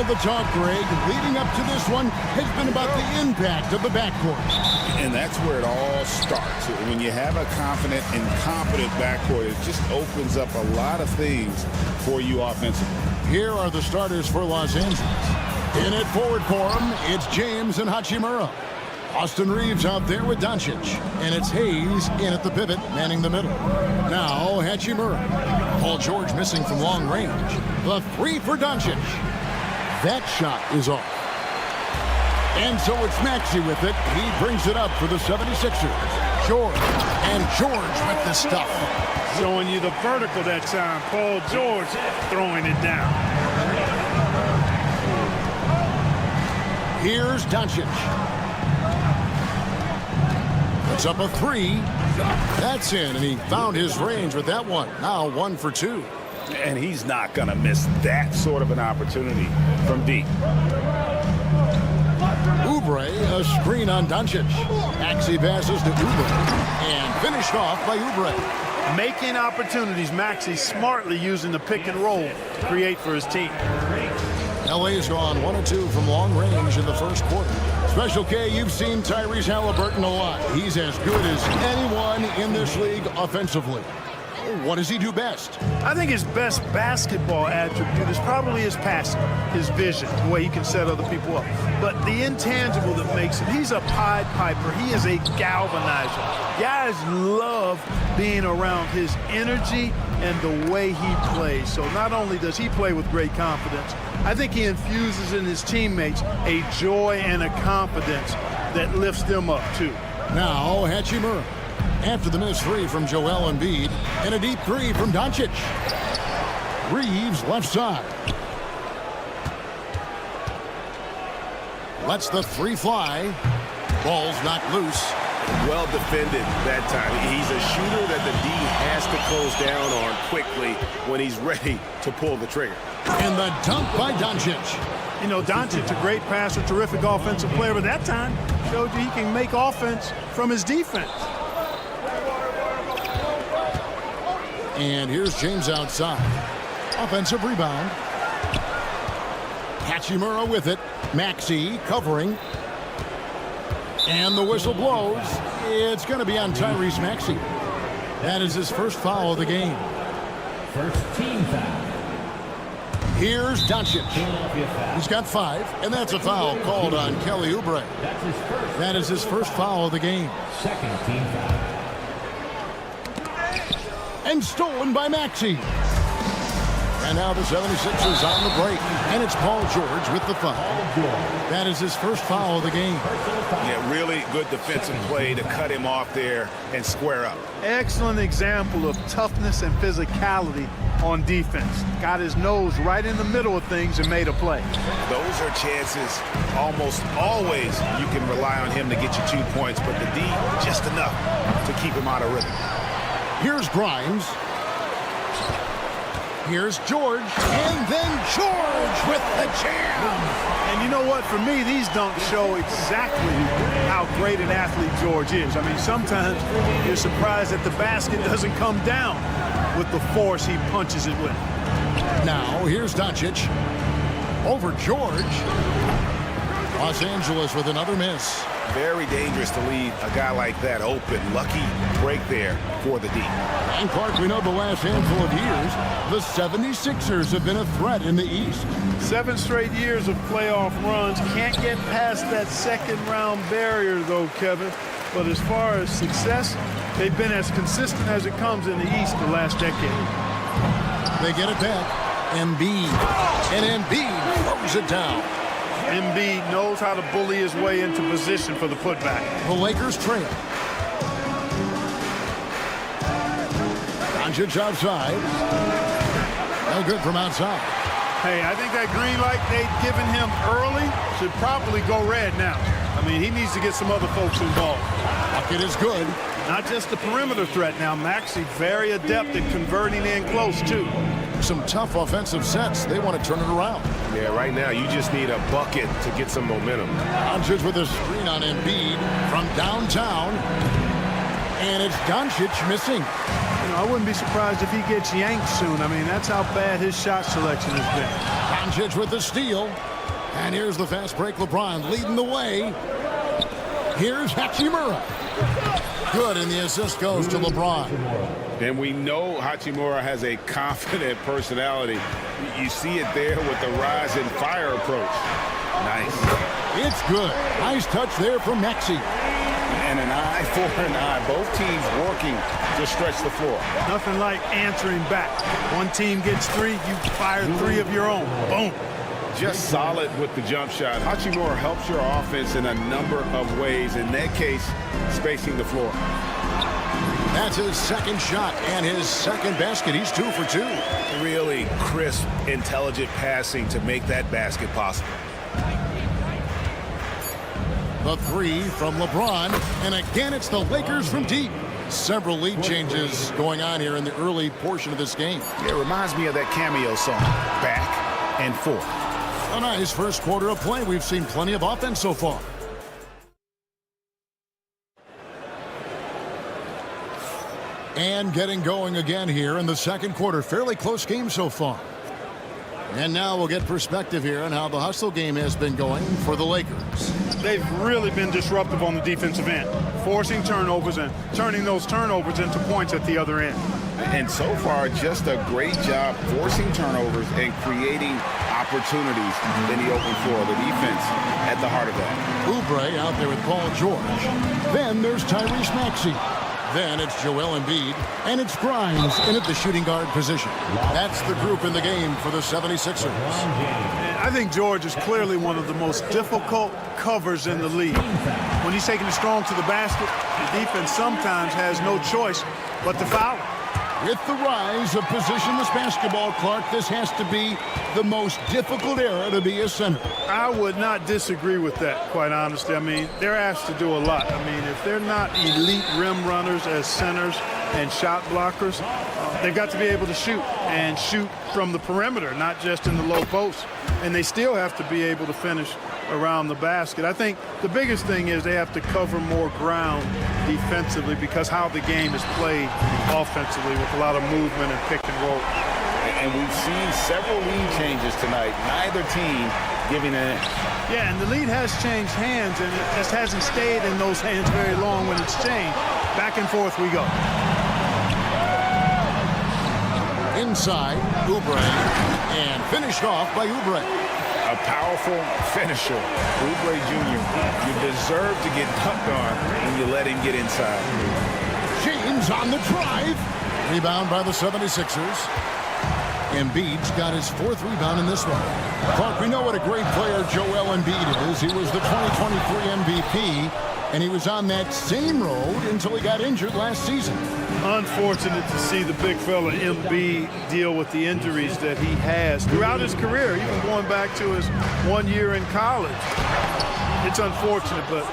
All the talk, Greg, leading up to this one has been about the impact of the backcourt. And that's where it all starts. When you have a confident and competent backcourt, it just opens up a lot of things for you offensively. Here are the starters for Los Angeles. In at forward for them, it's James and Hachimura. Austin Reeves out there with Doncic. And it's Hayes in at the pivot, manning the middle. Now, Hachimura. Paul George missing from long range. The three for Doncic. That shot is off. And so it's Maxey with it. He brings it up for the 76ers. George. And George with the stuff. Showing you the vertical that time. Paul George throwing it down. Here's Doncic. Puts up a three. That's in, and he found his range with that one. Now 1 for 2. And he's not going to miss that sort of an opportunity from deep. Oubre, a screen on Doncic. Maxey passes to Oubre. And finished off by Oubre. Making opportunities, Maxey smartly using the pick and roll to create for his team. LA's gone 1 of 2 from long range in the first quarter. Special K, you've seen Tyrese Halliburton a lot. He's as good as anyone in this league offensively. What does he do best? I think his best basketball attribute is probably his passing, his vision, the way he can set other people up. But the intangible that makes him, he's a Pied Piper. He is a galvanizer. Guys love being around his energy and the way he plays. So not only does he play with great confidence, I think he infuses in his teammates a joy and a confidence that lifts them up too. Now Hachimura. After the missed three from Joel Embiid, and a deep three from Doncic. Reeves left side. Lets the three fly. Ball's knocked loose. Well defended that time. He's a shooter that the D has to close down on quickly when he's ready to pull the trigger. And the dunk by Doncic. You know, Doncic, a great passer, terrific offensive player, but that time showed you he can make offense from his defense. And here's James outside. Offensive rebound. Hachimura with it. Maxey covering. And the whistle blows. It's going to be on Tyrese Maxey. That is his first foul of the game. First team foul. Here's Doncic. He's got 5, and that's a foul called on Kelly Oubre. That is his first foul of the game. Second team foul. And stolen by Maxey. And now the 76ers on the break. And it's Paul George with the foul. That is his first foul of the game. Yeah, really good defensive play to cut him off there and square up. Excellent example of toughness and physicality on defense. Got his nose right in the middle of things and made a play. Those are chances almost always you can rely on him to get you 2 points, but the D just enough to keep him out of rhythm. Here's Grimes. Here's George. And then George with the jam. And you know what? For me, these dunks show exactly how great an athlete George is. I mean, sometimes you're surprised that the basket doesn't come down with the force he punches it with. Now, here's Doncic. Over George. Los Angeles with another miss. Very dangerous to leave a guy like that open. Lucky break there for the D. And Clark, we know the last handful of years, the 76ers have been a threat in the East. 7 straight years of playoff runs. Can't get past that second-round barrier, though, Kevin. But as far as success, they've been as consistent as it comes in the East the last decade. They get it back. Embiid. And Embiid throws it down. Embiid knows how to bully his way into position for the putback. The Lakers trail. Doncic outside. No good from outside. Hey, I think that green light they'd given him early should probably go red now. I mean, he needs to get some other folks involved. Bucket is good. Not just the perimeter threat now. Maxey very adept at converting in close, too. Some tough offensive sets. They want to turn it around. Yeah, right now you just need a bucket to get some momentum. Doncic with a screen on Embiid from downtown. And it's Doncic missing. You know, I wouldn't be surprised if he gets yanked soon. I mean, that's how bad his shot selection has been. Doncic with the steal. And here's the fast break. LeBron leading the way. Here's Hachimura. Good, and the assist goes to LeBron. And we know Hachimura has a confident personality. You see it there with the rise and fire approach. Nice. It's good. Nice touch there from Maxey. And an eye for an eye. Both teams working to stretch the floor. Nothing like answering back. One team gets 3, you fire 3 of your own. Boom. Just solid with the jump shot. Hachimura helps your offense in a number of ways. In that case, spacing the floor. That's his second shot and his second basket. He's 2 for 2. Really crisp, intelligent passing to make that basket possible. The 3 from LeBron, and again it's the Lakers from deep. Several lead changes going on here in the early portion of this game. It reminds me of that cameo song, Back and Forth. A nice first quarter of play. We've seen plenty of offense so far. And getting going again here in the second quarter. Fairly close game so far. And now we'll get perspective here on how the hustle game has been going for the Lakers. They've really been disruptive on the defensive end, forcing turnovers and turning those turnovers into points at the other end. And so far, just a great job forcing turnovers and creating opportunities in the open floor. The defense at the heart of that. Oubre out there with Paul George. Then there's Tyrese Maxey. Then it's Joel Embiid, and it's Grimes in at the shooting guard position. That's the group in the game for the 76ers. I think George is clearly one of the most difficult covers in the league. When he's taking it strong to the basket, the defense sometimes has no choice but to foul him. With the rise of positionless basketball, Clark, this has to be the most difficult era to be a center. I would not disagree with that, quite honestly. I mean, they're asked to do a lot. I mean, if they're not elite rim runners as centers and shot blockers, they've got to be able to shoot from the perimeter, not just in the low post. And they still have to be able to finish around the basket. I think the biggest thing is they have to cover more ground defensively because how the game is played offensively with a lot of movement and pick and roll. And we've seen several lead changes tonight. Neither team giving an inch. Yeah, and the lead has changed hands, and it just hasn't stayed in those hands very long when it's changed. Back and forth we go. Inside, Oubre, and finished off by Oubre. A powerful finisher. Oubre Jr., you deserve to get dunked on when you let him get inside. James on the drive. Rebound by the 76ers. Embiid's got his 4th rebound in this one. Clark, we know what a great player Joel Embiid is. He was the 2023 MVP, and he was on that same road until he got injured last season. Unfortunate to see the big fella Embiid deal with the injuries that he has throughout his career, even going back to his 1 year in college. It's unfortunate, but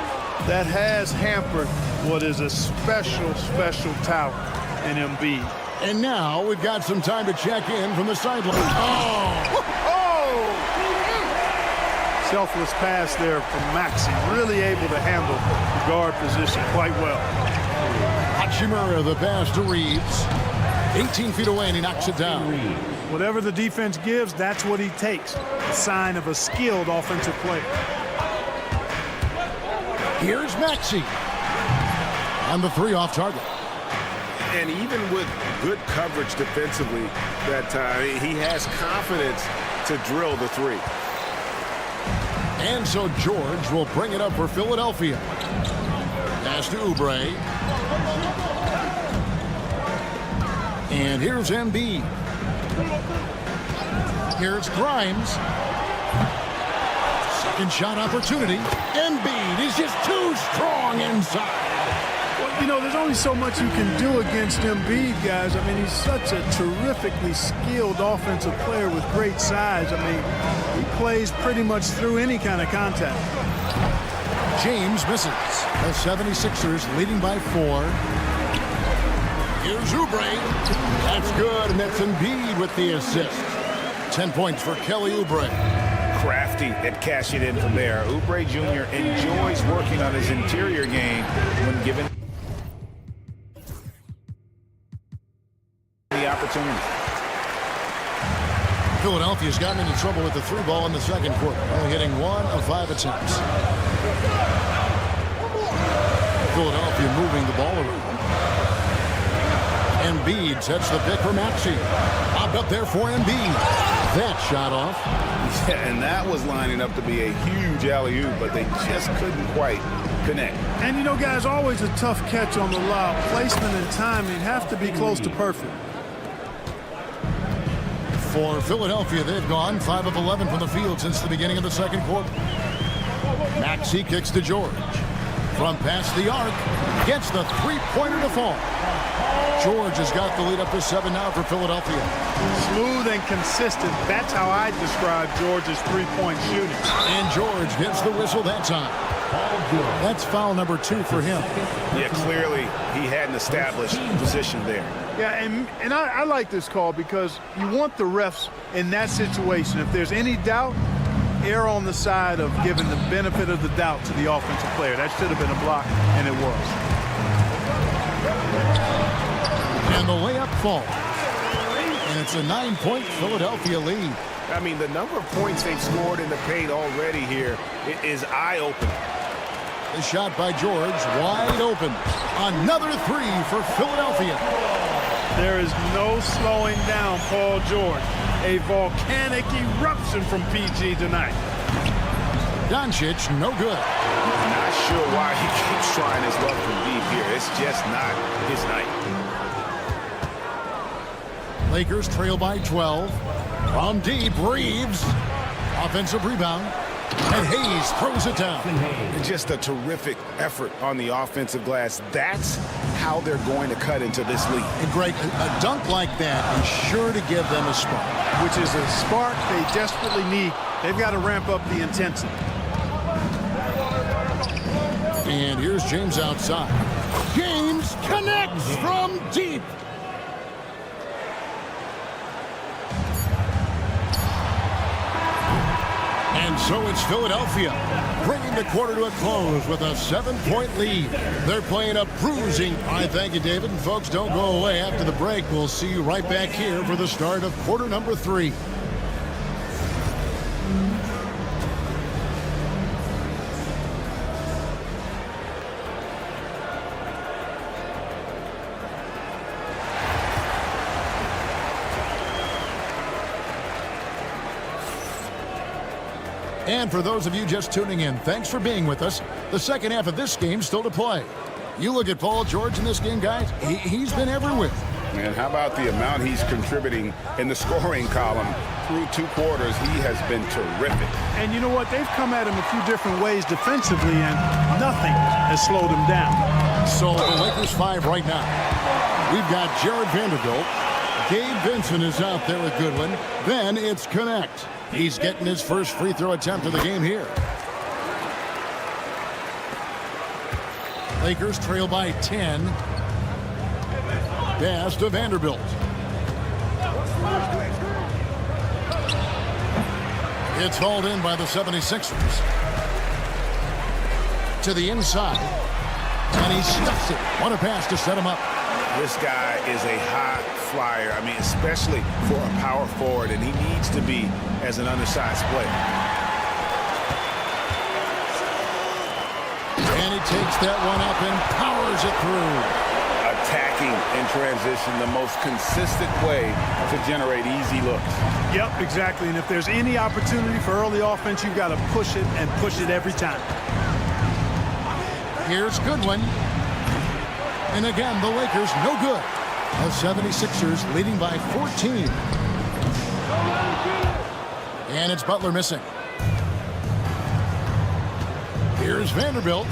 that has hampered what is a special, special talent in Embiid. And now we've got some time to check in from the sideline. Selfless pass there from Maxey, really able to handle the guard position quite well. Hachimura, the pass to Reeves. 18 feet away, and he knocks it down. Whatever the defense gives, that's what he takes. A sign of a skilled offensive player. Here's Maxey. And the 3 off target. And even with good coverage defensively that time, he has confidence to drill the 3. And so George will bring it up for Philadelphia. Pass to Oubre. And here's Embiid. Here's Grimes. Second shot opportunity. Embiid is just too strong inside. You know, there's only so much you can do against Embiid, guys. I mean, he's such a terrifically skilled offensive player with great size. I mean, he plays pretty much through any kind of contact. James misses. The 76ers leading by 4. Here's Oubre. That's good, and that's Embiid with the assist. 10 points for Kelly Oubre. Crafty at cashing in from there. Oubre Jr. enjoys working on his interior game when given the opportunity. Philadelphia's gotten into trouble with the through ball in the second quarter, only hitting 1 of 5 attempts. Philadelphia moving the ball around. Embiid sets the pick for Maxey. Popped up there for Embiid. That shot off. Yeah, and that was lining up to be a huge alley-oop, but they just couldn't quite connect. And you know, guys, always a tough catch on the lob. Placement and timing have to be close to perfect. For Philadelphia, they've gone 5 of 11 from the field since the beginning of the second quarter. Maxey kicks to George. From past the arc, gets the three-pointer to fall. George has got the lead up to 7 now for Philadelphia. Smooth and consistent. That's how I describe George's three-point shooting. And George gets the whistle that time. That's foul number 2 for him. Yeah, clearly he had an established position there. Yeah, and I like this call because you want the refs in that situation. If there's any doubt, err on the side of giving the benefit of the doubt to the offensive player. That should have been a block, and it was. And the layup falls. And it's a 9-point Philadelphia lead. I mean, the number of points they've scored in the paint already here is eye-opening. The shot by George, wide open. Another 3 for Philadelphia. There is no slowing down Paul George. A volcanic eruption from PG tonight. Doncic, no good. Not sure why he keeps trying his luck from deep here. It's just not his night. Lakers trail by 12. From deep, Reeves. Offensive rebound. And Hayes throws it down. Just a terrific effort on the offensive glass. That's how they're going to cut into this lead. And Greg, a dunk like that is sure to give them a spark. Which is a spark they desperately need. They've got to ramp up the intensity. And here's James outside. James connects from deep. And so it's Philadelphia, bringing the quarter to a close with a 7-point lead. They're playing a bruising. All right, thank you, David. And folks, don't go away. After the break, we'll see you right back here for the start of quarter number 3. And for those of you just tuning in, thanks for being with us. The second half of this game still to play. You look at Paul George in this game, guys. He's been everywhere. And how about the amount he's contributing in the scoring column through 2 quarters? He has been terrific. And you know what? They've come at him a few different ways defensively, and nothing has slowed him down. So the Lakers 5 right now. We've got Jared Vanderbilt. Gabe Vincent is out there with Goodwin. Then it's Connect. He's getting his first free throw attempt of the game here. Lakers trail by 10. Pass to Vanderbilt. It's hauled in by the 76ers. To the inside. And he stuffs it. What a pass to set him up. This guy is a high flyer. I mean, especially for a power forward, and he needs to be as an undersized player. And he takes that one up and powers it through. Attacking in transition, the most consistent way to generate easy looks. Yep, exactly. And if there's any opportunity for early offense, you've got to push it and push it every time. Here's Goodwin. And again, the Lakers no good. The 76ers leading by 14. And it's Butler missing. Here's Vanderbilt.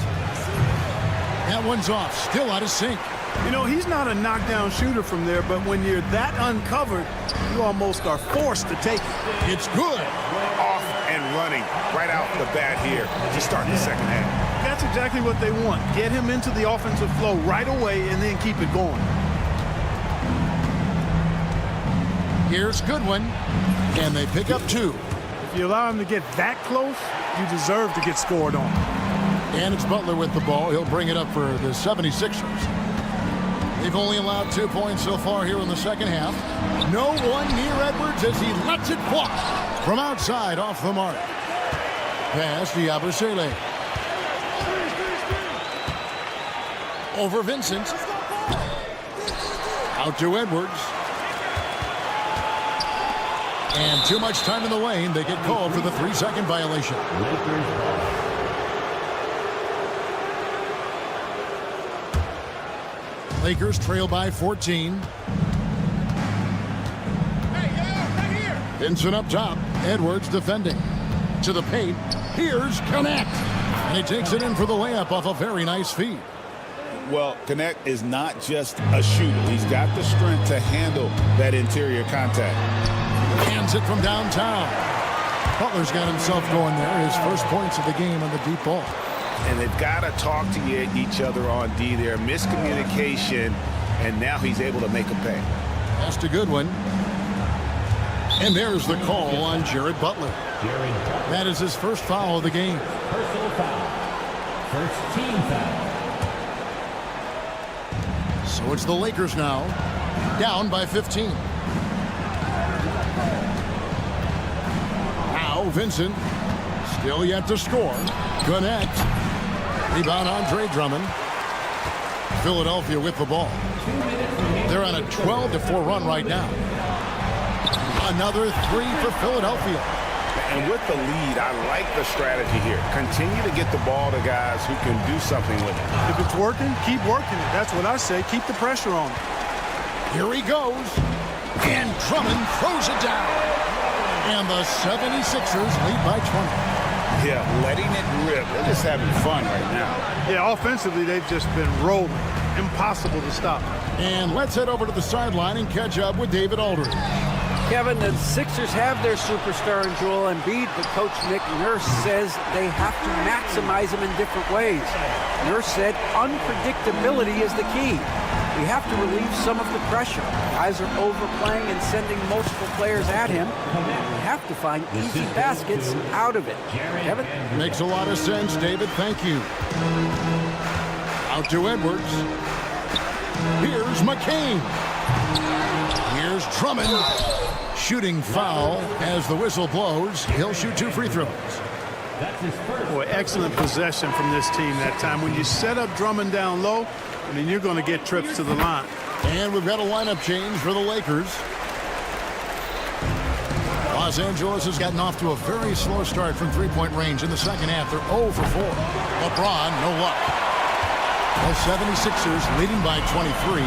That one's off. Still out of sync. You know, he's not a knockdown shooter from there, but when you're that uncovered, you almost are forced to take it. It's good. Off and running right out the bat here to start the second half. That's exactly what they want. Get him into the offensive flow right away and then keep it going. Here's Goodwin. And they pick up 2. If you allow him to get that close, you deserve to get scored on. And it's Butler with the ball. He'll bring it up for the 76ers. They've only allowed 2 points so far here in the second half. No one near Edwards as he lets it fly from outside off the mark. Pass to Yabusele. Over Vincent. Out to Edwards. And too much time in the lane. They get called for the 3-second violation. Lakers trail by 14. Vincent up top. Edwards defending. To the paint. Here's Connect. And he takes it in for the layup off a very nice feed. Well, Connect is not just a shooter. He's got the strength to handle that interior contact. Hands it from downtown. Butler's got himself going there. His first points of the game on the deep ball. And they've got to talk to each other on D there. Miscommunication, and now he's able to make a pay. That's a good one. And there's the call on Jared Butler. That is his first foul of the game. Personal foul. First team foul. So it's the Lakers now, down by 15. Now Vincent, still yet to score. Connect. Rebound Andre Drummond. Philadelphia with the ball. They're on a 12-4 run right now. Another 3 for Philadelphia. And with the lead, I like the strategy here. Continue to get the ball to guys who can do something with it. If it's working, keep working it. That's what I say. Keep the pressure on. Here he goes. And Drummond throws it down. And the 76ers lead by 20. Yeah, letting it rip. They're just having fun right now. Yeah, offensively, they've just been rolling. Impossible to stop. And let's head over to the sideline and catch up with David Aldridge. Kevin, the Sixers have their superstar in Joel Embiid, but Coach Nick Nurse says they have to maximize him in different ways. Nurse said unpredictability is the key. We have to relieve some of the pressure. Guys are overplaying and sending multiple players at him. We have to find easy baskets out of it. Kevin? Makes a lot of sense, David. Thank you. Out to Edwards. Here's McCain. Here's Drummond. Shooting foul as the whistle blows. He'll shoot 2 free throws. That's his first. Boy, excellent possession from this team that time. When you set up Drummond down low, I mean, you're going to get trips to the line. And we've got a lineup change for the Lakers. Los Angeles has gotten off to a very slow start from three-point range in the second half. They're 0 for 4. LeBron, no luck. The 76ers leading by 23.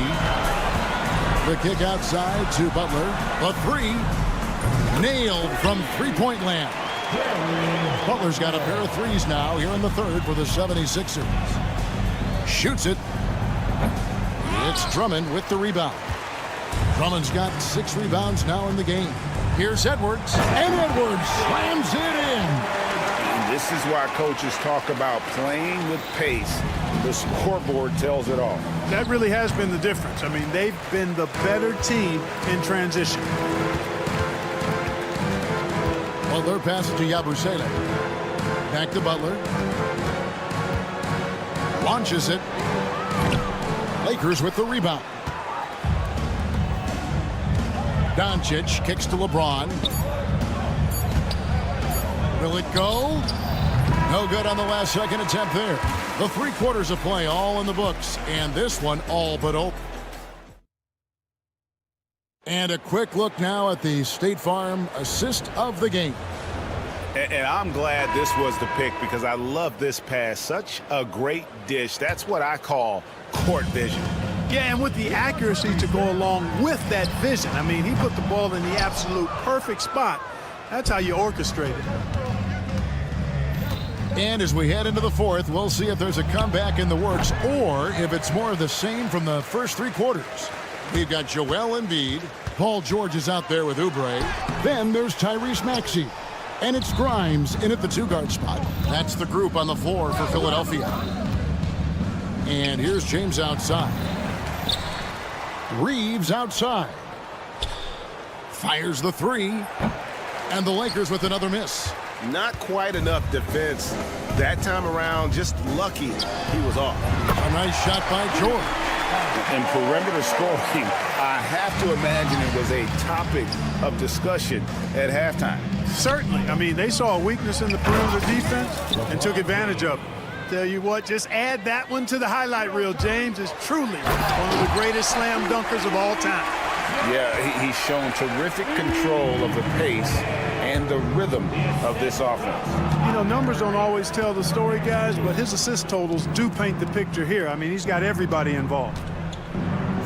The kick outside to Butler. The 3 nailed from three-point land. Butler's got a pair of threes now here in the third for the 76ers. Shoots it. It's Drummond with the rebound. Drummond's got 6 rebounds now in the game. Here's Edwards, and Edwards slams it in. And this is why coaches talk about playing with pace. The scoreboard tells it all. That really has been the difference. I mean, they've been the better team in transition. Butler passes to Yabusele. Back to Butler. Launches it. Lakers with the rebound. Doncic kicks to LeBron. Will it go? No good on the last second attempt there. The 3 quarters of play all in the books, and this one all but open. And a quick look now at the State Farm assist of the game. And I'm glad this was the pick because I love this pass. Such a great dish. That's what I call court vision. Yeah, and with the accuracy to go along with that vision. I mean, he put the ball in the absolute perfect spot. That's how you orchestrate it. And as we head into the fourth, we'll see if there's a comeback in the works or if it's more of the same from the first 3 quarters. We've got Joel Embiid. Paul George is out there with Oubre. Then there's Tyrese Maxey. And it's Grimes in at the 2-guard spot. That's the group on the floor for Philadelphia. And here's James outside. Reeves outside. Fires the 3. And the Lakers with another miss. Not quite enough defense that time around. Just lucky he was off. A nice shot by George. And perimeter scoring, I have to imagine it was a topic of discussion at halftime. Certainly. I mean, they saw a weakness in the perimeter defense and took advantage of it. Tell you what, just add that one to the highlight reel. James is truly one of the greatest slam dunkers of all time. Yeah, he's shown terrific control of the pace and the rhythm of this offense. You know, numbers don't always tell the story, guys, but his assist totals do paint the picture here. I mean, he's got everybody involved.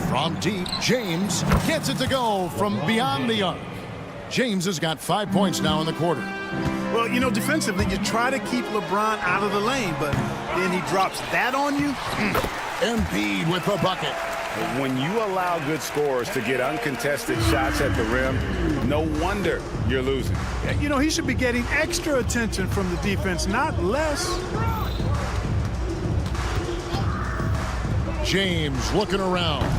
From deep, James gets it to go from beyond the arc. James has got 5 points now in the quarter. Well, you know, defensively, you try to keep LeBron out of the lane, but then he drops that on you. Embiid with the bucket. When you allow good scorers to get uncontested shots at the rim, no wonder you're losing. You know, he should be getting extra attention from the defense, not less. James looking around.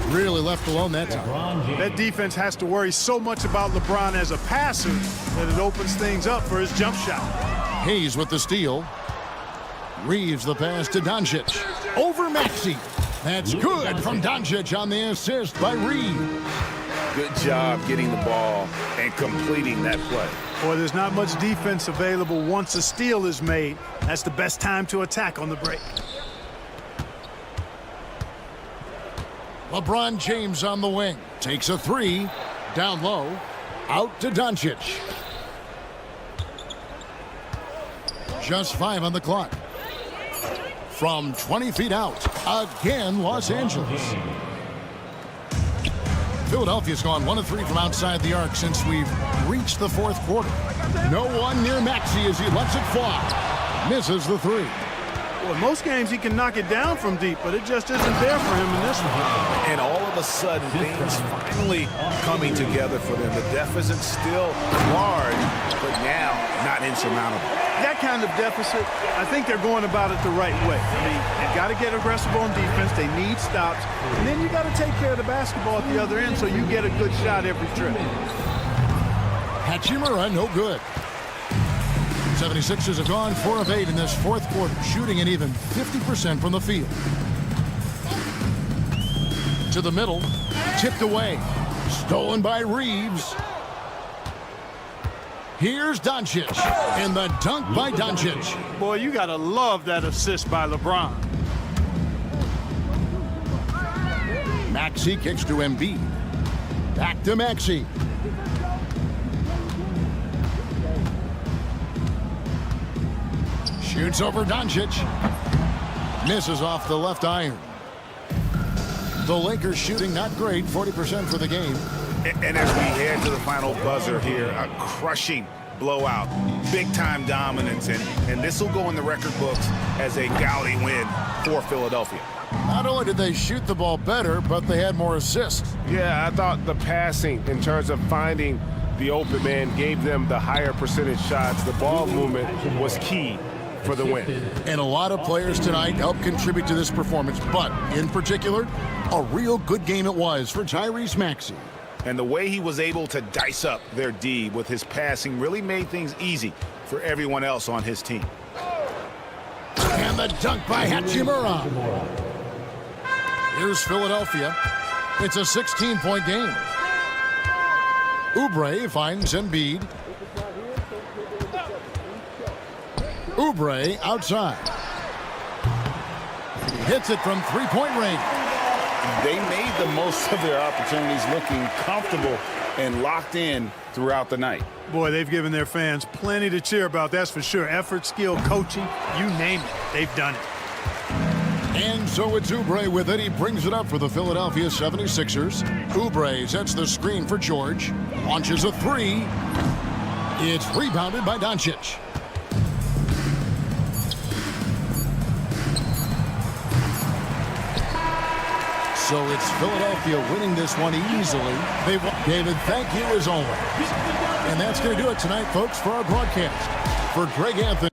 Really left alone that time. That defense has to worry so much about LeBron as a passer that it opens things up for his jump shot. Hayes with the steal. Reeves the pass to Doncic. Over Maxey. That's good from Doncic on the assist by Reeves. Good job getting the ball and completing that play. Boy, there's not much defense available once a steal is made. That's the best time to attack on the break. LeBron James on the wing. Takes a three. Down low. Out to Doncic. Just 5 on the clock. From 20 feet out. Again, Los Angeles. Philadelphia's gone 1 of 3 from outside the arc since we've reached the fourth quarter. No one near Maxey as he lets it fly. Misses the three. Well, most games he can knock it down from deep, but it just isn't there for him in this one. And all of a sudden, things finally coming together for them. The deficit's still large, but now not insurmountable. That kind of deficit, I think they're going about it the right way. I mean, they've got to get aggressive on defense. They need stops. And then you got to take care of the basketball at the other end so you get a good shot every trip. Hachimura, no good. 76ers have gone 4 of 8 in this fourth quarter, shooting at even 50% from the field. To the middle, tipped away, stolen by Reeves. Here's Doncic, and the dunk by Doncic. Boy, you got to love that assist by LeBron. Maxey kicks to Embiid. Back to Maxey. Shoots over Doncic. Misses off the left iron. The Lakers shooting not great, 40% for the game. And as we head to the final buzzer here, a crushing blowout, big-time dominance, and this will go in the record books as a gaudy win for Philadelphia. Not only did they shoot the ball better, but they had more assists. Yeah, I thought the passing in terms of finding the open man gave them the higher percentage shots. The ball movement was key for the win. And a lot of players tonight helped contribute to this performance, but in particular, a real good game it was for Tyrese Maxey. And the way he was able to dice up their D with his passing really made things easy for everyone else on his team. And the dunk by Hachimura. Here's Philadelphia. It's a 16-point game. Oubre finds Embiid. Oubre outside. Hits it from three-point range. They made the most of their opportunities, looking comfortable and locked in throughout the night. Boy, they've given their fans plenty to cheer about, that's for sure. Effort, skill, coaching, you name it, they've done it. And so it's Oubre with it. He brings it up for the Philadelphia 76ers. Oubre sets the screen for George. Launches a three. It's rebounded by Doncic. So it's Philadelphia winning this one easily. David, thank you as always. And that's going to do it tonight, folks, for our broadcast. For Greg Anthony.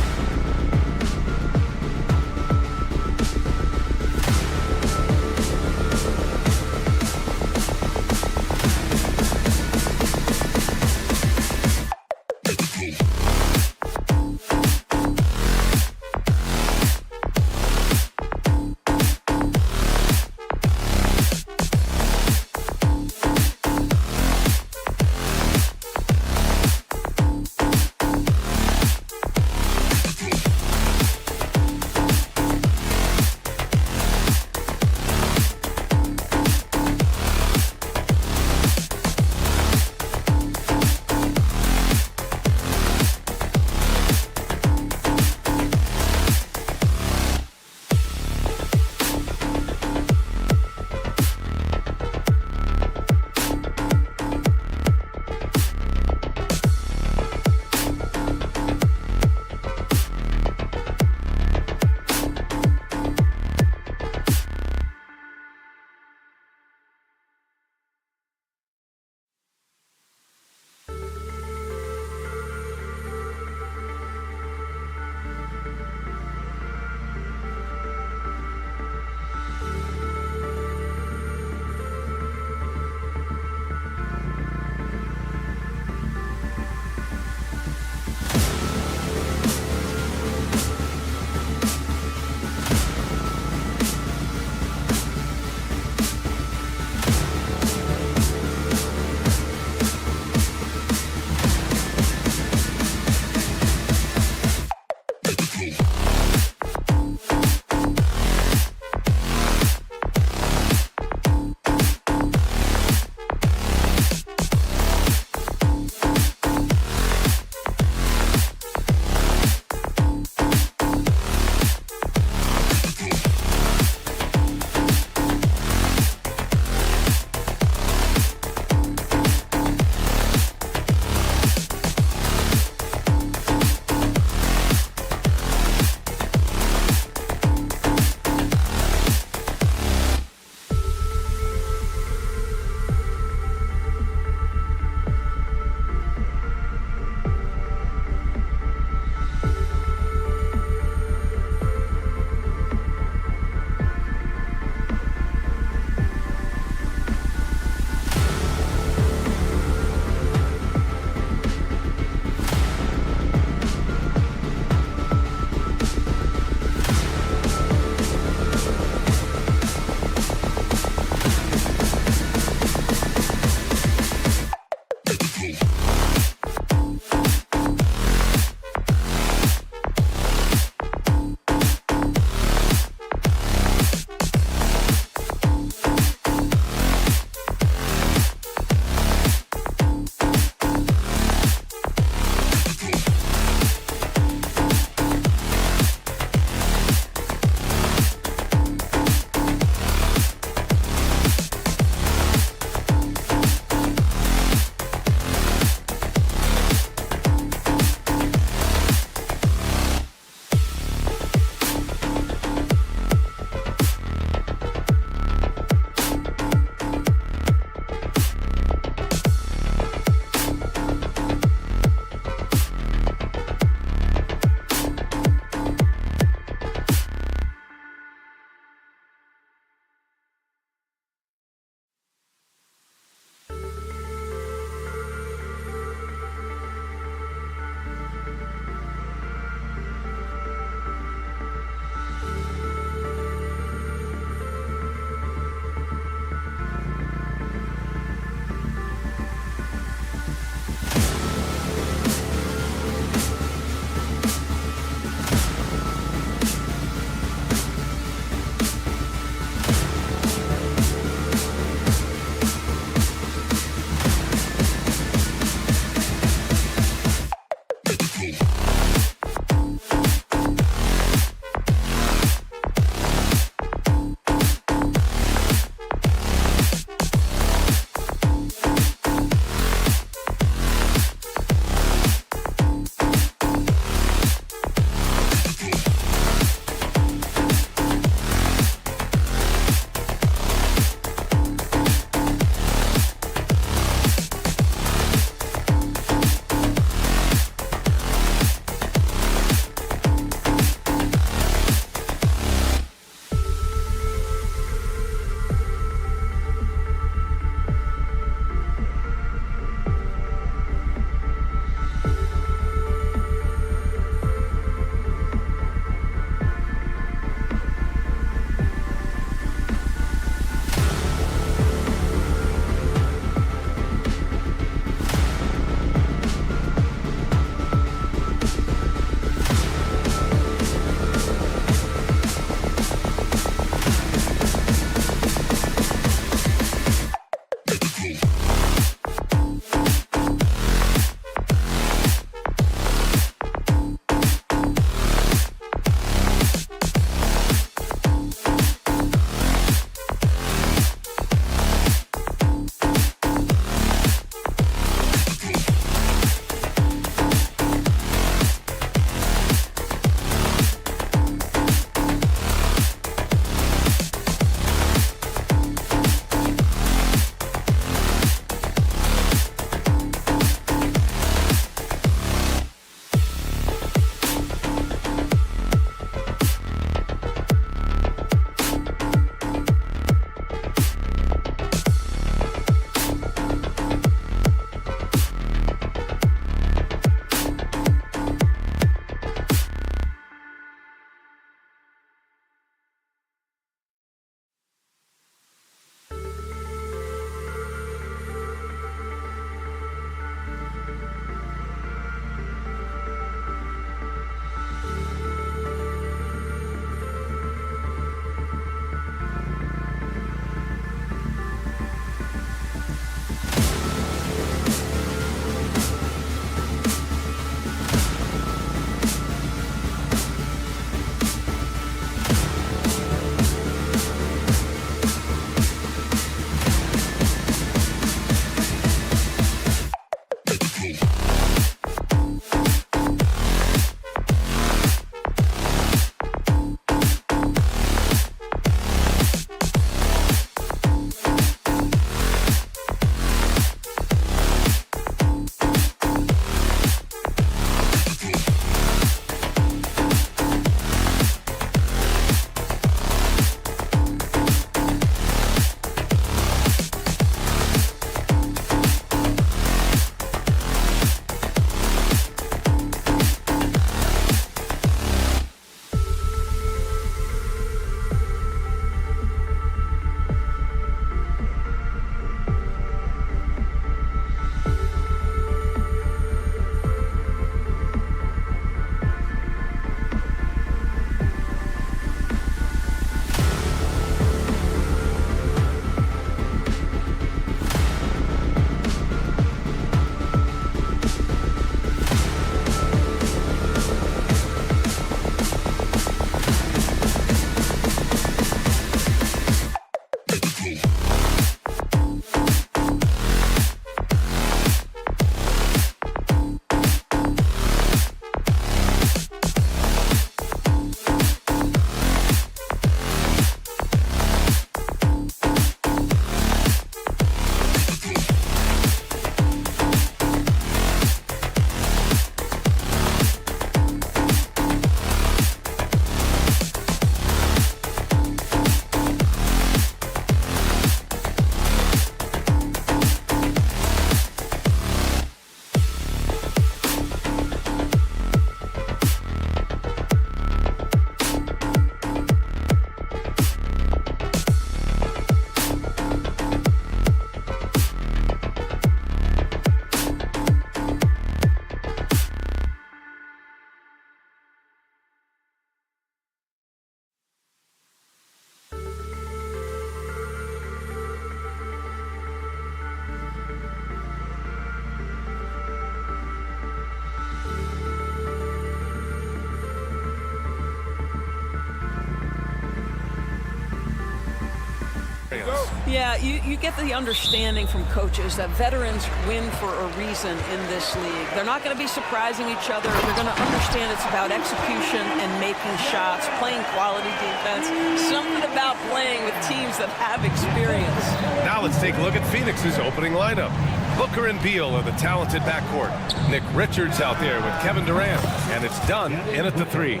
Yeah, you get the understanding from coaches that veterans win for a reason in this league. They're not going to be surprising each other. They're going to understand it's about execution and making shots, playing quality defense, something about playing with teams that have experience. Now let's take a look at Phoenix's opening lineup. Booker and Beal are the talented backcourt. Nick Richards out there with Kevin Durant, and it's done in at the 3.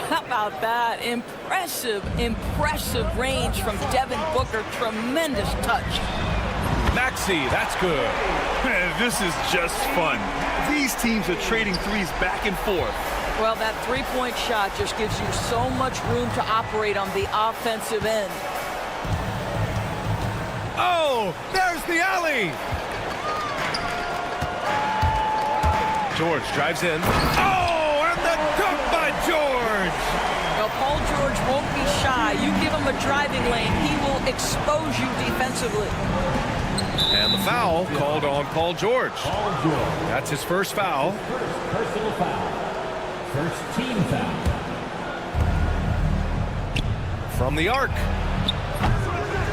How about that? Impressive range from Devin Booker. Tremendous touch. Maxey, that's good. This is just fun. These teams are trading threes back and forth. Well, that three-point shot just gives you so much room to operate on the offensive end. Oh, there's the alley. George drives in. Oh, and the dunk by George. Well, Paul George won't be shy. You give him a driving lane, he will expose you defensively. And the foul called on Paul George. That's his first foul. First personal foul. First team foul. From the arc.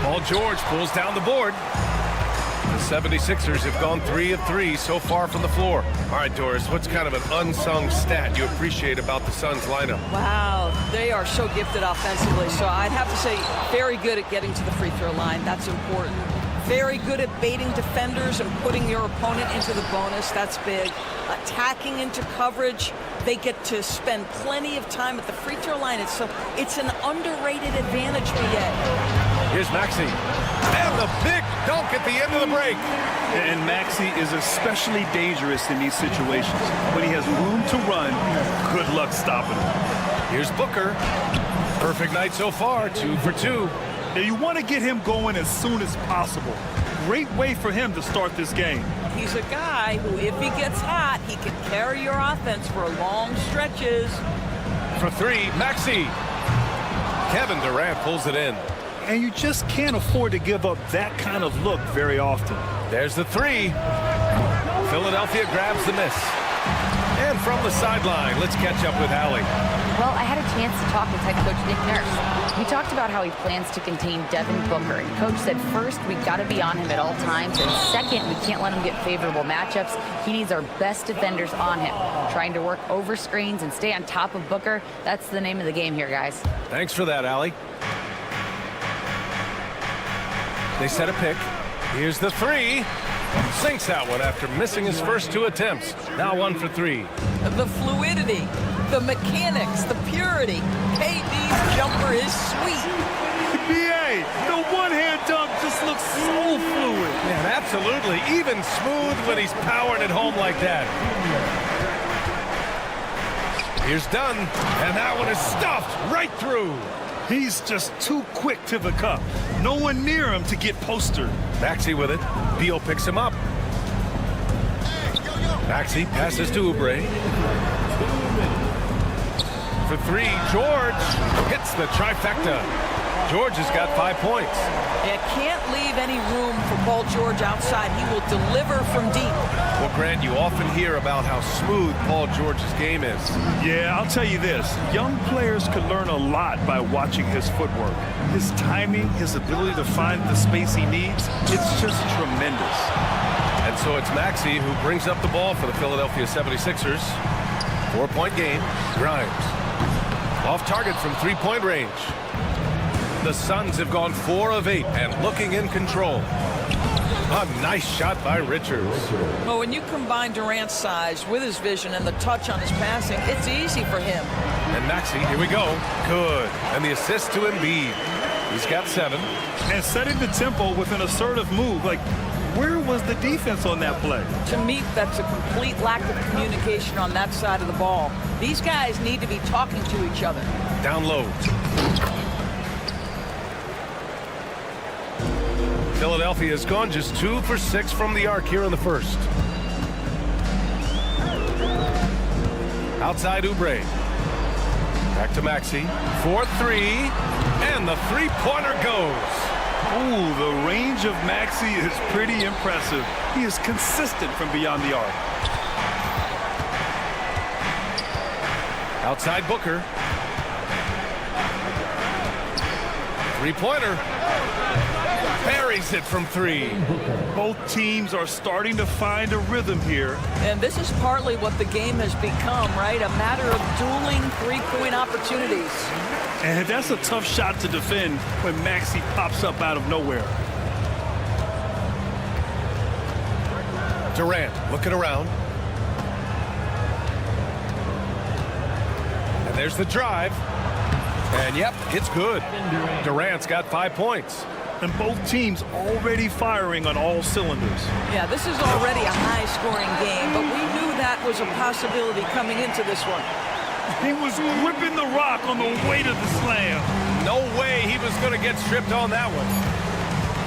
Paul George pulls down the board. The 76ers have gone 3 of 3 so far from the floor. All right, Doris, what's kind of an unsung stat you appreciate about the Suns lineup? Wow, they are so gifted offensively. So I'd have to say very good at getting to the free throw line. That's important. Very good at baiting defenders and putting your opponent into the bonus. That's big. Attacking into coverage. They get to spend plenty of time at the free throw line. It's an underrated advantage, BA. Here's Maxey. And the big dunk at the end of the break. And Maxey is especially dangerous in these situations. When he has room to run, good luck stopping him. Here's Booker. Perfect night so far, 2 for 2. Now you want to get him going as soon as possible. Great way for him to start this game. He's a guy who, if he gets hot, he can carry your offense for long stretches. For 3, Maxey. Kevin Durant pulls it in. And you just can't afford to give up that kind of look very often. There's the 3. Philadelphia grabs the miss. And from the sideline, let's catch up with Allie. Well, I had a chance to talk with head coach Nick Nurse. We talked about how he plans to contain Devin Booker. And coach said first, we've got to be on him at all times. And second, we can't let him get favorable matchups. He needs our best defenders on him. Trying to work over screens and stay on top of Booker. That's the name of the game here, guys. Thanks for that, Allie. They set a pick. Here's the 3. Sinks that one after missing his first 2 attempts. Now 1 for 3. The fluidity, the mechanics, the purity. KD's jumper is sweet. BA, the one-hand dunk just looks so fluid. Yeah, absolutely. Even smooth when he's powering it home like that. Here's Dunn, and that one is stuffed right through. He's just too quick to the cup. No one near him to get postered. Maxey with it. Beal picks him up. Maxey passes to Oubre. For 3, George hits the trifecta. George has got 5 points. You can't leave any room for Paul George outside. He will deliver from deep. Well, Grant, you often hear about how smooth Paul George's game is. Yeah, I'll tell you this. Young players could learn a lot by watching his footwork. His timing, his ability to find the space he needs, it's just tremendous. And so it's Maxey who brings up the ball for the Philadelphia 76ers. 4-point game. Grimes. Off target from 3-point range. The Suns have gone 4 of 8 and looking in control. A nice shot by Richards. Well, when you combine Durant's size with his vision and the touch on his passing, it's easy for him. And Maxey, here we go. Good. And the assist to Embiid. He's got 7. And setting the tempo with an assertive move. Like, where was the defense on that play? To me, that's a complete lack of communication on that side of the ball. These guys need to be talking to each other. Down low. Philadelphia has gone just 2 for 6 from the arc here in the first. Outside Oubre. Back to Maxey. 4-3. And the 3-pointer goes. Ooh, the range of Maxey is pretty impressive. He is consistent from beyond the arc. Outside Booker. Three-pointer. Buries it from three. Both teams are starting to find a rhythm here. And this is partly what the game has become, right? A matter of dueling three-point opportunities. And that's a tough shot to defend when Maxey pops up out of nowhere. Durant looking around. And there's the drive. And yep, it's good. Durant's got 5 points. And both teams already firing on all cylinders. Yeah, this is already a high-scoring game, but we knew that was a possibility coming into this one. He was gripping the rock on the way to the slam. No way he was going to get stripped on that one.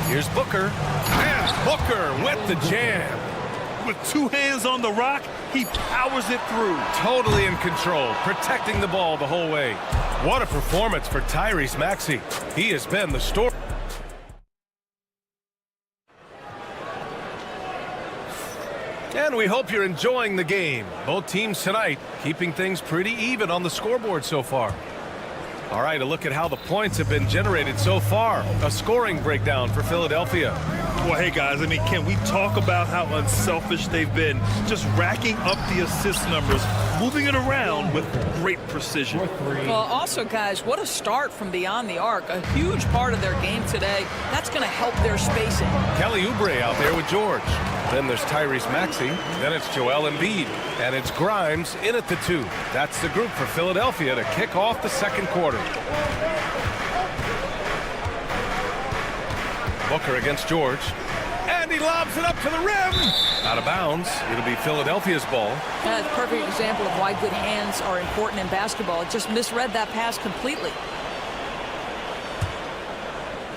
Here's Booker. And Booker with the jam. With two hands on the rock, he powers it through. Totally in control, protecting the ball the whole way. What a performance for Tyrese Maxey. He has been the story. And we hope you're enjoying the game. Both teams tonight keeping things pretty even on the scoreboard so far. All right, a look at how the points have been generated so far. A scoring breakdown for Philadelphia. Well, hey, guys, I mean, can we talk about how unselfish they've been? Just racking up the assist numbers, moving it around with great precision. Well, also, guys, what a start from beyond the arc. A huge part of their game today. That's going to help their spacing. Kelly Oubre out there with George. Then there's Tyrese Maxey. Then it's Joel Embiid. And it's Grimes in at the 2. That's the group for Philadelphia to kick off the second quarter. Booker against George. And he lobs it up to the rim. Out of bounds. It'll be Philadelphia's ball. That's a perfect example of why good hands are important in basketball. It just misread that pass completely.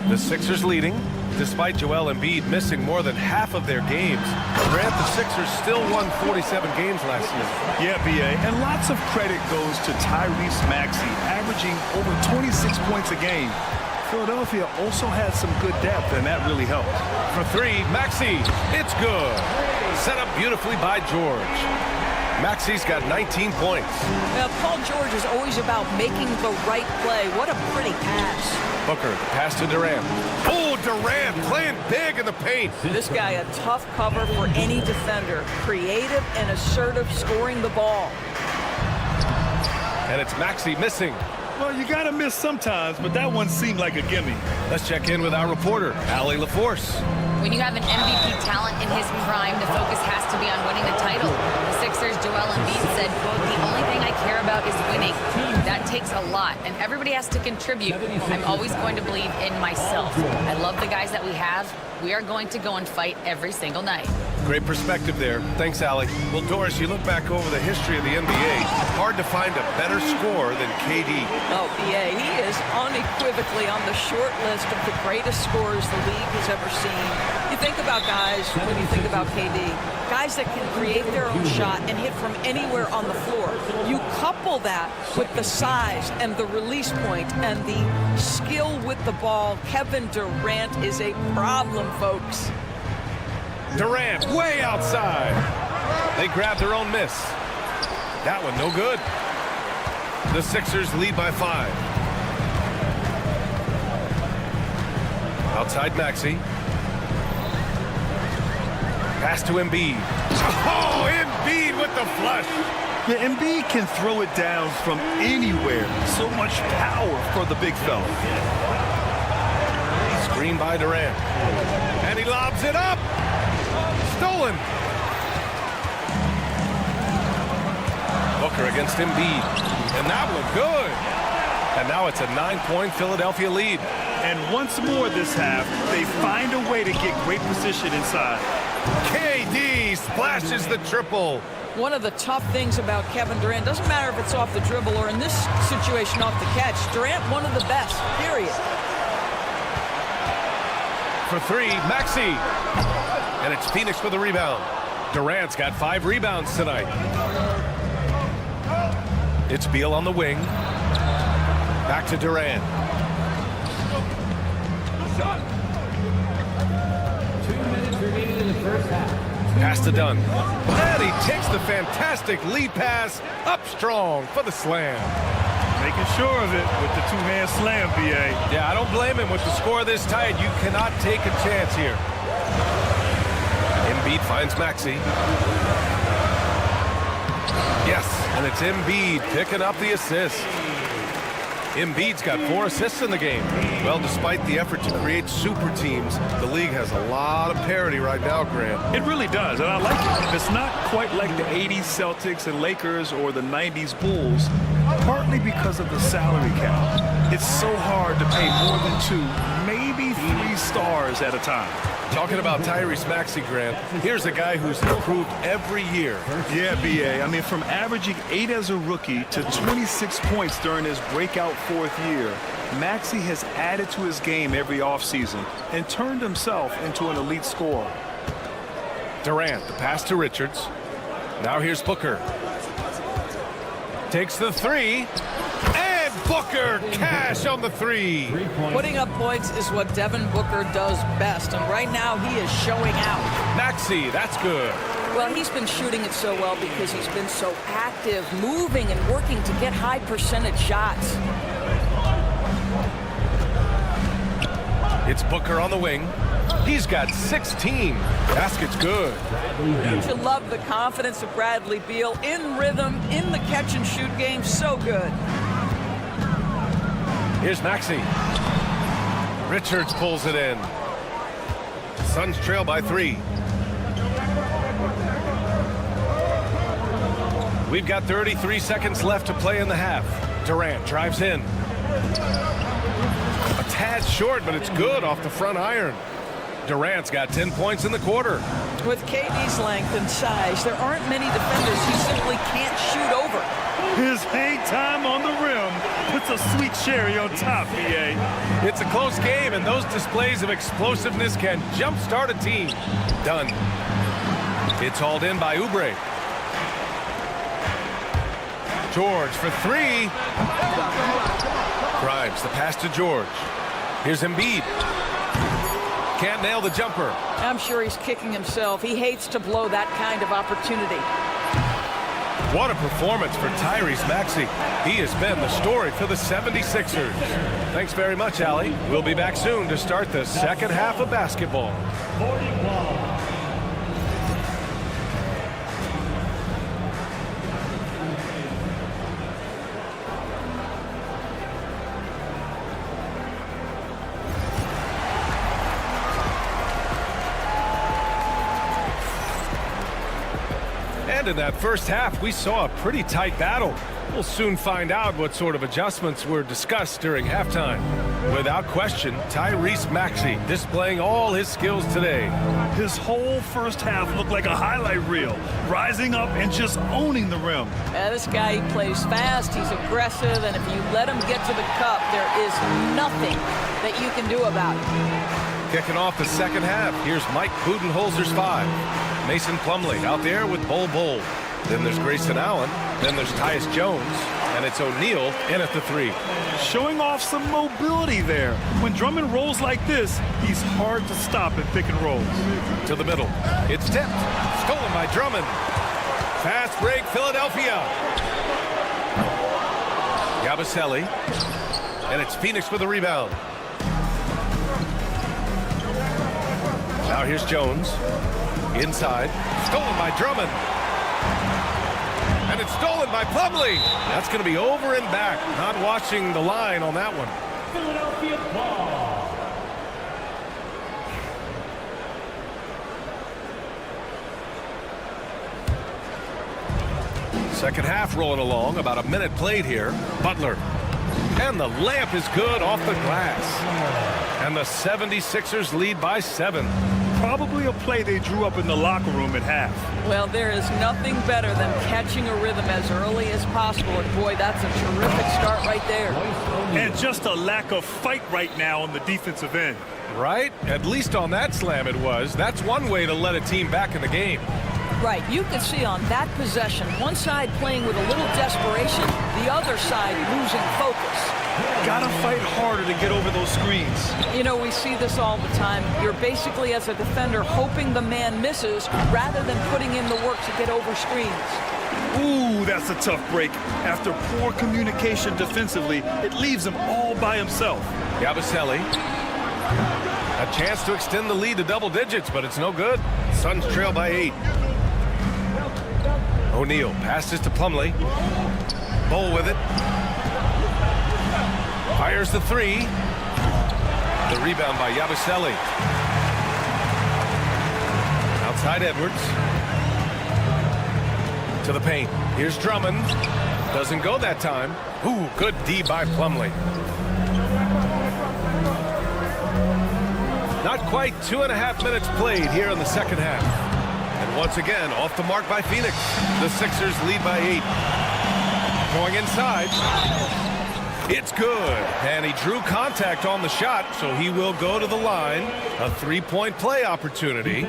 The Sixers leading. Despite Joel Embiid missing more than half of their games, Durant, the Sixers still won 47 games last year. Yeah, B.A., and lots of credit goes to Tyrese Maxey, averaging over 26 points a game. Philadelphia also had some good depth, and that really helped. For three, Maxey, it's good. Set up beautifully by George. Maxey's got 19 points. Now, Paul George is always about making the right play. What a pretty pass. Booker, the pass to Durant. Oh, Durant playing big in the paint. This guy, a tough cover for any defender. Creative and assertive, scoring the ball. And it's Maxey missing. Well, you got to miss sometimes, but that one seemed like a gimme. Let's check in with our reporter, Allie LaForce. When you have an MVP talent in his prime, the focus has to be on winning the title. The Sixers' Joel Embiid said, quote, "The only thing I care about is winning." That takes a lot, and everybody has to contribute. I'm always going to believe in myself. I love the guys that we have. We are going to go and fight every single night. Great perspective there. Thanks, Allie. Well, Doris, you look back over the history of the NBA, hard to find a better scorer than KD. Oh, BA, he is unequivocally on the short list of the greatest scorers the league has ever seen. You think about guys, when you think about KD, guys that can create their own shot and hit from anywhere on the floor. You couple that with the size and the release point and the skill with the ball. Kevin Durant is a problem, folks. Durant way outside. They grab their own miss. That one no good. The Sixers lead by 5. Outside Maxey. Pass to Embiid. Oh, Embiid with the flush. Yeah, Embiid can throw it down from anywhere. So much power for the big fella. Screen by Durant. And he lobs it up. Stolen. Booker against Embiid. And that one good. And now it's a 9-point Philadelphia lead. And once more this half, they find a way to get great position inside. KD splashes the triple. One of the tough things about Kevin Durant, doesn't matter if it's off the dribble or in this situation off the catch, Durant one of the best, period. For 3, Maxey. And it's Phoenix with a rebound. Durant's got 5 rebounds tonight. It's Beal on the wing. Back to Durant. 2 minutes remaining in the first half. Pass to Dunn. And he takes the fantastic lead pass up strong for the slam. Making sure of it with the two-hand slam, B.A. Yeah, I don't blame him. With the score this tight, you cannot take a chance here. Embiid finds Maxey. Yes, and it's Embiid picking up the assist. Embiid's got 4 assists in the game. Well, despite the effort to create super teams, the league has a lot of parity right now, Grant. It really does, and I like it. It's not quite like the 80s Celtics and Lakers or the 90s Bulls, partly because of the salary cap. It's so hard to pay more than 2, maybe 3 stars at a time. Talking about Tyrese Maxey, Grant, here's a guy who's improved every year. Yeah, B.A. I mean, from averaging 8 as a rookie to 26 points during his breakout 4th year, Maxey has added to his game every offseason and turned himself into an elite scorer. Durant, the pass to Richards. Now here's Booker. Takes the 3. And Booker, cash on the 3. Putting up points is what Devin Booker does best, and right now he is showing out. Maxey, that's good. Well, he's been shooting it so well because he's been so active, moving and working to get high percentage shots. It's Booker on the wing. He's got 16. Basket's good. Don't you love the confidence of Bradley Beal? In rhythm, in the catch-and-shoot game, so good. Here's Maxey. Richards pulls it in. Suns trail by 3. We've got 33 seconds left to play in the half. Durant drives in. A tad short, but it's good off the front iron. Durant's got 10 points in the quarter. With KD's length and size, there aren't many defenders he simply can't shoot over. His hang time on the rim puts a sweet cherry on top, B.A. It's a close game, and those displays of explosiveness can jumpstart a team. Done. It's hauled in by Oubre. George for 3. Grimes, the pass to George. Here's Embiid. Can't nail the jumper. I'm sure he's kicking himself. He hates to blow that kind of opportunity. What a performance for Tyrese Maxey. He has been the story for the 76ers. Thanks very much, Allie. We'll be back soon to start the second half of basketball. 41. And in that first half, we saw a pretty tight battle. We'll soon find out what sort of adjustments were discussed during halftime. Without question, Tyrese Maxey displaying all his skills today. His whole first half looked like a highlight reel, rising up and just owning the rim. This guy, he plays fast, he's aggressive, and if you let him get to the cup, there is nothing that you can do about it. Kicking off the second half, here's Mike Budenholzer's 5. Mason Plumlee out there with Bol Bol. Then there's Grayson Allen. Then there's Tyus Jones. And it's O'Neal in at the 3. Showing off some mobility there. When Drummond rolls like this, he's hard to stop in pick and rolls. To the middle. It's tipped. Stolen by Drummond. Fast break, Philadelphia. Yabusele. And it's Phoenix with the rebound. Now here's Jones. Inside. Stolen by Drummond. And it's stolen by Plumlee. That's going to be over and back. Not watching the line on that one. Philadelphia ball. Second half rolling along. About a minute played here. Butler. And the layup is good off the glass. And the 76ers lead by 7. Probably a play they drew up in the locker room at half. Well, there is nothing better than catching a rhythm as early as possible. And boy, that's a terrific start right there. And just a lack of fight right now on the defensive end. Right? At least on that slam it was. That's one way to let a team back in the game. Right. You could see on that possession, one side playing with a little desperation, the other side losing focus. Gotta fight harder to get over those screens. You know, we see this all the time. You're basically, as a defender, hoping the man misses rather than putting in the work to get over screens. Ooh, that's a tough break. After poor communication defensively, it leaves him all by himself. Yabusele. A chance to extend the lead to double digits, but it's no good. Suns trail by 8. O'Neal passes to Plumlee. Bowl with it. Fires the 3. The rebound by Yabusele. Outside Edwards. To the paint. Here's Drummond. Doesn't go that time. Ooh, good D by Plumlee. Not quite 2.5 minutes played here in the second half. And once again, off the mark by Phoenix. The Sixers lead by 8. Going inside. It's good. And he drew contact on the shot, so he will go to the line. A 3-point play opportunity.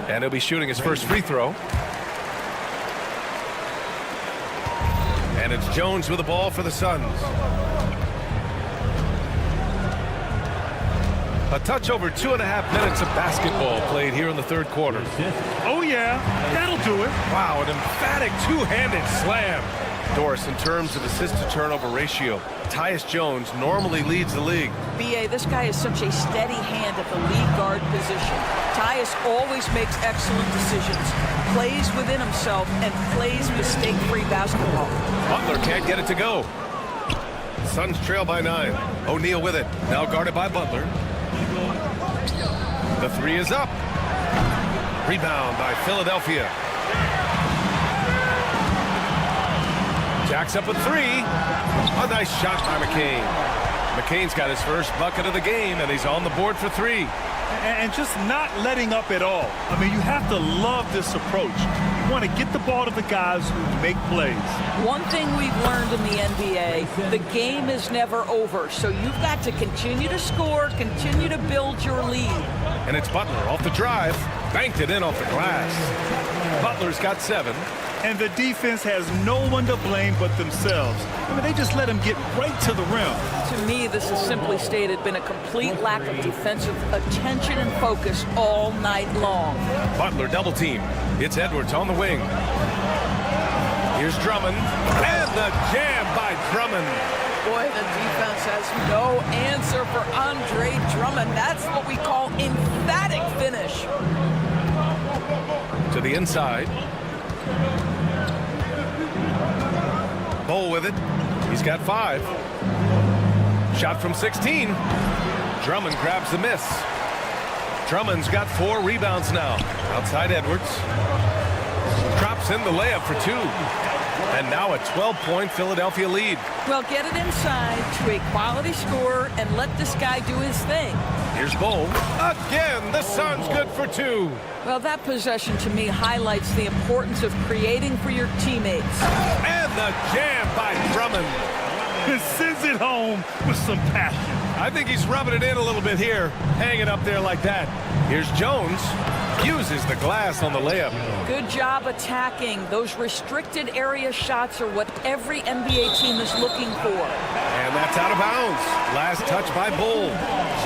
And he'll be shooting his first free throw. And it's Jones with the ball for the Suns. A touch over 2.5 minutes of basketball played here in the third quarter. Oh, yeah, that'll do it. Wow, an emphatic two-handed slam. Doris, in terms of assist-to-turnover ratio, Tyus Jones normally leads the league. B.A., this guy is such a steady hand at the lead guard position. Tyus always makes excellent decisions, plays within himself, and plays mistake-free basketball. Butler can't get it to go. Suns trail by 9. O'Neal with it. Now guarded by Butler. The 3 is up. Rebound by Philadelphia. Jacks up a 3. A nice shot by McCain. McCain's got his first bucket of the game, and he's on the board for 3. And just not letting up at all. I mean, you have to love this approach. You want to get the ball to the guys who make plays. One thing we've learned in the NBA, the game is never over. So you've got to continue to score, continue to build your lead. And it's Butler off the drive. Banked it in off the glass. Butler's got 7. And the defense has no one to blame but themselves. I mean, they just let him get right to the rim. To me, this is simply stated been a complete lack of defensive attention and focus all night long. Butler double team. It's Edwards on the wing. Here's Drummond. And the jam by Drummond. Boy, the defense has no answer for Andre Drummond. That's what we call emphatic finish. To the inside. Bowl with it. He's got 5. Shot from 16. Drummond grabs the miss. Drummond's got 4 rebounds now. Outside Edwards. Drops in the layup for 2. And now a 12-point Philadelphia lead. Well, get it inside to a quality scorer and let this guy do his thing. Here's Bowl. Again, the Suns good for 2. Well, that possession to me highlights the importance of creating for your teammates. And the jam by Drummond. He sends it home with some passion. I think he's rubbing it in a little bit here, hanging up there like that. Here's Jones. Uses the glass on the layup. Good job attacking. Those restricted area shots are what every NBA team is looking for. And that's out of bounds. Last touch by Bull.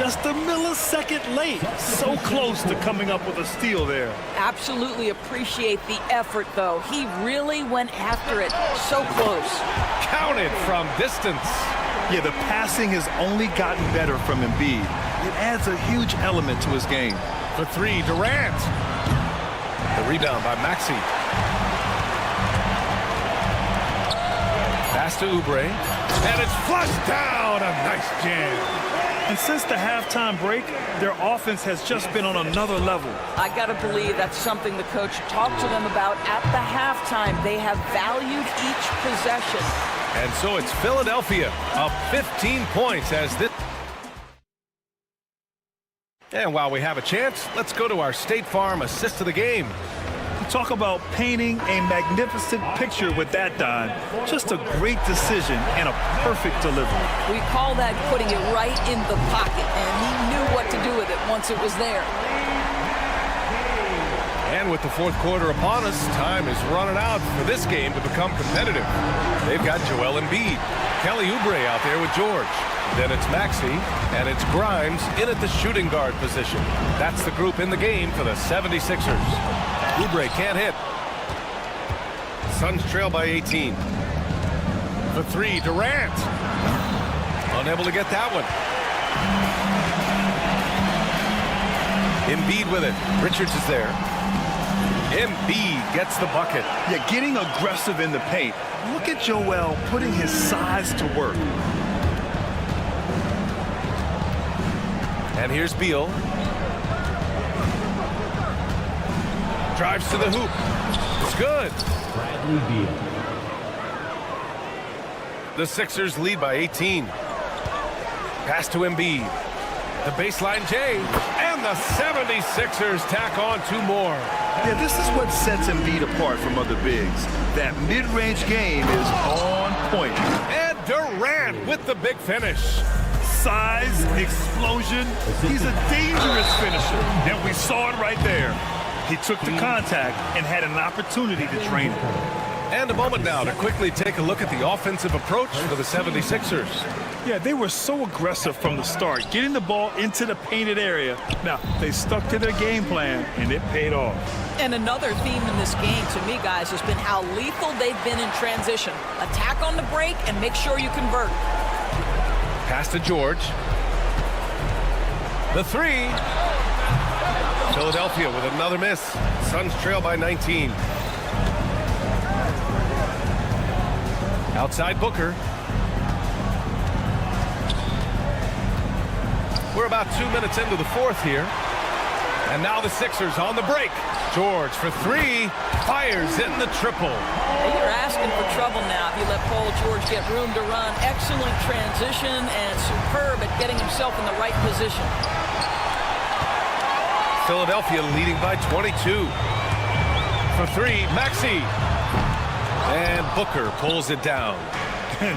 Just a millisecond late. So close to coming up with a steal there. Absolutely appreciate the effort, though. He really went after it. So close. Counted from distance. Yeah, the passing has only gotten better from Embiid. It adds a huge element to his game. For 3, Durant. The rebound by Maxey. Pass to Oubre. And it's flushed down. A nice jam. And since the halftime break, their offense has just been on another level. I got to believe that's something the coach talked to them about at the halftime. They have valued each possession. And so it's Philadelphia up 15 points as this. And while we have a chance, let's go to our State Farm assist of the game. Talk about painting a magnificent picture with that, Don. Just a great decision and a perfect delivery. We call that putting it right in the pocket, and he knew what to do with it once it was there. And with the fourth quarter upon us, time is running out for this game to become competitive. They've got Joel Embiid, Kelly Oubre out there with George. Then it's Maxey, and it's Grimes in at the shooting guard position. That's the group in the game for the 76ers. Oubre can't hit. Suns trail by 18. For three, Durant. Unable to get that one. Embiid with it. Richards is there. Embiid gets the bucket. Yeah, getting aggressive in the paint. Look at Joel putting his size to work. And here's Beal. Drives to the hoop. It's good. Bradley Beal. The Sixers lead by 18. Pass to Embiid. The baseline J. And the 76ers tack on 2 more. Yeah, this is what sets Embiid apart from other bigs. That mid-range game is on point. And Durant with the big finish. Size, explosion. He's a dangerous finisher, and we saw it right there. He took the contact and had an opportunity to drain it. And a moment now to quickly take a look at the offensive approach for the 76ers. Yeah, they were so aggressive from the start, getting the ball into the painted area. Now, they stuck to their game plan, and it paid off. And another theme in this game, to me, guys, has been how lethal they've been in transition. Attack on the break and make sure you convert. Pass to George. The three. Philadelphia with another miss. Suns trail by 19. Outside Booker. We're about 2 minutes into the fourth here. And now the Sixers on the break. George for three. Fires in the triple. You're asking for trouble now if you let Paul George get room to run. Excellent transition and superb at getting himself in the right position. Philadelphia leading by 22. For three, Maxey. And Booker pulls it down.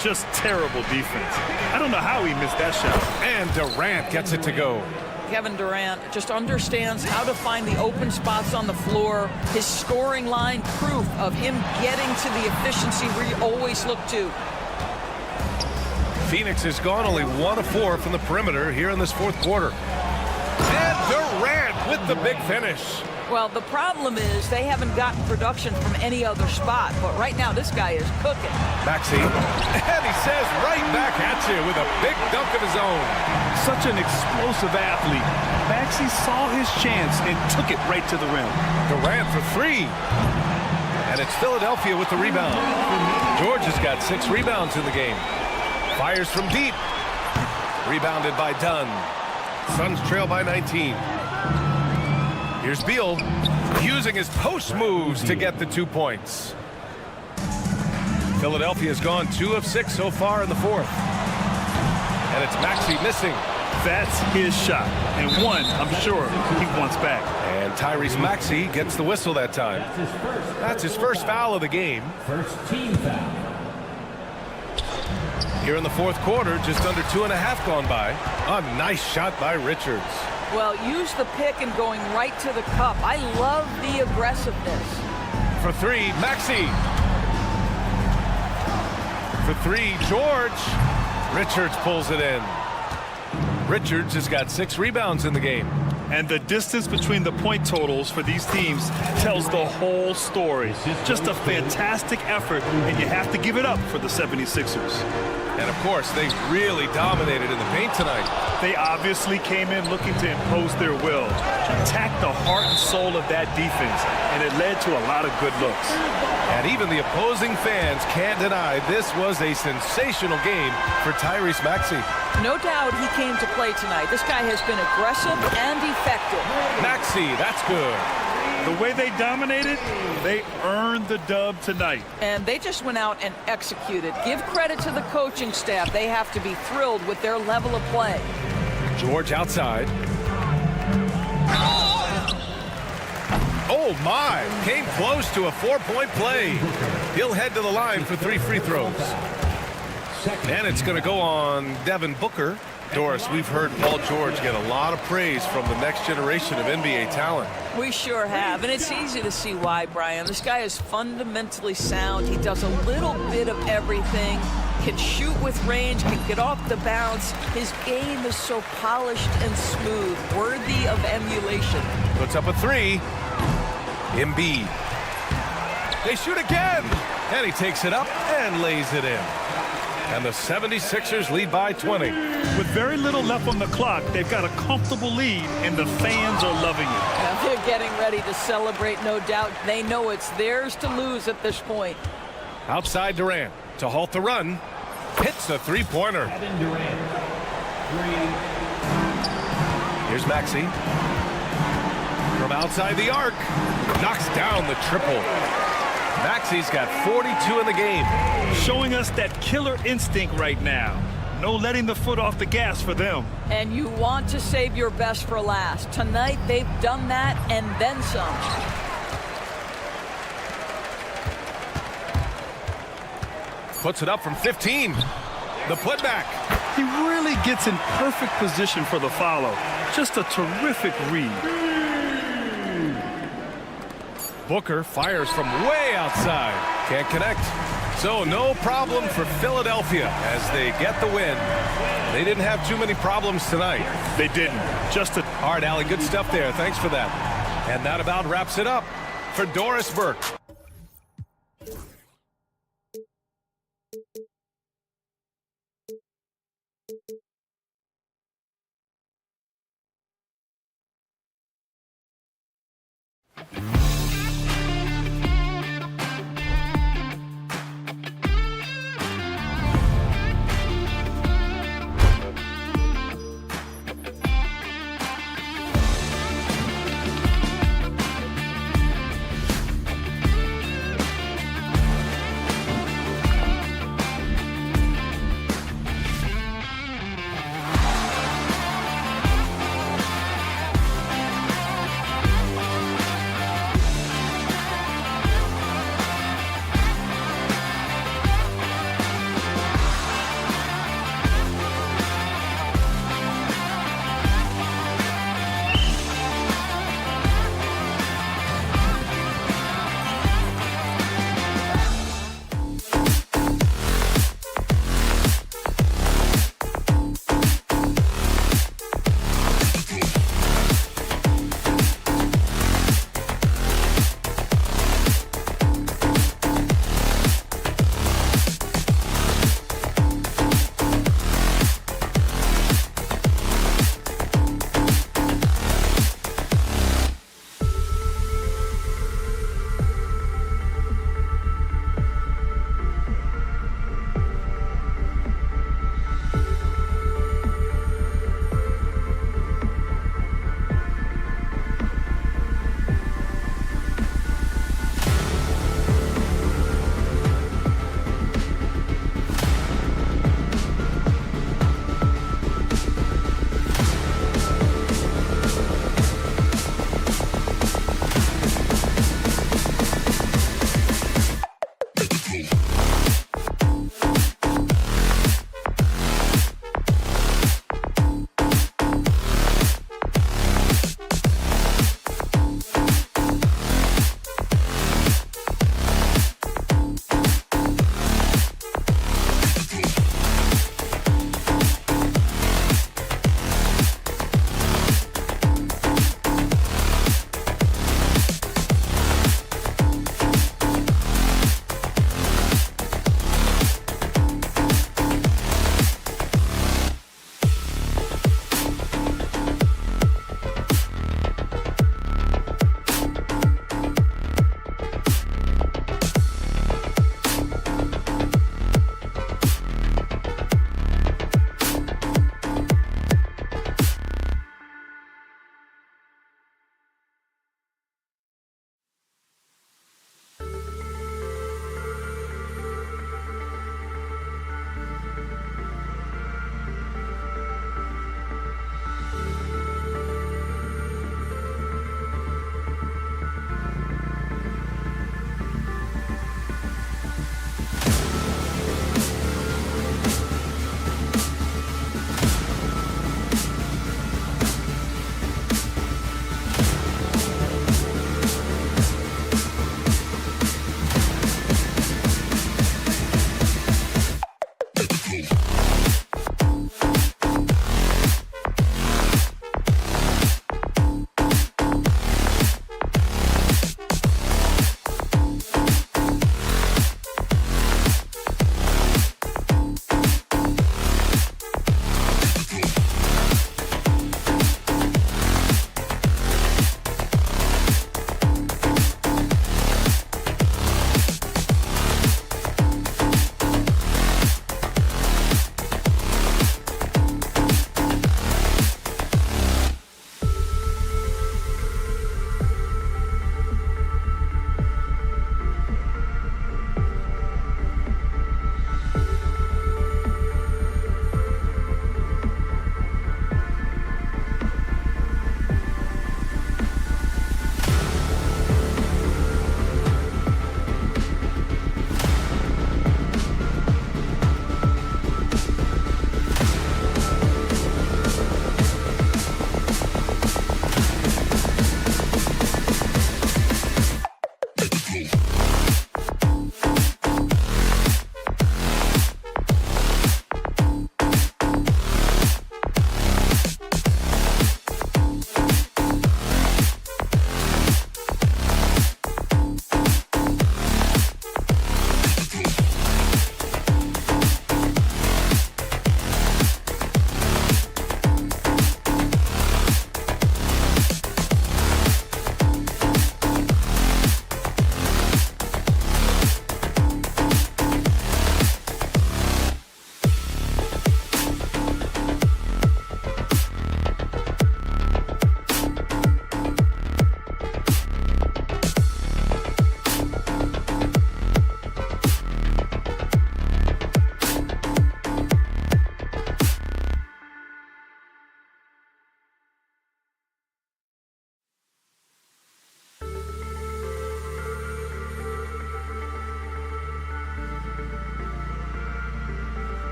Just terrible defense. I don't know how he missed that shot. And Durant gets it to go. Kevin Durant just understands how to find the open spots on the floor. His scoring line, proof of him getting to the efficiency we always look to. Phoenix has gone only 1 of 4 from the perimeter here in this fourth quarter. And Durant with the big finish. Well, the problem is they haven't gotten production from any other spot. But right now, this guy is cooking. Maxey. And he says right back at you with a big dunk of his own. Such an explosive athlete. Maxey saw his chance and took it right to the rim. Durant for three. And it's Philadelphia with the rebound. George has got 6 rebounds in the game. Fires from deep. Rebounded by Dunn. Suns trail by 19. Here's Beal using his post moves to get the 2 points. Philadelphia's gone 2 of 6 so far in the fourth. And it's Maxey missing. That's his shot. And one, I'm sure, he wants back. And Tyrese Maxey gets the whistle that time. That's his first foul of the game. First team foul. Here in the fourth quarter, just under 2.5 gone by. A nice shot by Richards. Well, use the pick and going right to the cup. I love the aggressiveness. For three, Maxey. For three, George. Richards pulls it in. Richards has got 6 rebounds in the game. And the distance between the point totals for these teams tells the whole story. Just a fantastic effort, and you have to give it up for the 76ers. And of course, they really dominated in the paint tonight. They obviously came in looking to impose their will, attack the heart and soul of that defense, and it led to a lot of good looks. And even the opposing fans can't deny this was a sensational game for Tyrese Maxey. No doubt he came to play tonight. This guy has been aggressive and effective. Maxey, that's good. The way they dominated, they earned the dub tonight. And they just went out and executed. Give credit to the coaching staff. They have to be thrilled with their level of play. George outside. Oh my, came close to a 4-point play. He'll head to the line for 3 free throws. And it's going to go on Devin Booker. Doris, we've heard Paul George get a lot of praise from the next generation of NBA talent. We sure have, and it's easy to see why, Brian. This guy is fundamentally sound. He does a little bit of everything, can shoot with range, can get off the bounce. His game is so polished and smooth, worthy of emulation. Puts up a 3. Embiid. They shoot again. And he takes it up and lays it in. And the 76ers lead by 20. With very little left on the clock, they've got a comfortable lead, and the fans are loving it. Now they're getting ready to celebrate, no doubt. They know it's theirs to lose at this point. Outside Durant to halt the run. Hits the three-pointer. Kevin Durant. 3. Here's Maxey. From outside the arc. Knocks down the triple. Maxey's got 42 in the game. Showing us that killer instinct right now. No letting the foot off the gas for them. And you want to save your best for last. Tonight, they've done that and then some. Puts it up from 15. The putback. He really gets in perfect position for the follow. Just a terrific read. Booker fires from way outside. Can't connect. So no problem for Philadelphia as they get the win. They didn't have too many problems tonight. They didn't. Just a... All right, Allie, good stuff there. Thanks for that. And that about wraps it up for Doris Burke.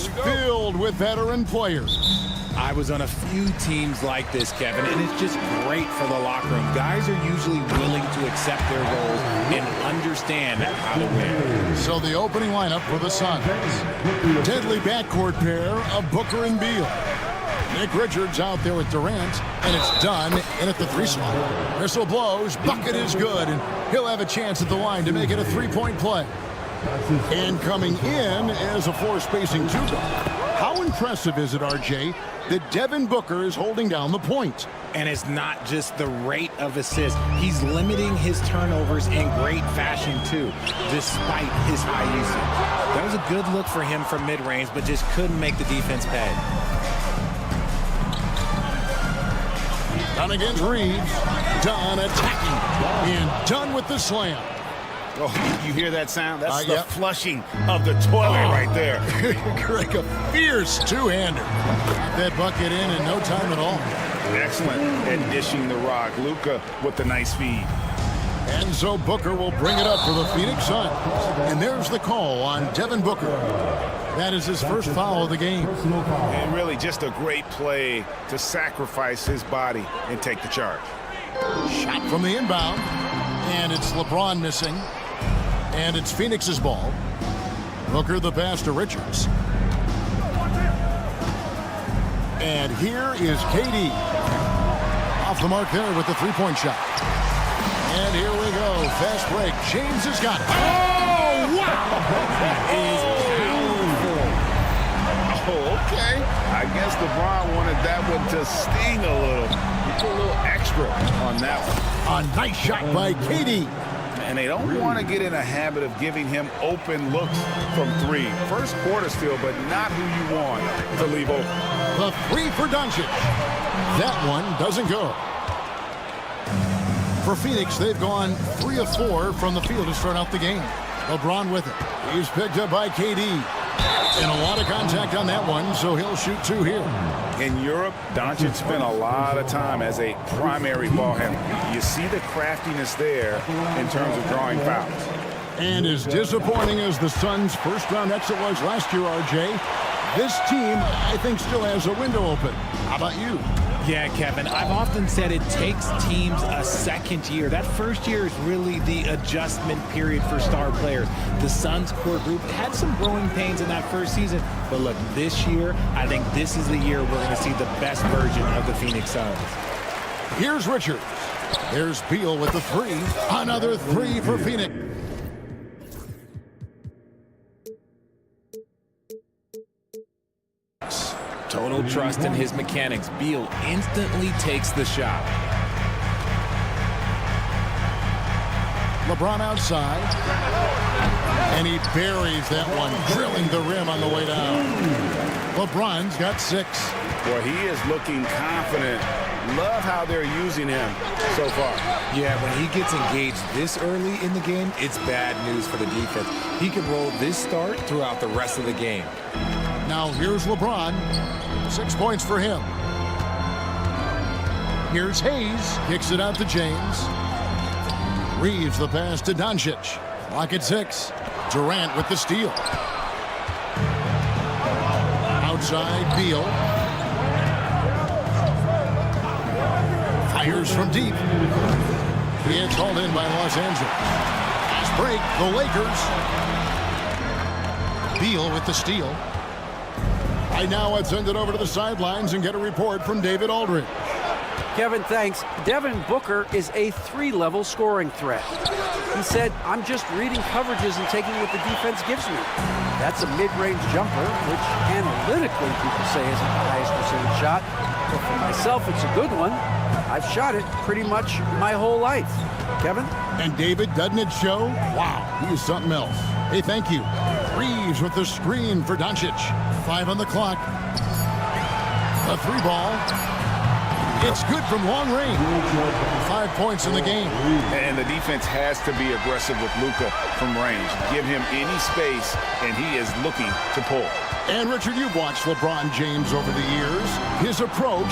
is filled with veteran players. I was on a few teams like this, Kevin, and it's just great for the locker room. Guys are usually willing to accept their roles and understand how to win. So the opening lineup for the Suns. Deadly backcourt pair of Booker and Beal. Nick Richards out there with Durant, and it's done in at the 3 spot. Whistle blows, bucket is good, and he'll have a chance at the line to make it a 3-point play. And coming in as a 4-spacing 2-guard. How impressive is it, RJ, that Devin Booker is holding down the point? And it's not just the rate of assists. He's limiting his turnovers in great fashion, too, despite his high usage. That was a good look for him from mid-range, but just couldn't make the defense pay. Done against Reeves. Done attacking. And done with the slam. Oh, you hear that sound? That's the flushing of the toilet right there. Greg, a fierce two-hander. Got that bucket in no time at all. Excellent at dishing the rock. Luka with the nice feed. And so Booker will bring it up for the Phoenix Suns. And there's the call on Devin Booker. That is his first foul of the game. And really just a great play to sacrifice his body and take the charge. Shot from the inbound. And it's LeBron missing. And it's Phoenix's ball. Booker the pass to Richards. And here is KD. Off the mark there with the 3-point shot. And here we go. Fast break. James has got it. Oh, wow! That is powerful. Oh, okay. I guess LeBron wanted that one to sting a little. He put a little extra on that one. A nice shot by KD. And they don't want to get in a habit of giving him open looks from 3. First quarter still, but not who you want to leave open. The 3 for Doncic. That one doesn't go. For Phoenix, they've gone 3 of 4 from the field to start out the game. LeBron with it. He's picked up by KD. And a lot of contact on that one, so he'll shoot 2 here. In Europe, Doncic spent a lot of time as a primary ball handler. You see the craftiness there in terms of drawing fouls. And as disappointing as the Suns' first-round exit was last year, RJ, this team, I think, still has a window open. How about you? Yeah, Kevin, I've often said it takes teams a second year. That first year is really the adjustment period for star players. The Suns core group had some growing pains in that first season, but look, this year, I think this is the year we're going to see the best version of the Phoenix Suns. Here's Richards. There's Beal with the 3. Another 3 for Phoenix. Total trust in his mechanics. Beal instantly takes the shot. LeBron outside. And he buries that one, drilling the rim on the way down. LeBron's got 6. Boy, he is looking confident. Love how they're using him so far. Yeah, when he gets engaged this early in the game, it's bad news for the defense. He can roll this start throughout the rest of the game. Now here's LeBron. 6 points for him. Here's Hayes. Kicks it out to James. Reeves the pass to Doncic. Clock at 6. Durant with the steal. Outside, Beal. Fires from deep. He gets hauled in by Los Angeles. Fast break, the Lakers. Beal with the steal. Right now, let's send it over to the sidelines and get a report from David Aldridge. Kevin, thanks. Devin Booker is a 3-level scoring threat. He said, I'm just reading coverages and taking what the defense gives me. That's a mid-range jumper, which analytically people say isn't the highest percentage shot. But for myself, it's a good one. I've shot it pretty much my whole life. Kevin? And David, doesn't it show? Wow, he is something else. Hey, thank you. Freez with the screen for Doncic. 5 on the clock. A 3 ball. It's good from long range. 5 points in the game. And the defense has to be aggressive with Luka from range. Give him any space, and he is looking to pull. And Richard, you've watched LeBron James over the years. His approach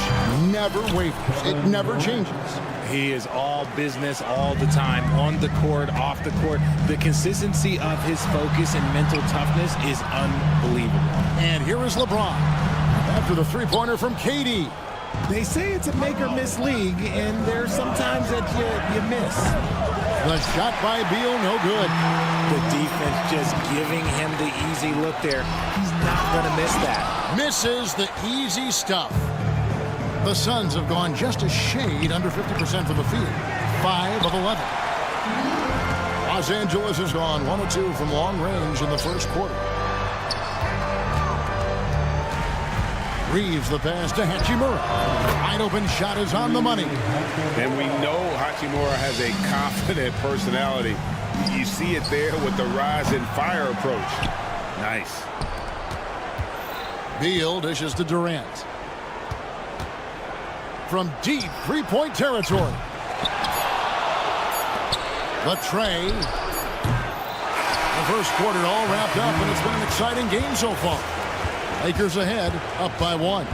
never wavers. It never changes. He is all business all the time, on the court, off the court. The consistency of his focus and mental toughness is unbelievable. And here is LeBron after the three-pointer from KD. They say it's a make-or-miss league, and there's sometimes that you miss. The shot by Beal, no good. The defense just giving him the easy look there. He's not going to miss that. Misses the easy stuff. The Suns have gone just a shade under 50% from the field. 5 of 11. Los Angeles has gone 1 of 2 from long range in the first quarter. Reeves the pass to Hachimura. Wide open shot is on the money. And we know Hachimura has a confident personality. You see it there with the rise and fire approach. Nice. Beal dishes to Durant. From deep three-point territory. The tray. The first quarter all wrapped up, and it's been an exciting game so far. Lakers ahead, up by 1.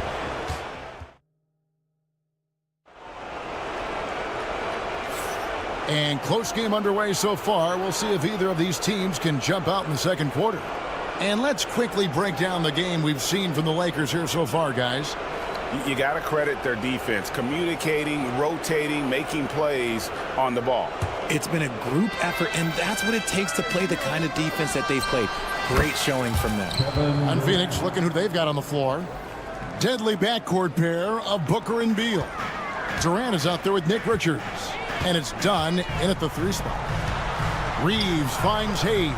And close game underway so far. We'll see if either of these teams can jump out in the second quarter. And let's quickly break down the game we've seen from the Lakers here so far, guys. You got to credit their defense, communicating, rotating, making plays on the ball. It's been a group effort, and that's what it takes to play the kind of defense that they've played. Great showing from them. And Phoenix looking who they've got on the floor. Deadly backcourt pair of Booker and Beal. Durant is out there with Nick Richards. And it's done in at the 3 spot. Reeves finds Hayes.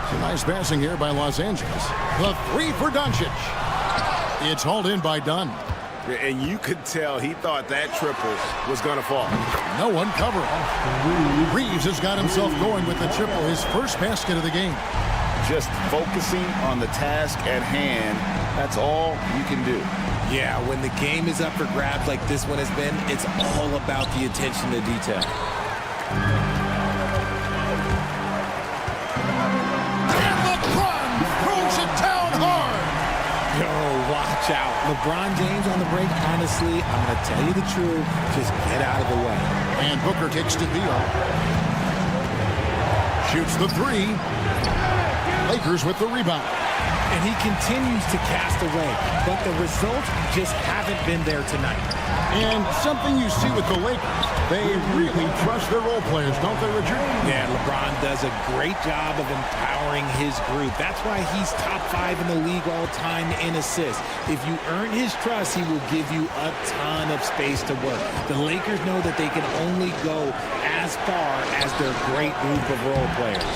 Some nice passing here by Los Angeles. The 3 for Doncic. It's hauled in by Dunn. And you could tell he thought that triple was going to fall. No one covering. Reeves has got himself going with the triple, his first basket of the game. Just focusing on the task at hand, that's all you can do. Yeah, when the game is up for grabs like this one has been, it's all about the attention to detail. And LeBron throws it down hard. Yo, watch out. LeBron James on the break, honestly, I'm going to tell you the truth, just get out of the way. And Booker takes to Beal. Shoots the 3. Lakers with the rebound. And he continues to cast away, but the results just haven't been there tonight. And something you see with the Lakers, they really trust their role players, don't they, Richard? Yeah, LeBron does a great job of empowering his group. That's why he's top 5 in the league all time in assists. If you earn his trust, he will give you a ton of space to work. The Lakers know that they can only go as far as their great group of role players.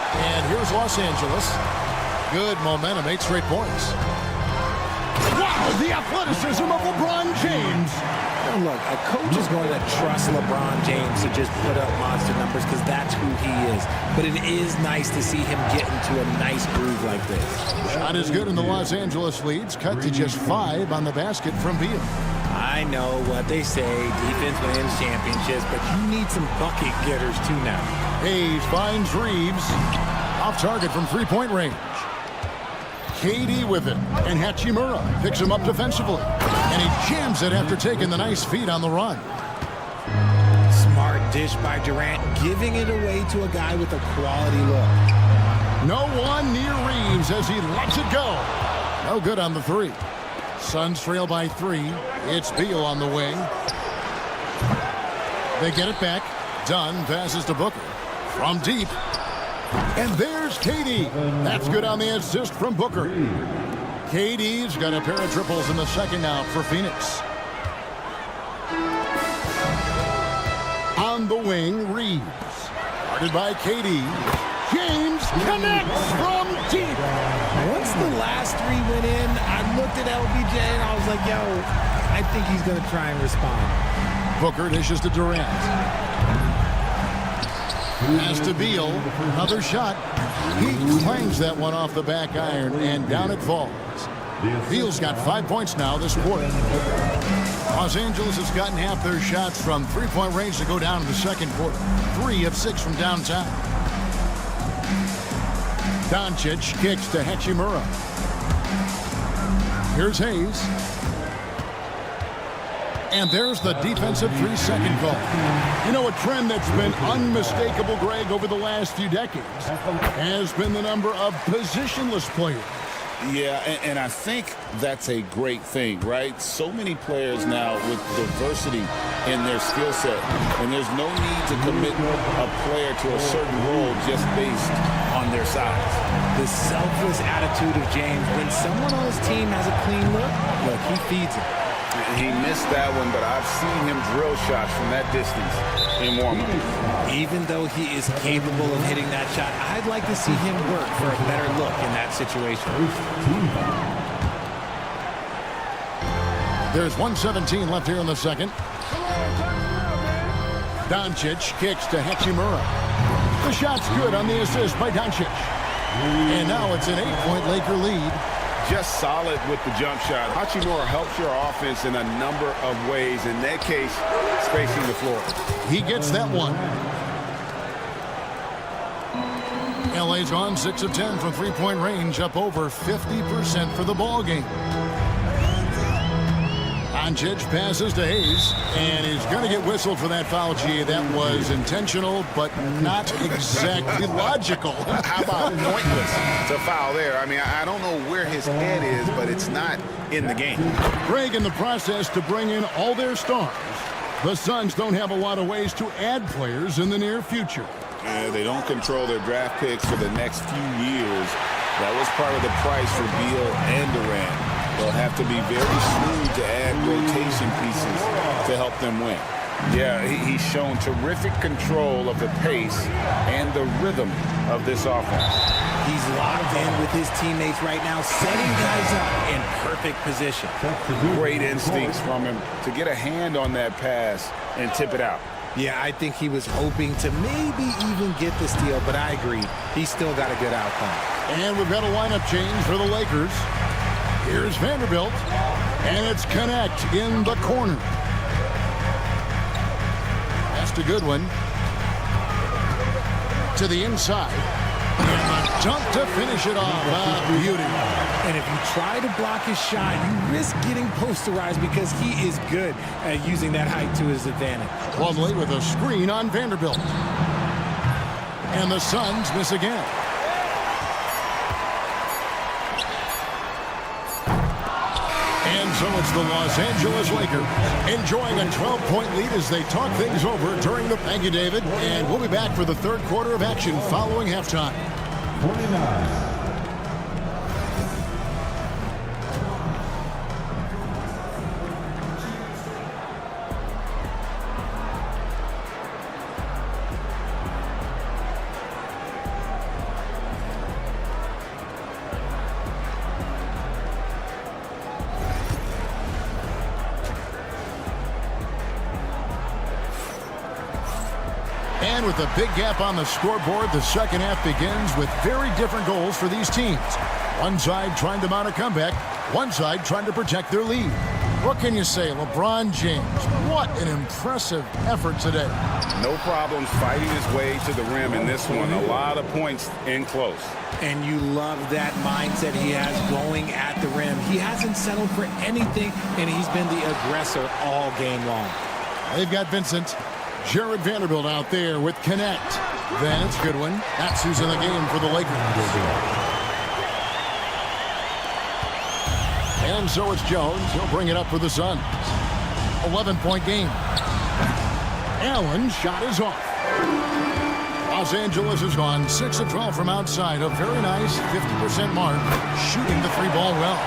And here's Los Angeles. Good momentum, 8 straight points. Wow, the athleticism of LeBron James. Now look, a coach is going to trust LeBron James to just put up monster numbers because that's who he is. But it is nice to see him get into a nice groove like this. Shot is good, and the Los Angeles leads cut to just 5 on the basket from Beal. I know what they say, defense wins championships, but you need some bucket getters too now. Hayes finds Reeves. Off target from three-point range. KD with it, and Hachimura picks him up defensively. And he jams it after taking the nice feed on the run. Smart dish by Durant, giving it away to a guy with a quality look. No one near Reeves as he lets it go. No good on the 3. Suns trail by 3. It's Beal on the wing. They get it back. Dunn passes to Booker. From deep. And there's KD. That's good on the assist from Booker. KD's got a pair of triples in the second now for Phoenix. On the wing, Reeves. Guarded by KD. James connects from deep. Once the last 3 went in, I looked at LBJ and I was like, yo, I think he's going to try and respond. Booker dishes to Durant. Pass to Beal. Another shot. He clangs that one off the back iron, and down it falls. Beal's got 5 points now this quarter. Los Angeles has gotten half their shots from three-point range to go down in the second quarter. 3 of 6 from downtown. Doncic kicks to Hachimura. Here's Hayes. And there's the defensive 3-second call. You know, a trend that's been unmistakable, Greg, over the last few decades has been the number of positionless players. Yeah, and I think that's a great thing, right? So many players now with diversity in their skill set, and there's no need to commit a player to a certain role just based on their size. The selfless attitude of James. When someone on his team has a clean look, he feeds it. He missed that one, but I've seen him drill shots from that distance in warm-up. Even though he is capable of hitting that shot, I'd like to see him work for a better look in that situation. There's 1:17 left here in the second. Doncic kicks to Hachimura. The shot's good on the assist by Doncic. And now it's an 8-point Laker lead. Just solid with the jump shot. Hachimura helps your offense in a number of ways. In that case, spacing the floor. He gets that one. LA's gone 6 of 10 from three-point range, up over 50% for the ball game. Doncic passes to Hayes, and he's going to get whistled for that foul. Gee, that was intentional, but not exactly logical. How about pointless to foul there? I mean, I don't know where his head is, but it's not in the game. Greg, in the process to bring in all their stars, the Suns don't have a lot of ways to add players in the near future. They don't control their draft picks for the next few years. That was part of the price for Beal and Durant. They'll have to be very shrewd to add rotation pieces to help them win. Yeah, he's shown terrific control of the pace and the rhythm of this offense. He's locked in with his teammates right now, setting guys up in perfect position. Great instincts from him to get a hand on that pass and tip it out. Yeah, I think he was hoping to maybe even get the steal, but I agree. He's still got a good outcome. And we've got a lineup change for the Lakers. Here's Vanderbilt, and it's Connect in the corner. That's a good one. To the inside. And a dunk to finish it off. Beauty. And if you try to block his shot, you risk getting posterized because he is good at using that height to his advantage. Plumlee with a screen on Vanderbilt. And the Suns miss again. And so it's the Los Angeles Lakers enjoying a 12-point lead as they talk things over during the... Thank you, David. And we'll be back for the third quarter of action following halftime. 49. And with a big gap on the scoreboard, the second half begins with very different goals for these teams. One side trying to mount a comeback, one side trying to protect their lead. What can you say, LeBron James? What an impressive effort today. No problems fighting his way to the rim in this one. A lot of points in close. And you love that mindset he has going at the rim. He hasn't settled for anything, and he's been the aggressor all game long. They've got Vincent. Jared Vanderbilt out there with Connect. That's a good one. That's who's in the game for the Lakers. And so it's Jones. He'll bring it up for the Suns. 11-point game. Allen's shot is off. Los Angeles has gone 6 of 12 from outside. A very nice 50% mark. Shooting the three ball well.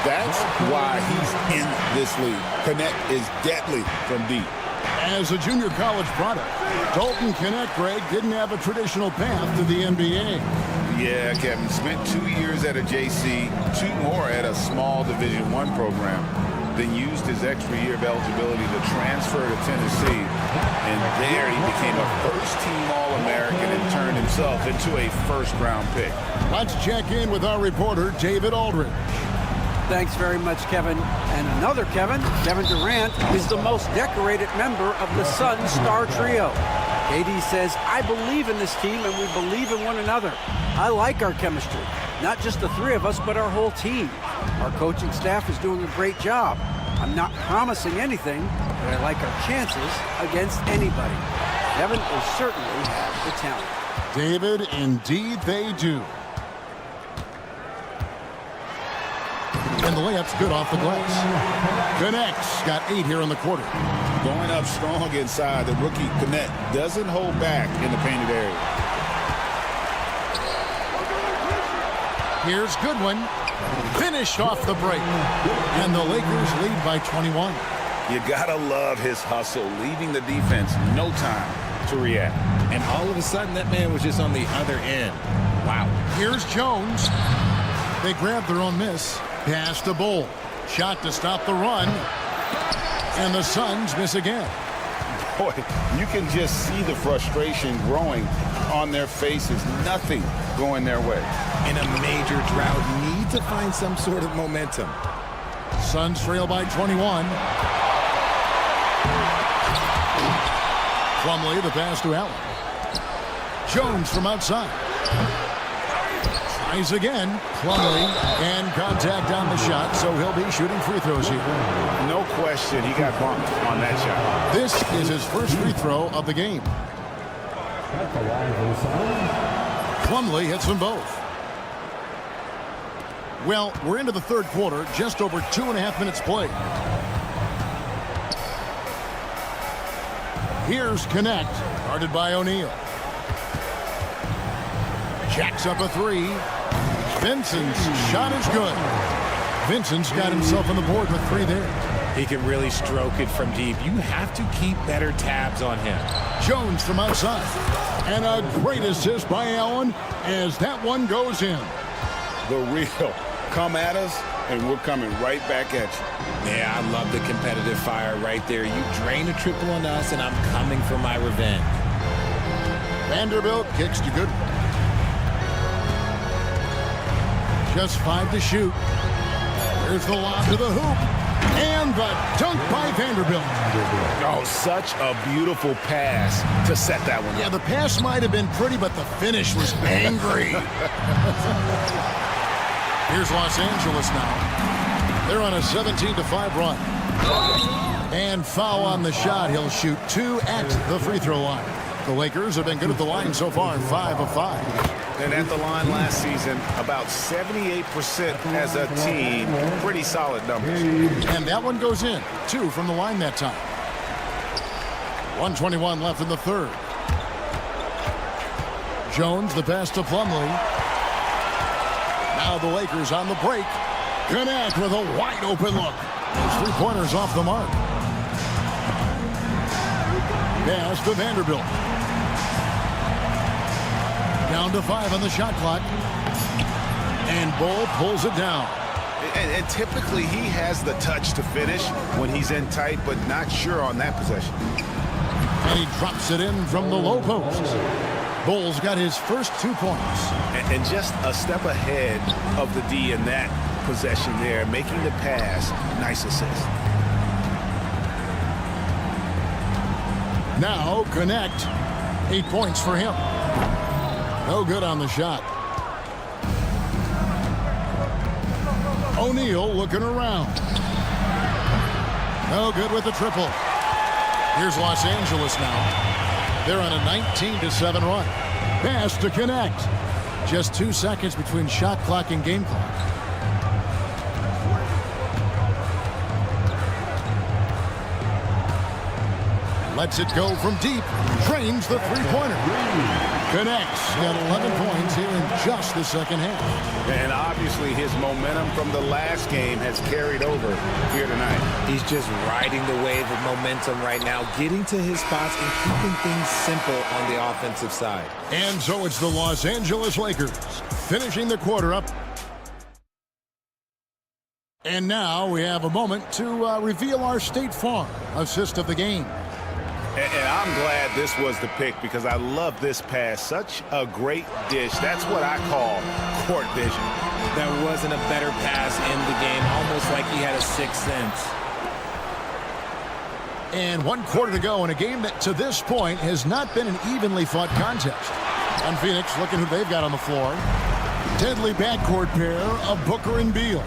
That's why he's in this league. Connect is deadly from deep. As a junior college product, Dalton Connect, Greg, didn't have a traditional path to the NBA. Yeah, Kevin. Spent 2 years at a JC, 2 more at a small Division I program. Then used his extra year of eligibility to transfer to Tennessee. And there he became a first-team All-American and turned himself into a first-round pick. Let's check in with our reporter, David Aldridge. Thanks very much, Kevin. And another Kevin Durant, is the most decorated member of the Suns star trio. KD says, I believe in this team and we believe in one another. I like our chemistry. Not just the three of us, but our whole team. Our coaching staff is doing a great job. I'm not promising anything, but I like our chances against anybody. Devin will certainly have the talent. David, indeed they do. And the layup's good off the glass. Connects. Got 8 here in the quarter. Going up strong inside, the rookie Connect doesn't hold back in the painted area. Here's Goodwin. Finished off the break. And the Lakers lead by 21. You gotta love his hustle, leaving the defense no time to react. And all of a sudden, that man was just on the other end. Wow. Here's Jones. They grab their own miss. Pass to Bull. Shot to stop the run. And the Suns miss again. Boy, you can just see the frustration growing on their faces. Nothing going their way. In a major drought, need to find some sort of momentum. Suns trail by 21. Plumlee, the pass to Allen. Jones from outside. Tries again. Plumlee, and contact on the shot, so he'll be shooting free throws here. No question, he got bumped on that shot. This is his first free throw of the game. Plumlee hits them both. Well, we're into the third quarter, just over 2.5 minutes played. Here's Connect, guarded by O'Neal. Jacks up a 3. Vincent's shot is good. Vincent's got himself on the board with 3 there. He can really stroke it from deep. You have to keep better tabs on him. Jones from outside. And a great assist by Allen as that one goes in. The real. Come at us, and we're coming right back at you. Yeah, I love the competitive fire right there. You drain a triple on us, and I'm coming for my revenge. Vanderbilt kicks to good. Just 5 to shoot. There's the lob to the hoop. And the dunk by Vanderbilt. Oh, such a beautiful pass to set that one up. Yeah, the pass might have been pretty, but the finish was angry. Here's Los Angeles now. They're on a 17-5 run. And foul on the shot. He'll shoot 2 at the free throw line. The Lakers have been good at the line so far, 5 of 5. And at the line last season, about 78% as a team. Pretty solid numbers. And that one goes in. 2 from the line that time. 1:21 left in the third. Jones, the pass to Plumlee. Now the Lakers on the break. Connect with a wide open look. Those 3-pointers off the mark. Pass to Vanderbilt. Down to 5 on the shot clock. And Bull pulls it down. And typically he has the touch to finish when he's in tight, but not sure on that possession. And he drops it in from the low post. Bull's got his first 2 points. And just a step ahead of the D in that possession there, making the pass. Nice assist. Now Connect. 8 points for him. No good on the shot. O'Neal looking around. No good with the triple. Here's Los Angeles now. They're on a 19-7 run. Pass to Connect. Just 2 seconds between shot clock and game clock. Lets it go from deep. Drains the 3-pointer. Connects. Got 11 points here in just the second half. And obviously his momentum from the last game has carried over here tonight. He's just riding the wave of momentum right now, getting to his spots and keeping things simple on the offensive side. And so it's the Los Angeles Lakers finishing the quarter up. And now we have a moment to reveal our State Farm assist of the game. And I'm glad this was the pick because I love this pass. Such a great dish. That's what I call court vision. There wasn't a better pass in the game, almost like he had a 6th sense. And 1 quarter to go in a game that to this point has not been an evenly fought contest. On Phoenix, looking who they've got on the floor. Deadly backcourt pair of Booker and Beal.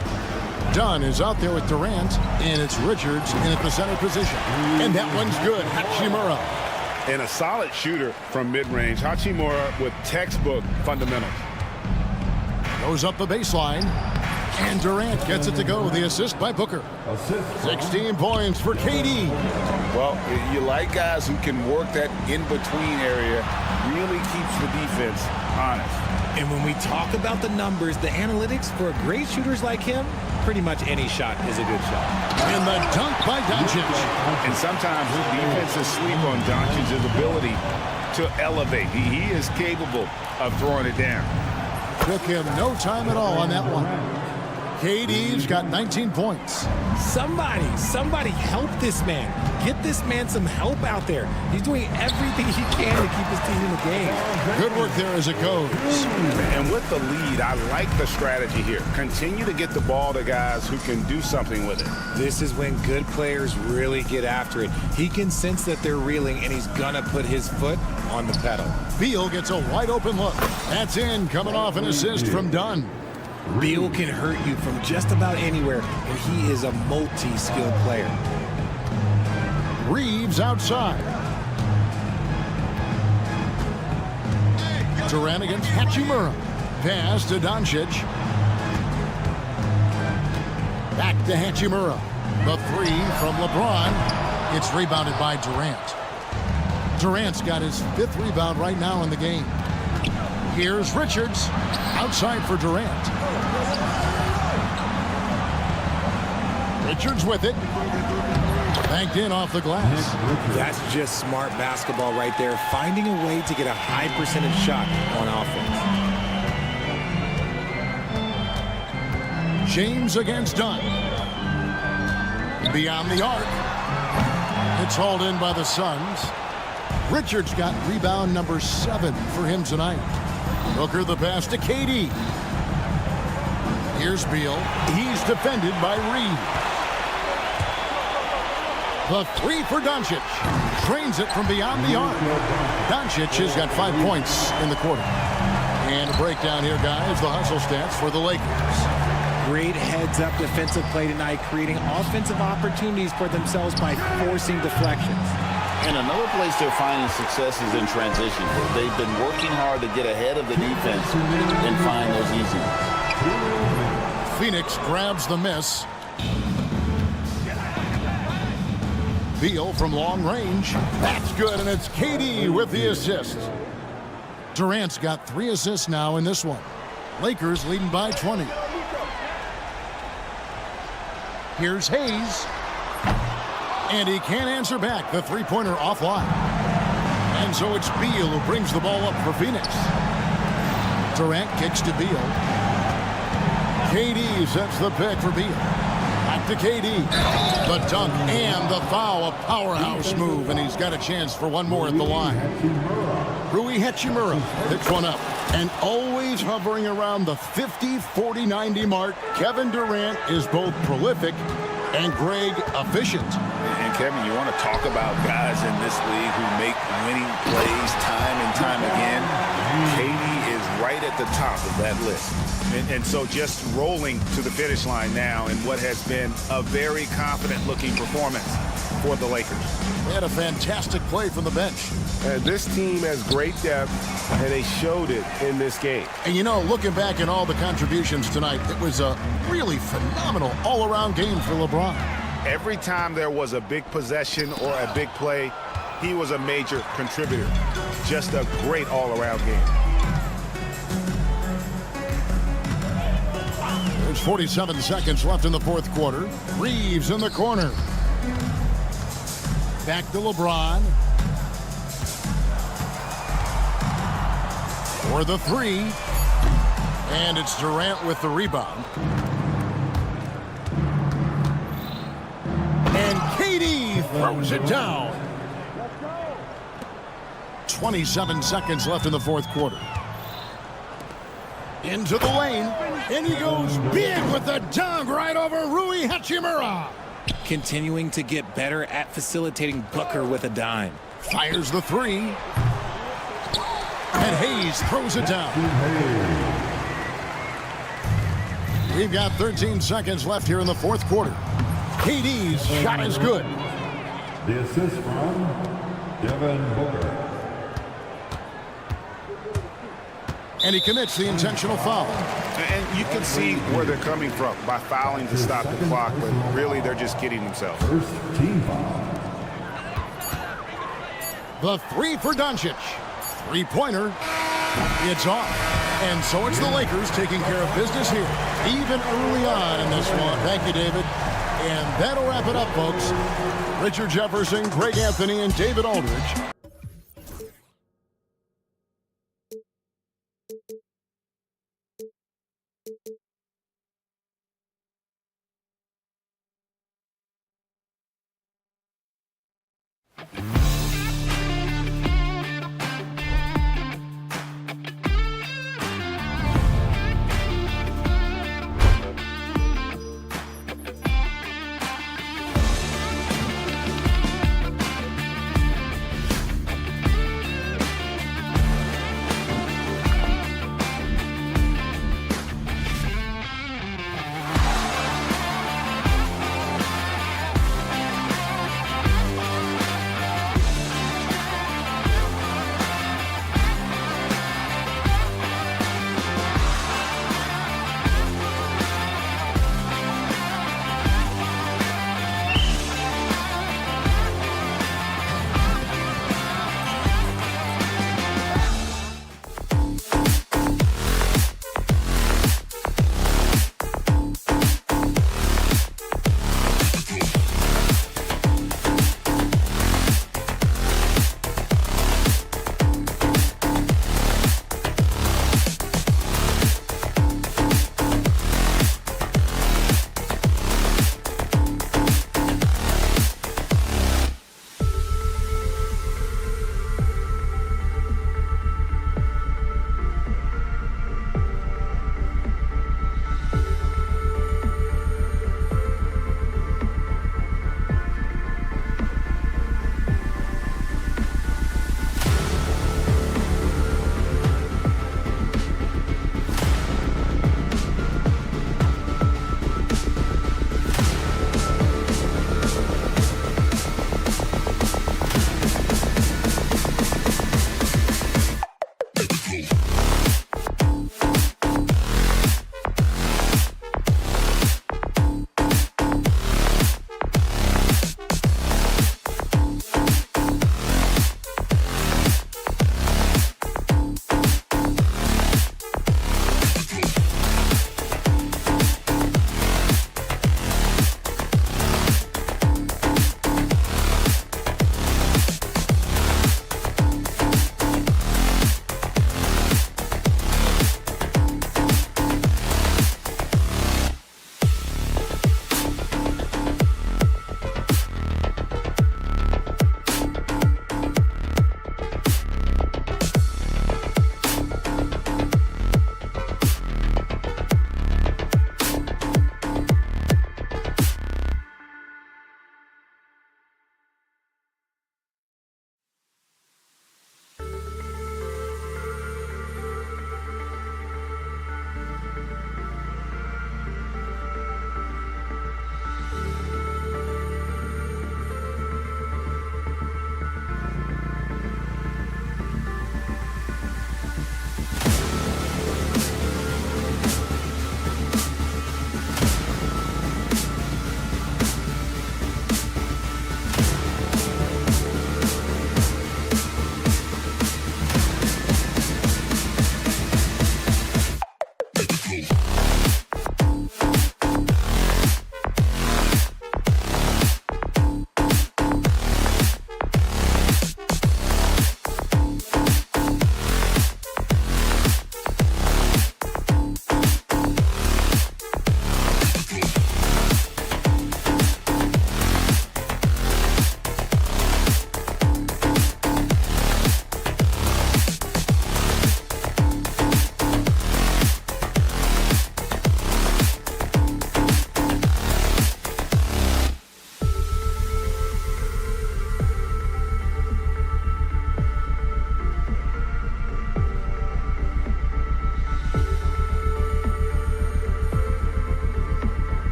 Dunn is out there with Durant, and it's Richards in at the center position. And that one's good. Hachimura. And a solid shooter from mid-range. Hachimura with textbook fundamentals. Goes up the baseline. And Durant gets it to go. The assist by Booker. 16 points for KD. Well, you like guys who can work that in-between area. Really keeps the defense honest. And when we talk about the numbers, the analytics for great shooters like him, pretty much any shot is a good shot. And the dunk by Doncic. And sometimes defenses sleep on Doncic's ability to elevate. He is capable of throwing it down. Took him no time at all on that one. KD's got 19 points. Somebody help this man. Get this man some help out there. He's doing everything he can to keep his team in the game. Good work there as it goes. And with the lead, I like the strategy here. Continue to get the ball to guys who can do something with it. This is when good players really get after it. He can sense that they're reeling, and he's going to put his foot on the pedal. Beal gets a wide open look. That's in, coming off an assist from Dunn. Beal can hurt you from just about anywhere, and he is a multi-skilled player. Reeves outside. Durant against Hachimura. Pass to Doncic. Back to Hachimura. The three from LeBron. It's rebounded by Durant. Durant's got his 5th rebound right now in the game. Here's Richards. Outside for Durant. Richards with it. Banked in off the glass. That's just smart basketball right there. Finding a way to get a high percentage shot on offense. James against Dunn. Beyond the arc. It's hauled in by the Suns. Richards got rebound number 7 for him tonight. Booker the pass to KD. Here's Beal. He's defended by Reed. The three for Doncic. Trains it from beyond the arc. Doncic has got 5 points in the quarter. And a breakdown here, guys. The hustle stats for the Lakers. Great heads-up defensive play tonight, creating offensive opportunities for themselves by forcing deflections. And another place they're finding success is in transition. They've been working hard to get ahead of the defense and find those easy ones. Phoenix grabs the miss. Beal from long range. That's good, and it's KD with the assist. Durant's got 3 assists now in this one. Lakers leading by 20. Here's Hayes. And he can't answer back. The three-pointer offline. And so it's Beal who brings the ball up for Phoenix. Durant kicks to Beal. KD sets the pick for Beal. Back to KD. The dunk and the foul. A powerhouse move, and he's got a chance for one more at the line. Rui Hachimura picks one up. And always hovering around the 50, 40, 90 mark, Kevin Durant is both prolific and Greg efficient. And Kevin, you want to talk about guys in this league who make winning plays time and time again. KD is right at the top of that list. And so just rolling to the finish line now in what has been a very confident-looking performance for the Lakers. They had a fantastic play from the bench. This team has great depth, and they showed it in this game. And you know, looking back at all the contributions tonight, it was a really phenomenal all-around game for LeBron. Every time there was a big possession or a big play, he was a major contributor. Just a great all-around game. There's 47 seconds left in the fourth quarter. Reeves in the corner. Back to LeBron. For the three. And it's Durant with the rebound. And KD throws it down. 27 seconds left in the fourth quarter. Into the lane. And he goes big with the dunk right over Rui Hachimura. Continuing to get better at facilitating Booker with a dime. Fires the three. And Hayes throws it down. We've got 13 seconds left here in the fourth quarter. KD's shot is good. The assist from Devin Booker. And he commits the intentional foul. And you can see where they're coming from by fouling to stop the clock, but really they're just kidding themselves. First team foul. The three for Doncic. Three-pointer. It's off. And so it's the Lakers taking care of business here, even early on in this one. Thank you, David. And that'll wrap it up, folks. Richard Jefferson, Greg Anthony, and David Aldridge.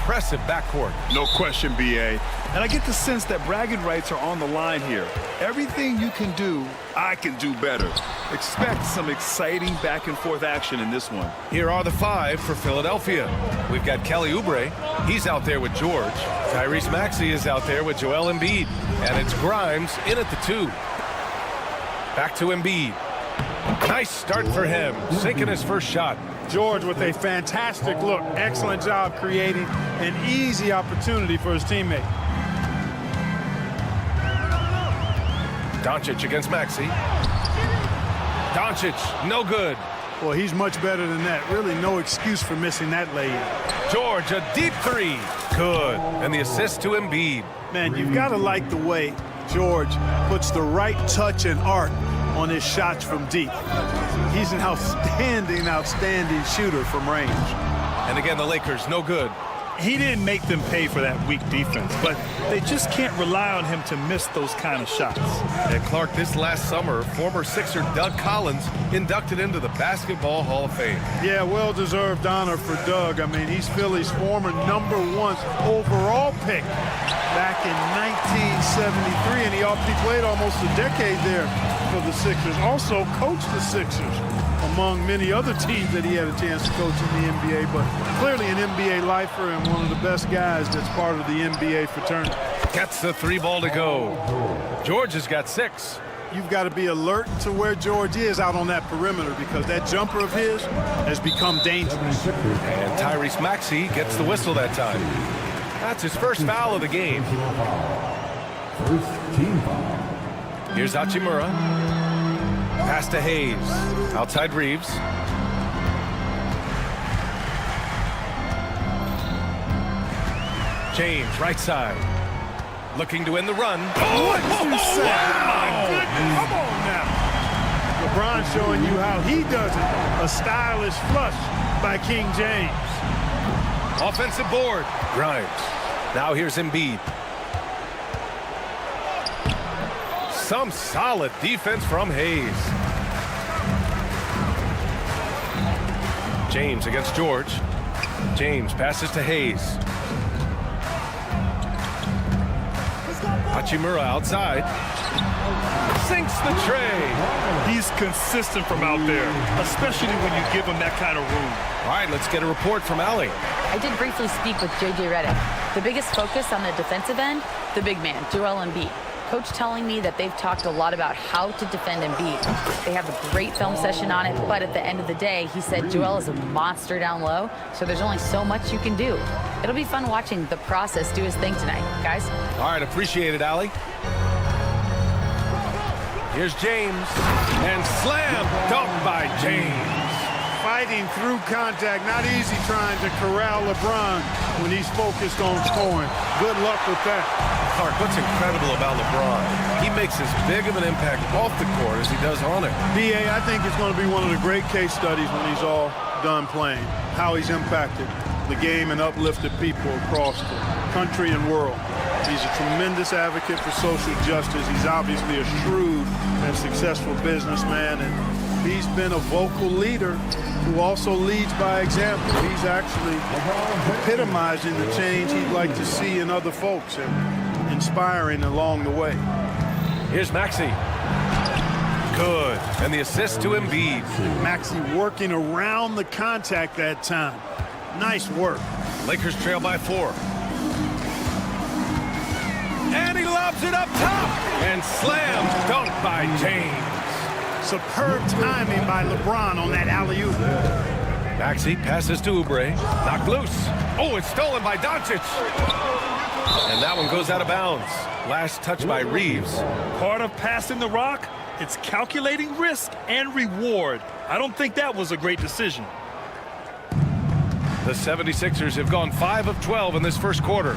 impressive backcourt. No question, B.A. And I get the sense that bragging rights are on the line here. Everything you can do, I can do better. Expect some exciting back-and-forth action in this one. Here are the 5 for Philadelphia. We've got Kelly Oubre. He's out there with George. Tyrese Maxey is out there with Joel Embiid. And it's Grimes in at the 2. Back to Embiid. Nice start for him, sinking his first shot. George with a fantastic look. Excellent job creating an easy opportunity for his teammate. Doncic against Maxey. Doncic, no good. Well, he's much better than that. Really no excuse for missing that lay-in. George, a deep 3. Good. And the assist to Embiid. Man, you've got to like the way George puts the right touch and arc on his shots from deep. He's an outstanding shooter from range. And again, the Lakers, no good. He didn't make them pay for that weak defense, but they just can't rely on him to miss those kind of shots. And Clark, this last summer, former Sixer Doug Collins inducted into the Basketball Hall of Fame. Yeah, well-deserved honor for Doug. I mean, he's Philly's former #1 overall pick back in 1973, and he played almost a decade there for the Sixers. Also coached the Sixers, among many other teams that he had a chance to coach in the NBA, but clearly an NBA lifer and one of the best guys that's part of the NBA fraternity. Gets the 3 ball to go. George has got 6. You've got to be alert to where George is out on that perimeter because that jumper of his has become dangerous. And Tyrese Maxey gets the whistle that time. That's his first foul of the game. First team foul. Here's Hachimura. Pass to Hayes. Outside Reeves. James, right side. Looking to end the run. What you say? My goodness. Come on now. LeBron showing you how he does it. A stylish flush by King James. Offensive board. Grimes. Now here's Embiid. Some solid defense from Hayes. James against George. James passes to Hayes. Hachimura outside. Sinks the tray. He's consistent from out there, especially when you give him that kind of room. All right, let's get a report from Allie. I did briefly speak with J.J. Redick. The biggest focus on the defensive end, the big man, Joel Embiid. Coach telling me that they've talked a lot about how to defend Embiid. They have a great film session on it, but at the end of the day, he said Joel is a monster down low, so there's only so much you can do. It'll be fun watching the process do his thing tonight, guys. All right, appreciate it, Allie. Here's James, and slam dunk by James. Fighting through contact, not easy trying to corral LeBron when he's focused on scoring. Good luck with that. Clark, what's incredible about LeBron, he makes as big of an impact off the court as he does on it. B.A., I think it's going to be one of the great case studies when he's all done playing, how he's impacted the game and uplifted people across the country and world. He's a tremendous advocate for social justice. He's obviously a shrewd and successful businessman, and he's been a vocal leader who also leads by example. He's actually epitomizing the change he'd like to see in other folks and inspiring along the way. Here's Maxey. Good. And the assist to Embiid. Maxey working around the contact that time. Nice work. Lakers trail by 4. And he lobs it up top. And slam dunk by James. Superb timing by LeBron on that alley-oop. Maxey passes to Oubre. Knocked loose. Oh, it's stolen by Doncic. And that one goes out of bounds. Last touch by Reeves. Part of passing the rock, it's calculating risk and reward. I don't think that was a great decision. The 76ers have gone 5 of 12 in this first quarter.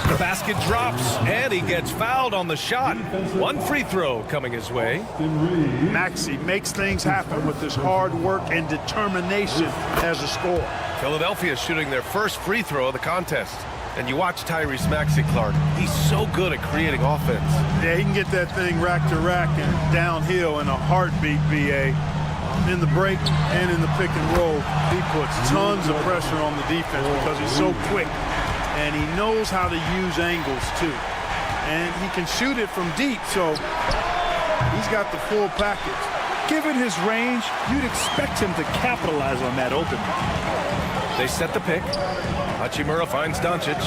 The basket drops, and he gets fouled on the shot. One free throw coming his way. Maxey makes things happen with his hard work and determination as a scorer. Philadelphia shooting their first free throw of the contest. And you watch Tyrese Maxey, Clark. He's so good at creating offense. Yeah, he can get that thing rack to rack and downhill in a heartbeat, B.A. in the break and in the pick and roll. He puts tons of pressure on the defense because he's so quick, and he knows how to use angles too. And he can shoot it from deep, so he's got the full package. Given his range, you'd expect him to capitalize on that opening. They set the pick. Hachimura finds Doncic.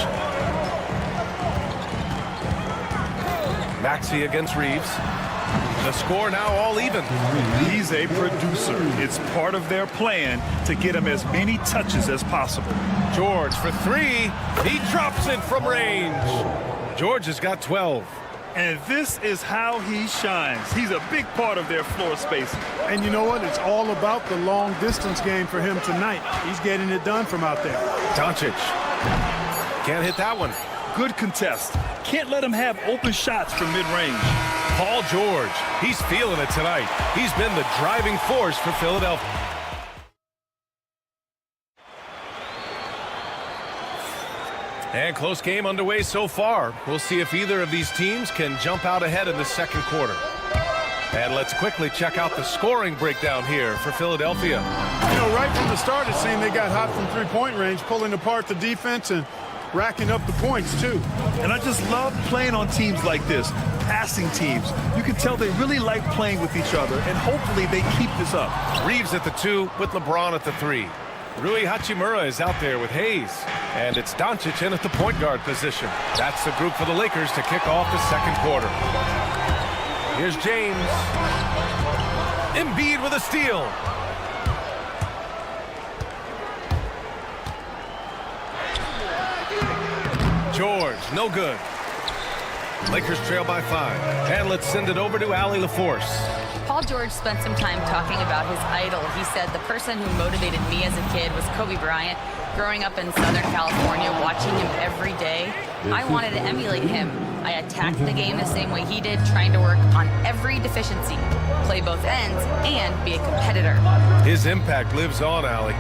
Maxey against Reeves. The score now all even. He's a producer. It's part of their plan to get him as many touches as possible. George for three. He drops it from range. George has got 12. And this is how he shines. He's a big part of their floor spacing. And you know what? It's all about the long distance game for him tonight. He's getting it done from out there. Doncic. Can't hit that one. Good contest. Can't let him have open shots from mid-range. Paul George. He's feeling it tonight. He's been the driving force for Philadelphia. And close game underway so far. We'll see if either of these teams can jump out ahead in the second quarter. And let's quickly check out the scoring breakdown here for Philadelphia. You know, right from the start, it seemed they got hot from three-point range, pulling apart the defense and racking up the points, too. And I just love playing on teams like this, passing teams. You can tell they really like playing with each other, and hopefully they keep this up. Reeves at the 2 with LeBron at the 3. Rui Hachimura is out there with Hayes. And it's Doncic in at the point guard position. That's the group for the Lakers to kick off the second quarter. Here's James. Embiid with a steal. George, no good. Lakers trail by 5. And let's send it over to Allie LaForce. Paul George spent some time talking about his idol. He said, the person who motivated me as a kid was Kobe Bryant. Growing up in Southern California, watching him every day, I wanted to emulate him. I attacked the game the same way he did, trying to work on every deficiency, play both ends, and be a competitor. His impact lives on, Allie.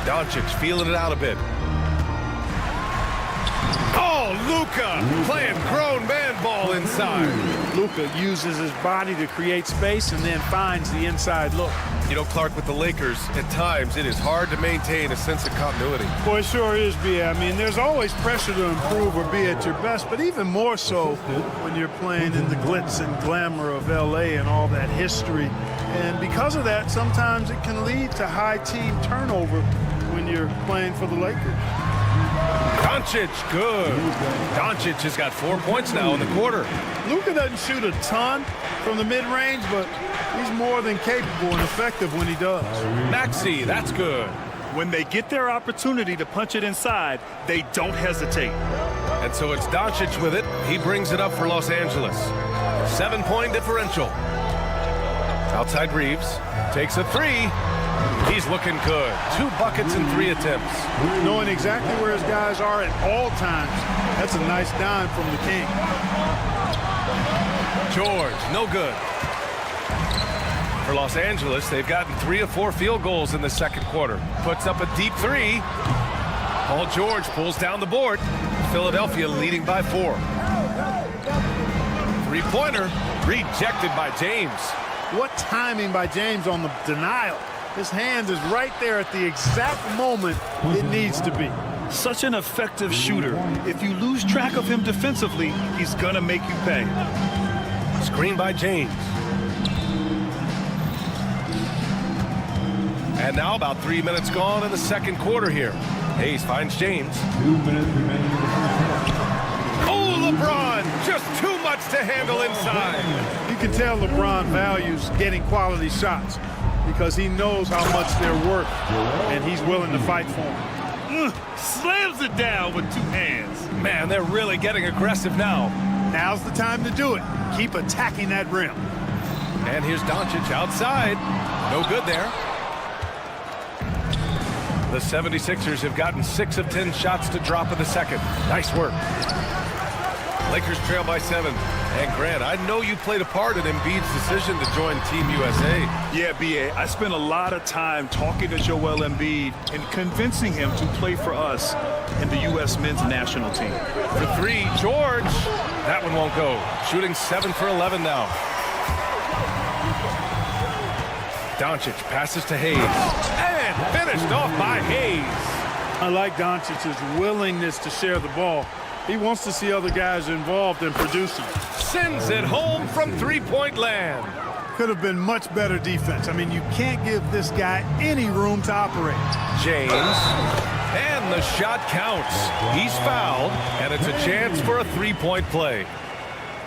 Doncic feeling it out a bit. Oh, Luka playing grown man ball inside. Luka uses his body to create space and then finds the inside look. You know, Clark, with the Lakers, at times it is hard to maintain a sense of continuity. Boy, it sure is, B.A. I mean, there's always pressure to improve or be at your best, but even more so when you're playing in the glitz and glamour of L.A. and all that history. And because of that, sometimes it can lead to high team turnover when you're playing for the Lakers. Doncic, good. Doncic has got 4 points now in the quarter. Luka doesn't shoot a ton from the mid-range, but he's more than capable and effective when he does. Maxey, that's good. When they get their opportunity to punch it inside, they don't hesitate. And so it's Doncic with it. He brings it up for Los Angeles. 7-point differential. Outside Reeves. Takes a 3. He's looking good. 2 buckets and 3 attempts. Knowing exactly where his guys are at all times, that's a nice dime from the king. George, no good. For Los Angeles, they've gotten 3 of 4 field goals in the second quarter. Puts up a deep 3. Paul George pulls down the board. Philadelphia leading by 4. 3-pointer rejected by James. What timing by James on the denial. His hand is right there at the exact moment it needs to be. Such an effective shooter. If you lose track of him defensively, he's gonna make you pay. Screen by James. And now about 3 minutes gone in the second quarter here. Hayes finds James. 2 minutes remaining in the first half. Oh, LeBron, just too much to handle inside. You can tell LeBron values getting quality shots because he knows how much they're worth, and he's willing to fight for them. Slams it down with 2 hands. Man, they're really getting aggressive now. Now's the time to do it. Keep attacking that rim. And here's Doncic outside. No good there. The 76ers have gotten 6 of 10 shots to drop in the second. Nice work. Lakers trail by 7. And Grant, I know you played a part in Embiid's decision to join Team USA. Yeah, B.A., I spent a lot of time talking to Joel Embiid and convincing him to play for us in the U.S. men's national team. For 3, George. That one won't go. Shooting 7 for 11 now. Doncic passes to Hayes. And finished off by Hayes. I like Doncic's willingness to share the ball. He wants to see other guys involved in producing. Sends it home from three-point land. Could have been much better defense. I mean, you can't give this guy any room to operate. James. And the shot counts. He's fouled, and it's a chance for a three-point play.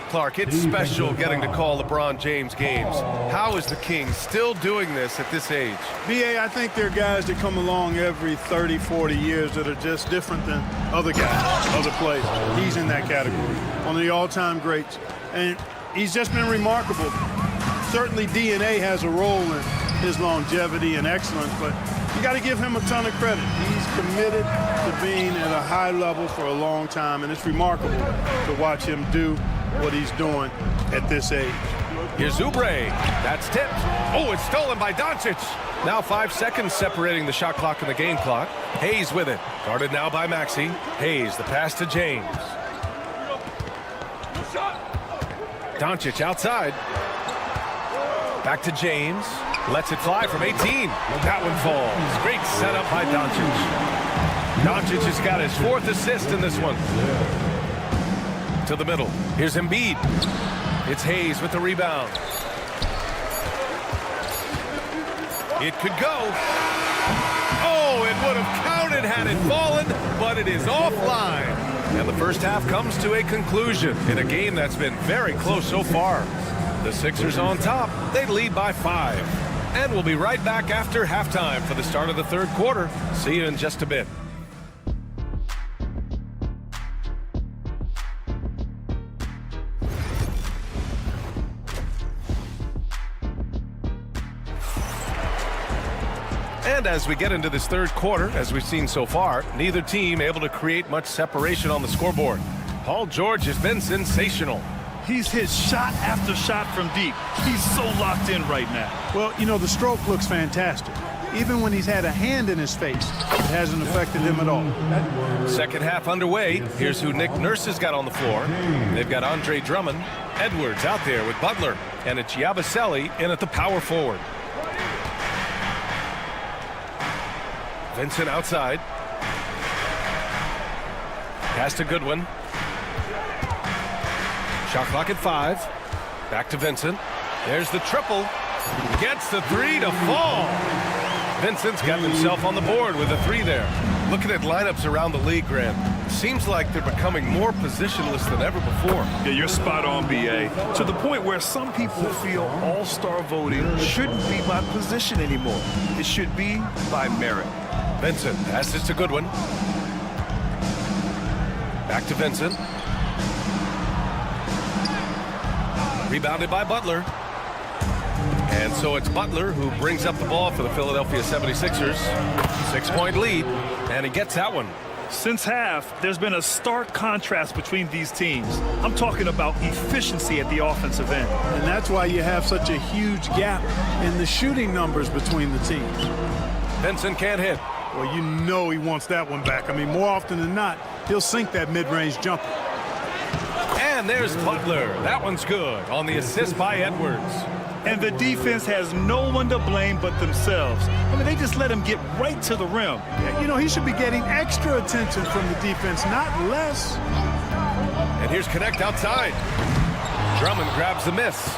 Clark, it's special getting to call LeBron James games. How is the King still doing this at this age? B.A., I think there are guys that come along every 30, 40 years that are just different than other guys, other players. He's in that category, one of the all-time greats. And he's just been remarkable. Certainly DNA has a role in his longevity and excellence, but you got to give him a ton of credit. He's committed to being at a high level for a long time, and it's remarkable to watch him do what he's doing at this age. Here's Oubre. That's tipped. Oh, it's stolen by Doncic. Now 5 seconds separating the shot clock and the game clock. Hayes with it. Guarded now by Maxey. Hayes, the pass to James. Doncic outside. Back to James. Lets it fly from 18. That one falls. Great setup by Doncic. Doncic has got his 4th assist in this one. To the middle. Here's Embiid. It's Hayes with the rebound. It could go. Oh, it would have counted had it fallen, but it is offline. And the first half comes to a conclusion in a game that's been very close so far. The Sixers on top. They lead by 5. And we'll be right back after halftime for the start of the third quarter. See you in just a bit. And as we get into this third quarter, as we've seen so far, neither team able to create much separation on the scoreboard. Paul George has been sensational. He's hit shot after shot from deep. He's so locked in right now. Well, you know, the stroke looks fantastic. Even when he's had a hand in his face, it hasn't affected him at all. Second half underway. Here's who Nick Nurse has got on the floor. They've got Andre Drummond, Edwards out there with Butler, and it's Yabusele in at the power forward. Vincent outside. Pass to Goodwin. Shot clock at 5. Back to Vincent. There's the triple. Gets the 3 to fall. Vincent's got himself on the board with a 3 there. Looking at lineups around the league, Grant, seems like they're becoming more positionless than ever before. Yeah, you're spot on, B.A. To the point where some people feel all-star voting shouldn't be by position anymore. It should be by merit. Vincent passes to Goodwin. Back to Vincent. Rebounded by Butler. And so it's Butler who brings up the ball for the Philadelphia 76ers. 6-point lead, and he gets that one. Since half, there's been a stark contrast between these teams. I'm talking about efficiency at the offensive end. And that's why you have such a huge gap in the shooting numbers between the teams. Vincent can't hit. Well, you know he wants that one back. I mean, more often than not, he'll sink that mid-range jumper. And there's Butler. That one's good on the assist by Edwards. And the defense has no one to blame but themselves. I mean, they just let him get right to the rim. Yeah, you know, he should be getting extra attention from the defense, not less. And here's Connect outside. Drummond grabs the miss.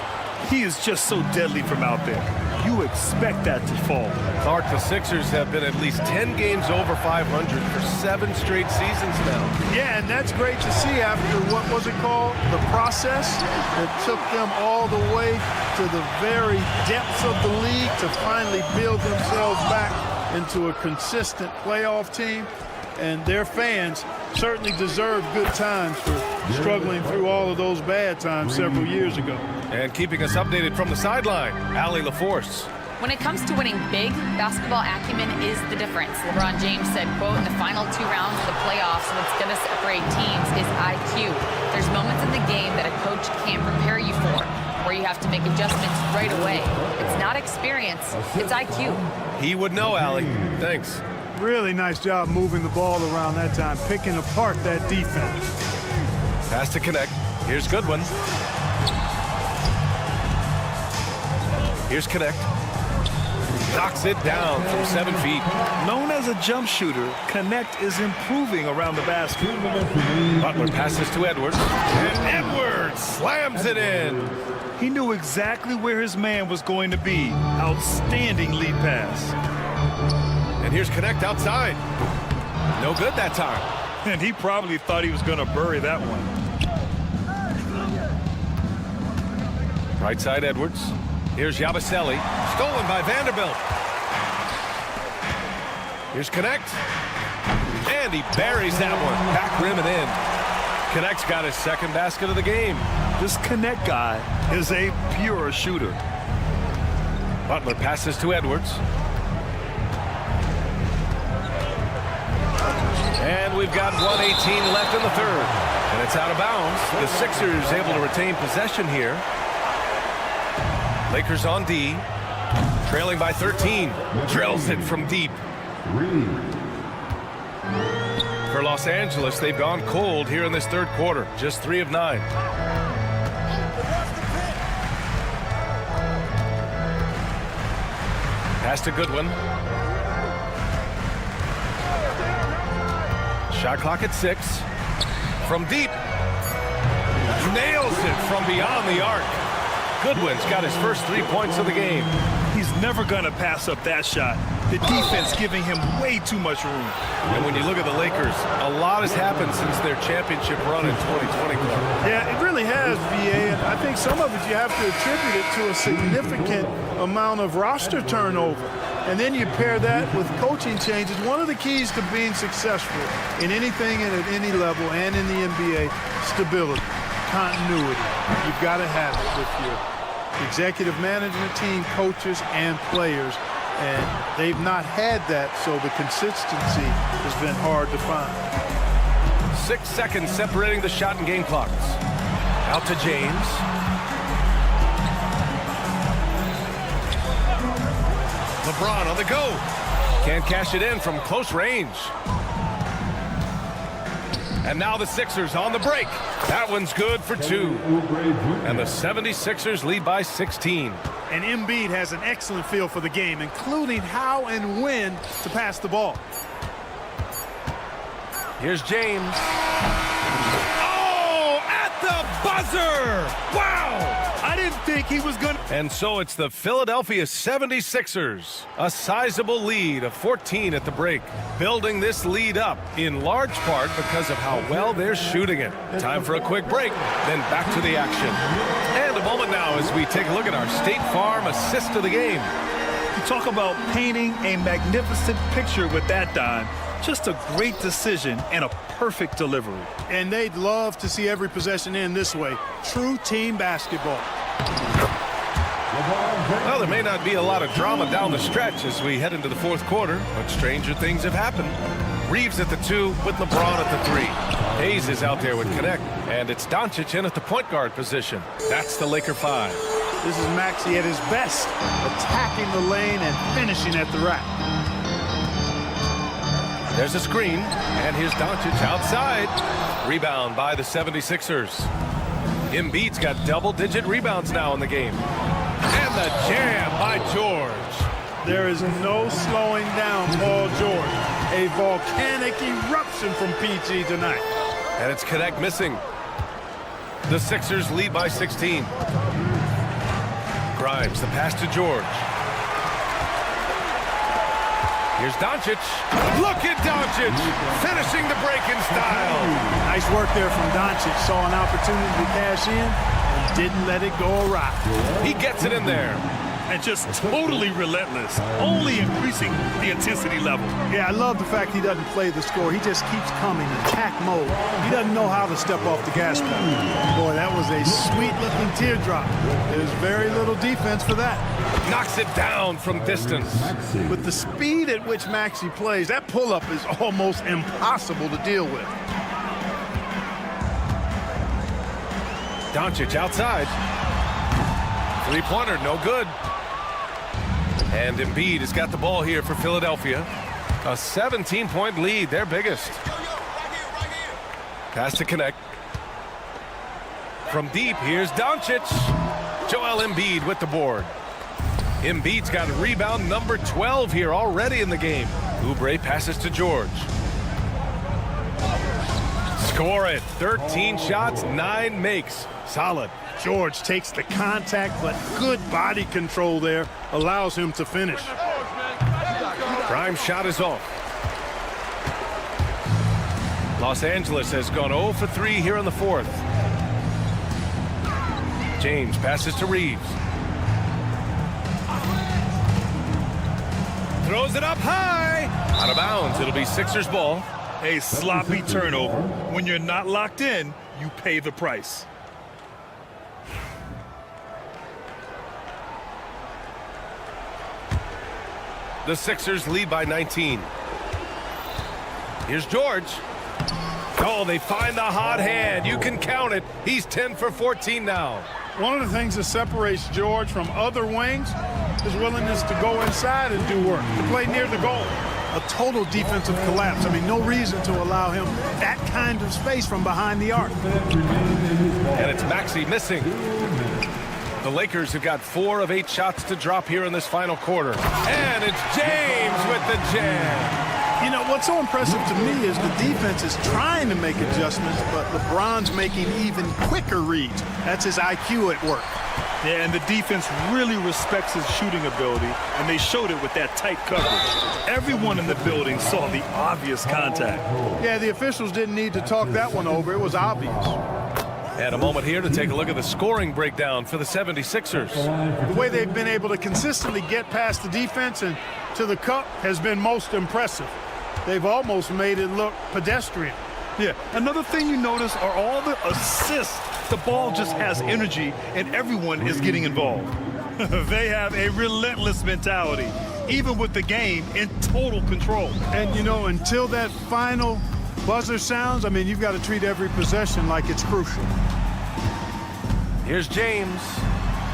He is just so deadly from out there. You expect that to fall. Clark, the Sixers have been at least 10 games over 500 for 7 straight seasons now. Yeah, and that's great to see after, what was it called? The process that took them all the way to the very depths of the league to finally build themselves back into a consistent playoff team. And their fans certainly deserve good times for struggling through all of those bad times several years ago. And keeping us updated from the sideline, Allie LaForce. When it comes to winning big, basketball acumen is the difference. LeBron James said, quote, in the final 2 rounds of the playoffs, what's going to separate teams is IQ. There's moments in the game that a coach can't prepare you for, where you have to make adjustments right away. It's not experience, it's IQ. He would know, Allie. Thanks. Really nice job moving the ball around that time, picking apart that defense. Pass to Connect. Here's Goodwin. Here's Connect. Knocks it down from 7 feet. Known as a jump shooter, Connect is improving around the basket. Butler passes to Edwards. And Edwards slams it in. He knew exactly where his man was going to be. Outstanding lead pass. And here's Connect outside. No good that time. And he probably thought he was going to bury that one. Right side Edwards. Here's Yabusele. Stolen by Vanderbilt. Here's Connect. And he buries that one. Back rim and in. Connect's got his second basket of the game. This Connect guy is a pure shooter. Butler passes to Edwards. And we've got 1:18 left in the third. And it's out of bounds. The Sixers able to retain possession here. Lakers on D. Trailing by 13. Drills it from deep. For Los Angeles, they've gone cold here in this third quarter. Just 3 of 9. Pass to Goodwin. Shot clock at 6. From deep. Nails it from beyond the arc. Goodwin's got his first 3 points of the game. He's never going to pass up that shot. The defense giving him way too much room. And when you look at the Lakers, a lot has happened since their championship run in 2020. Yeah, it really has, VA. And I think some of it you have to attribute it to a significant amount of roster turnover. And then you pair that with coaching changes. One of the keys to being successful in anything and at any level and in the NBA, stability, continuity. You've got to have it with your executive management team, coaches, and players. And they've not had that, so the consistency has been hard to find. 6 seconds separating the shot and game clocks. Out to James. LeBron on the go. Can't cash it in from close range. And now the Sixers on the break. That one's good for 2. And the 76ers lead by 16. And Embiid has an excellent feel for the game, including how and when to pass the ball. Here's James. Oh, at the buzzer! Wow! I didn't think he was going to. And so it's the Philadelphia 76ers. A sizable lead of 14 at the break. Building this lead up in large part because of how well they're shooting it. Time for a quick break, then back to the action. And a moment now as we take a look at our State Farm assist of the game. You talk about painting a magnificent picture with that dime. Just a great decision and a perfect delivery. And they'd love to see every possession end this way. True team basketball. Well, there may not be a lot of drama down the stretch as we head into the fourth quarter, but stranger things have happened. Reeves at the 2 with LeBron at the 3. Hayes is out there with Connect, and it's Doncic in at the point guard position. That's the Laker 5. This is Maxey at his best, attacking the lane and finishing at the rack. There's a screen, and here's Doncic outside. Rebound by the 76ers. Embiid's got double-digit rebounds now in the game. And the jam by George. There is no slowing down Paul George. A volcanic eruption from PG tonight. And it's Connect missing. The Sixers lead by 16. Grimes, the pass to George. Here's Doncic. Look at Doncic finishing the break in style. Nice work there from Doncic. Saw an opportunity to cash in and didn't let it go awry. He gets it in there. And just totally relentless, only increasing the intensity level. Yeah, I love the fact he doesn't play the score. He just keeps coming, attack mode. He doesn't know how to step off the gas pedal. Boy, that was a sweet-looking teardrop. There's very little defense for that. Knocks it down from distance. With the speed at which Maxey plays, that pull-up is almost impossible to deal with. Doncic outside. Three-pointer, no good. And Embiid has got the ball here for Philadelphia. A 17-point lead, their biggest. Pass to Connect. From deep, here's Doncic. Joel Embiid with the board. Embiid's got rebound number 12 here already in the game. Oubre passes to George. Score it. 13 shots, 9 makes. Solid. George takes the contact, but good body control there allows him to finish. Grimes' shot is off. Los Angeles has gone 0 for 3 here in the fourth. James passes to Reeves. Throws it up high. Out of bounds. It'll be Sixers ball. A sloppy turnover. When you're not locked in, you pay the price. The Sixers lead by 19. Here's George. Oh, they find the hot hand. You can count it. He's 10 for 14 now. One of the things that separates George from other wings is willingness to go inside and do work, to play near the goal. A total defensive collapse. I mean, no reason to allow him that kind of space from behind the arc. And it's Maxey missing. The Lakers have got 4 of 8 shots to drop here in this final quarter. And it's James with the jam. You know, what's so impressive to me is the defense is trying to make adjustments, but LeBron's making even quicker reads. That's his IQ at work. Yeah, and the defense really respects his shooting ability, and they showed it with that tight coverage. Everyone in the building saw the obvious contact. Yeah, the officials didn't need to talk that one over. It was obvious. And a moment here to take a look at the scoring breakdown for the 76ers. The way they've been able to consistently get past the defense and to the cup has been most impressive. They've almost made it look pedestrian. Yeah, another thing you notice are all the assists. The ball just has energy, and everyone is getting involved. They have a relentless mentality, even with the game in total control. And, you know, until that final buzzer sounds, I mean, you've got to treat every possession like it's crucial. Here's James.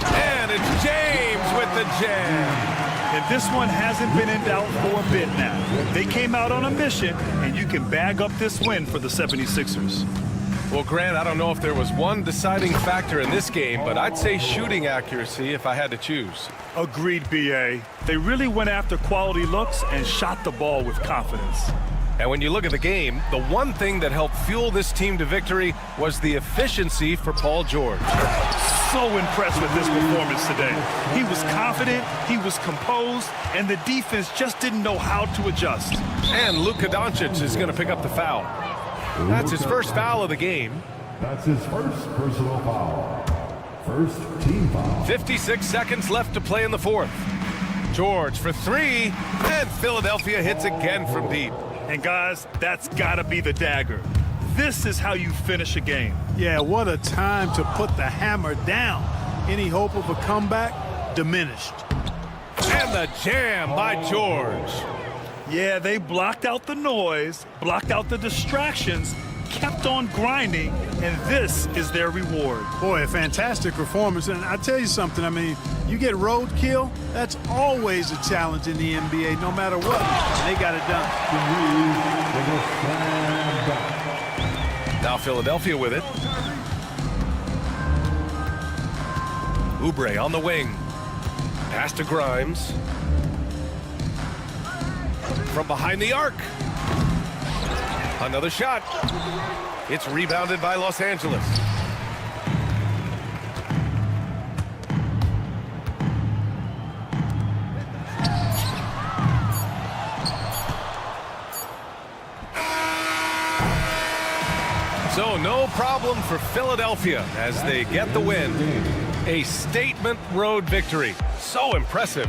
And it's James with the jam. And this one hasn't been in doubt for a bit now. They came out on a mission, and you can bag up this win for the 76ers. Well, Grant, I don't know if there was one deciding factor in this game, but I'd say shooting accuracy if I had to choose. Agreed, B.A. They really went after quality looks and shot the ball with confidence. And when you look at the game, the one thing that helped fuel this team to victory was the efficiency for Paul George. So impressed with this performance today. He was confident, he was composed, and the defense just didn't know how to adjust. And Luka Doncic is going to pick up the foul. That's his first foul of the game. That's his first personal foul. First team foul. 56 seconds left to play in the fourth. George for 3, and Philadelphia hits again from deep. And guys, that's gotta be the dagger. This is how you finish a game. Yeah, what a time to put the hammer down. Any hope of a comeback diminished. And the jam by George. Yeah, they blocked out the noise, blocked out the distractions, kept on grinding, and this is their reward. Boy, a fantastic performance. And I tell you something, I mean, you get roadkill, that's always a challenge in the NBA, no matter what. They got it done. Now Philadelphia with it. Oubre on the wing. Pass to Grimes. From behind the arc. Another shot. It's rebounded by Los Angeles. So no problem for Philadelphia as they get the win. A statement road victory. So impressive.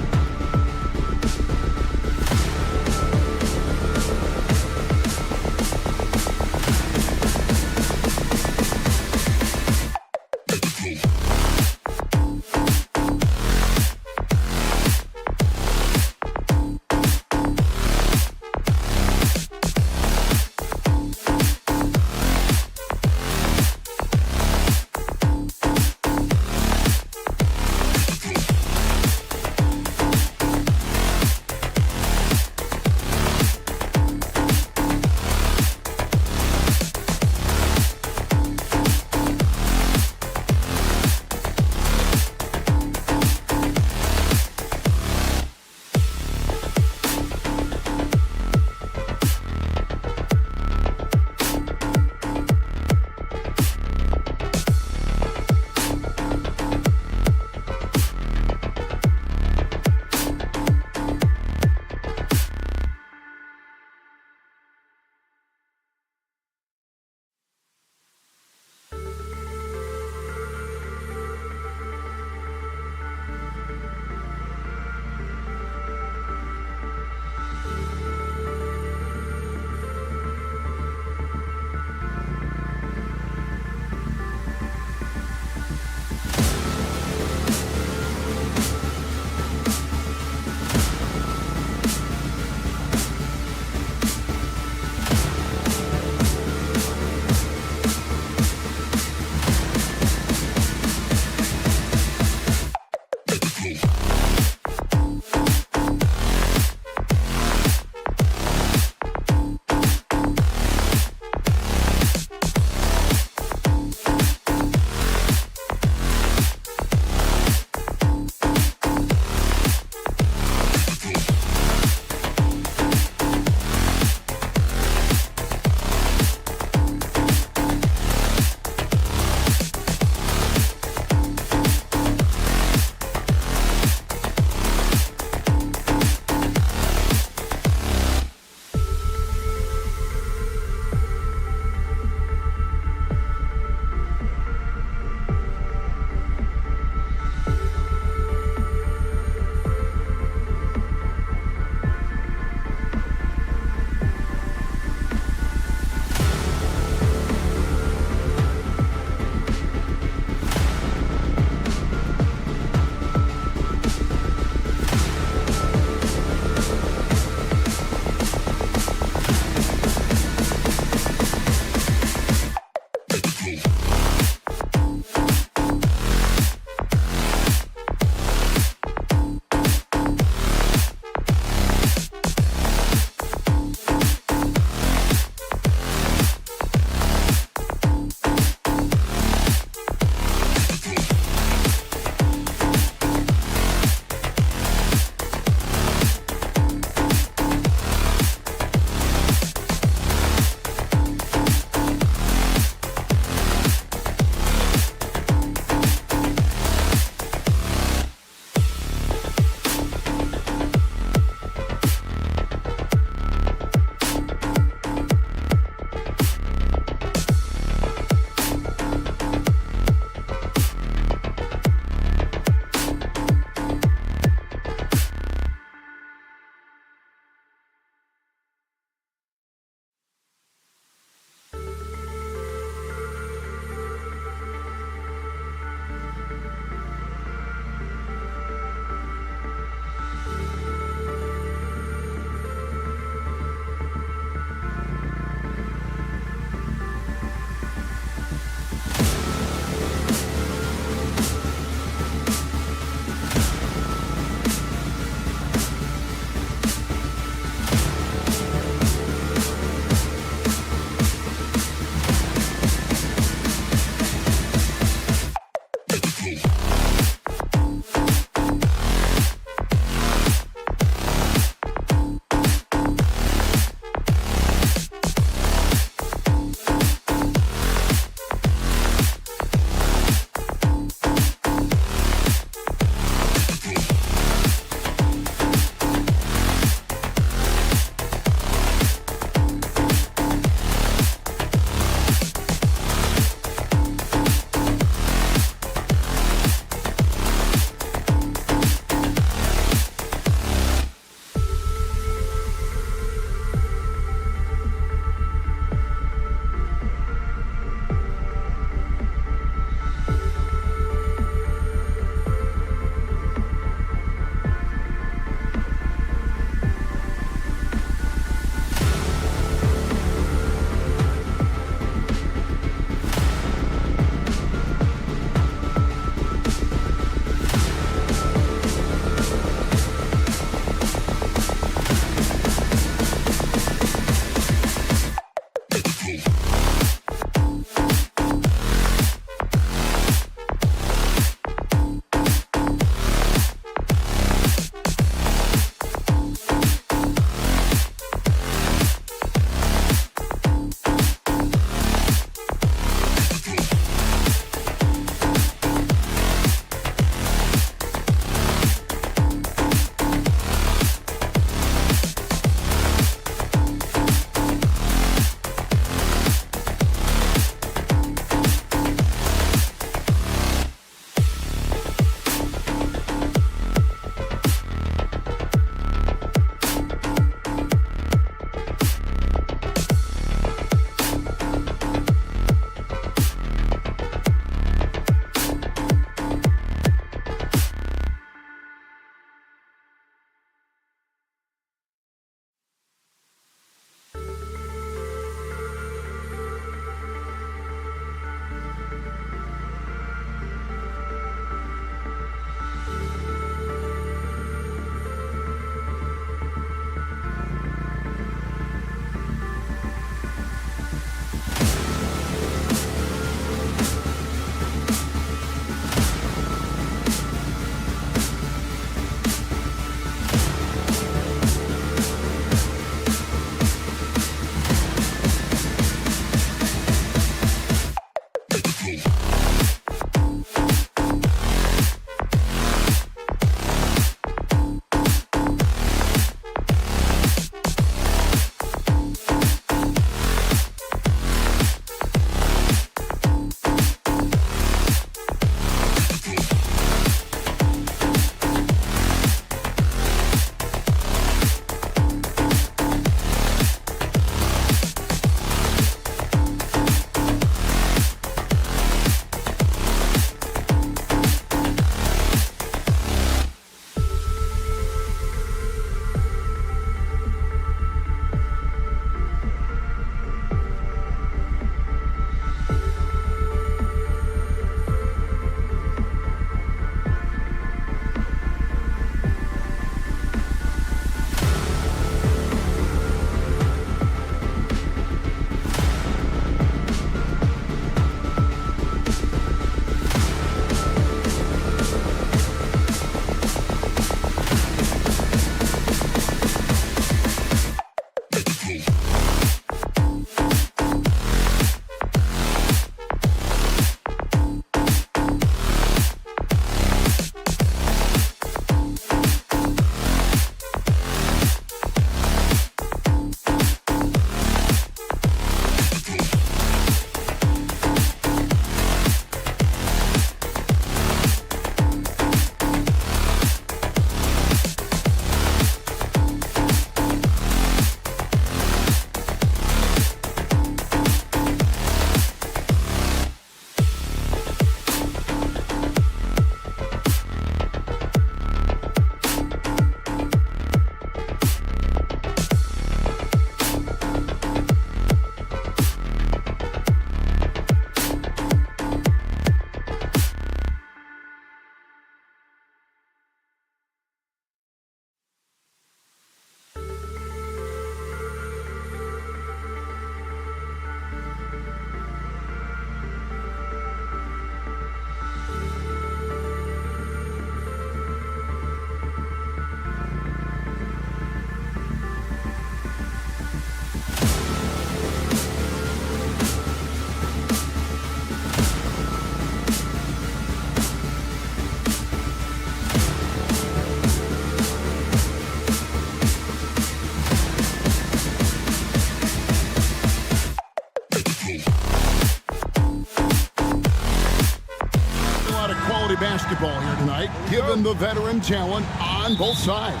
quality basketball here tonight, given the veteran talent on both sides.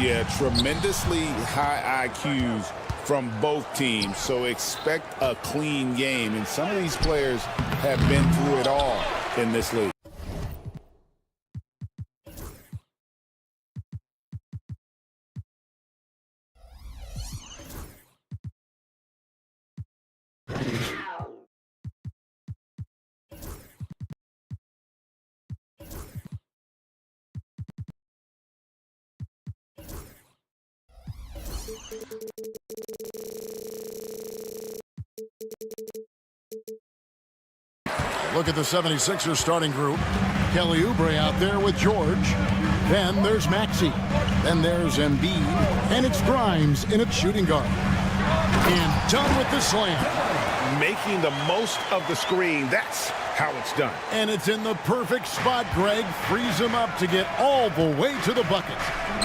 Yeah, tremendously high IQs from both teams, so expect a clean game. And some of these players have been through it all in this league. Look at the 76ers starting group. Kelly Oubre out there with George. Then there's Maxey. Then there's Embiid. And it's Grimes in its shooting guard. And done with the slam. Making the most of the screen. That's how it's done. And it's in the perfect spot, Greg. Frees him up to get all the way to the bucket.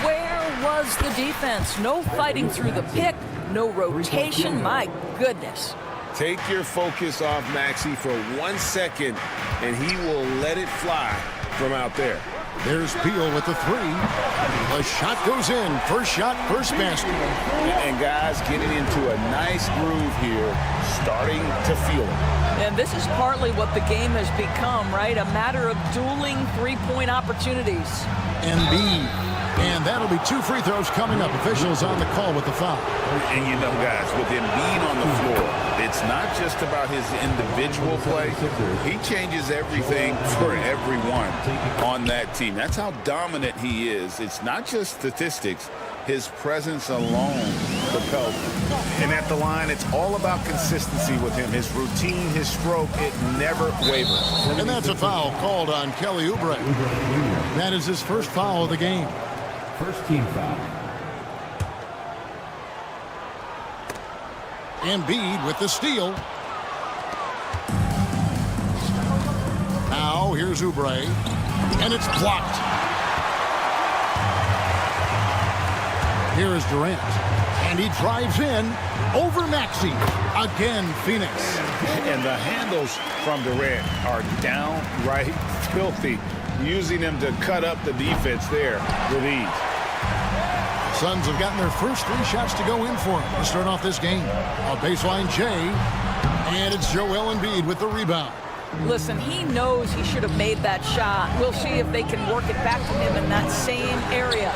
Where was the defense? No fighting through the pick, no rotation. My goodness. Take your focus off Maxey for 1 second, and he will let it fly from out there. There's Beal with the three. The shot goes in. First shot, first basket. And guys getting into a nice groove here, starting to feel it. And this is partly what the game has become, right? A matter of dueling three-point opportunities. Embiid. And that'll be 2 free throws coming up. Officials on the call with the foul. And you know, guys, with Embiid on the floor, it's not just about his individual play. He changes everything for everyone on that team. That's how dominant he is. It's not just statistics. His presence alone propels him. And at the line, it's all about consistency with him. His routine, his stroke, it never wavers. And that's a foul called on Kelly Oubre. That is his first foul of the game. First team foul. Embiid with the steal. Now here's Oubre. And it's blocked. Here is Durant. And he drives in over Maxey. Again, Phoenix. And the handles from Durant are downright filthy, using him to cut up the defense there with ease. Suns have gotten their first 3 shots to go in for him to start off this game. A baseline J, and it's Joel Embiid with the rebound. Listen, he knows he should have made that shot. We'll see if they can work it back to him in that same area.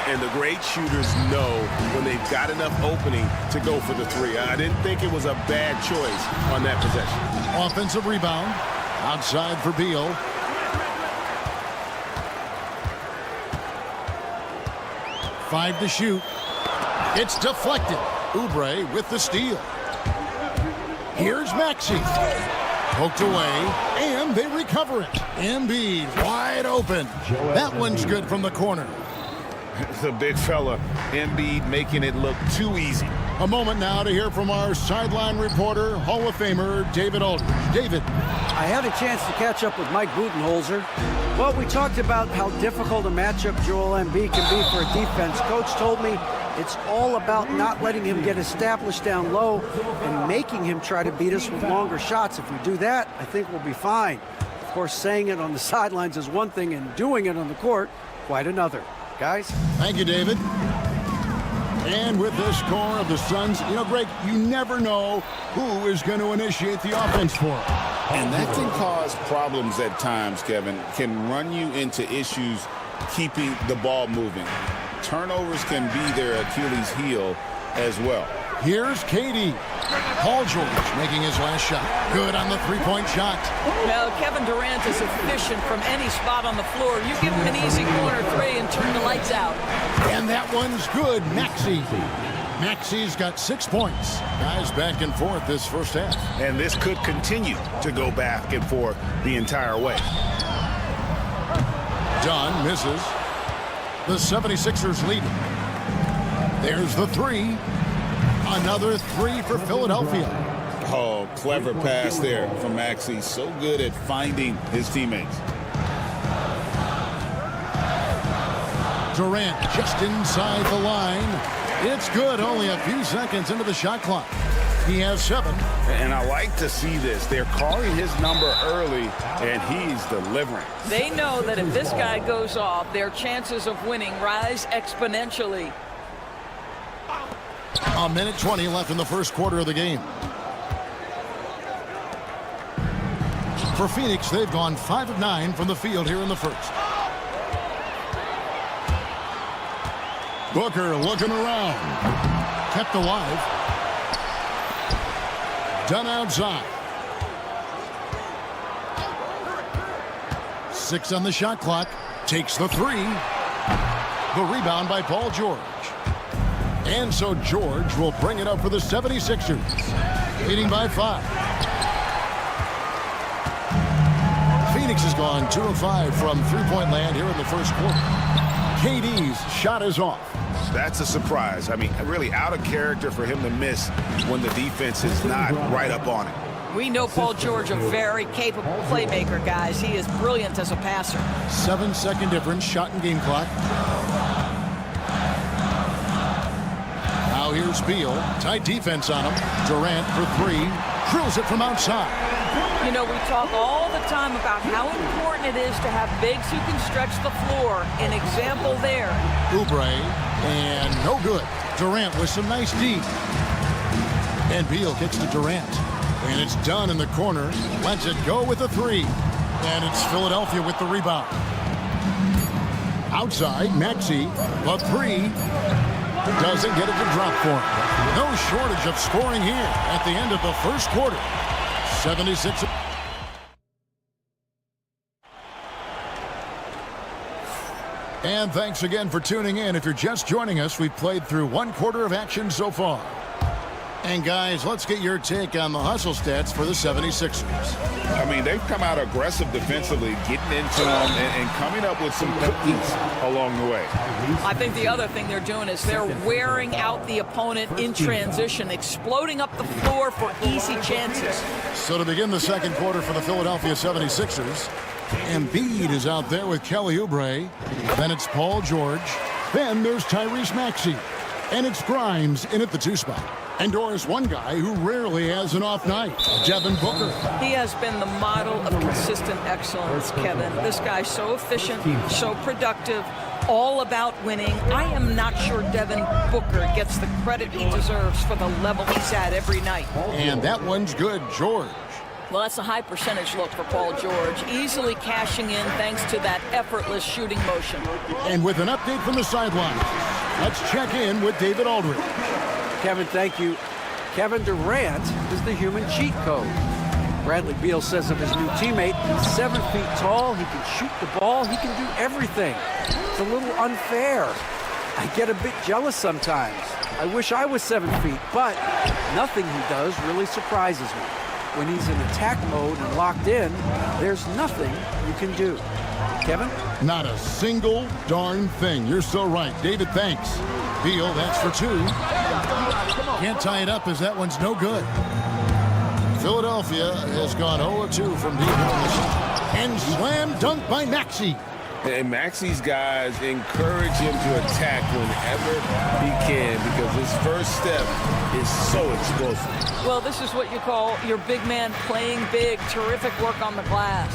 And the great shooters know when they've got enough opening to go for the three. I didn't think it was a bad choice on that possession. Offensive rebound. Outside for Beal. Five to shoot. It's deflected. Oubre with the steal. Here's Maxey. Poked away, and they recover it. Embiid wide open. That one's good from the corner. The big fella, Embiid, making it look too easy. A moment now to hear from our sideline reporter, Hall of Famer David Aldridge. David. I had a chance to catch up with Mike Budenholzer. Well, we talked about how difficult a matchup Joel Embiid can be for a defense. Coach told me it's all about not letting him get established down low and making him try to beat us with longer shots. If we do that, I think we'll be fine. Of course, saying it on the sidelines is one thing and doing it on the court, quite another. Guys? Thank you, David. And with the score of the Suns, you know, Greg, you never know who is going to initiate the offense for them. And that can cause problems at times, Kevin. Can run you into issues keeping the ball moving. Turnovers can be their Achilles heel as well. Here's Katie. Paul George making his last shot. Good on the three-point shot. Now, Kevin Durant is efficient from any spot on the floor. You give him an easy corner three and turn the lights out. And that one's good. Maxey's got 6 points. Guys back and forth this first half. And this could continue to go back and forth the entire way. Dunn misses. The 76ers lead. There's the three. Another three for Philadelphia. Oh, clever pass there from Maxey. So good at finding his teammates. Durant just inside the line. It's good, only a few seconds into the shot clock. He has 7. And I like to see this. They're calling his number early, and he's delivering. They know that if this guy goes off, their chances of winning rise exponentially. A minute 20 left in the first quarter of the game. For Phoenix, they've gone 5 of 9 from the field here in the first. Booker looking around. Kept alive. Done outside. 6 on the shot clock. Takes the 3. The rebound by Paul George. And so George will bring it up for the 76ers. Leading by 5. Phoenix has gone 2 of 5 from three-point land here in the first quarter. KD's shot is off. That's a surprise. I mean, really out of character for him to miss when the defense is not right up on it. We know Paul George, a very capable playmaker, guys. He is brilliant as a passer. 7-second difference, shot and game clock. Now here's Beal. Tight defense on him. Durant for 3. Drills it from outside. You know, we talk all the time about how important it is to have bigs who can stretch the floor. An example there. Oubre, and no good. Durant with some nice D. And Beal kicks to Durant. And it's done in the corner. Lets it go with a 3. And it's Philadelphia with the rebound. Outside, Maxey, the 3. Doesn't get it to drop for him. No shortage of scoring here at the end of the first quarter. 76. And thanks again for tuning in. If you're just joining us, we've played through 1 quarter of action so far. And guys, let's get your take on the hustle stats for the 76ers. I mean, they've come out aggressive defensively, getting into them and coming up with some cookies along the way. I think the other thing they're doing is they're wearing out the opponent in transition, exploding up the floor for easy chances. So to begin the second quarter for the Philadelphia 76ers, Embiid is out there with Kelly Oubre. Then it's Paul George. Then there's Tyrese Maxey. And it's Grimes in at the 2 spot. And Doris, one guy who rarely has an off night, Devin Booker. He has been the model of consistent excellence, Kevin. This guy's so efficient, so productive, all about winning. I am not sure Devin Booker gets the credit he deserves for the level he's at every night. And that one's good, George. Well, that's a high percentage look for Paul George, easily cashing in thanks to that effortless shooting motion. And with an update from the sidelines, let's check in with David Aldridge. Kevin, thank you. Kevin Durant is the human cheat code. Bradley Beal says of his new teammate, he's 7 feet tall, he can shoot the ball, he can do everything. It's a little unfair. I get a bit jealous sometimes. I wish I was 7 feet, but nothing he does really surprises me. When he's in attack mode and locked in, there's nothing you can do. Kevin? Not a single darn thing. You're so right. David, thanks. Beal, that's for 2. Can't tie it up as that one's no good. Philadelphia has gone 0-2 from deep. And slam dunk by Maxey. And Maxey's guys encourage him to attack whenever he can because his first step is so explosive. Well, this is what you call your big man playing big. Terrific work on the glass.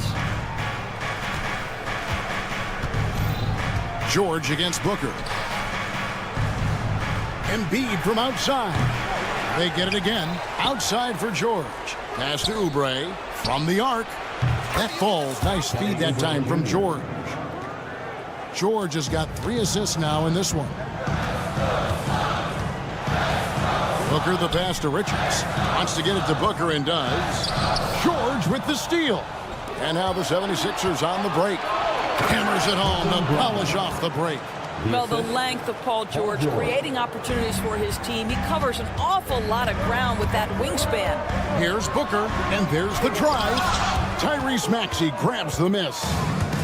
George against Booker. Embiid from outside. They get it again. Outside for George. Pass to Oubre from the arc. That falls. Nice speed that time from George. George has got 3 assists now in this one. Booker the pass to Richards. Wants to get it to Booker and does. George with the steal. And now the 76ers on the break. Hammers it home to polish off the break. Well, the length of Paul George creating opportunities for his team. He covers an awful lot of ground with that wingspan. Here's Booker, and there's the drive. Tyrese Maxey grabs the miss.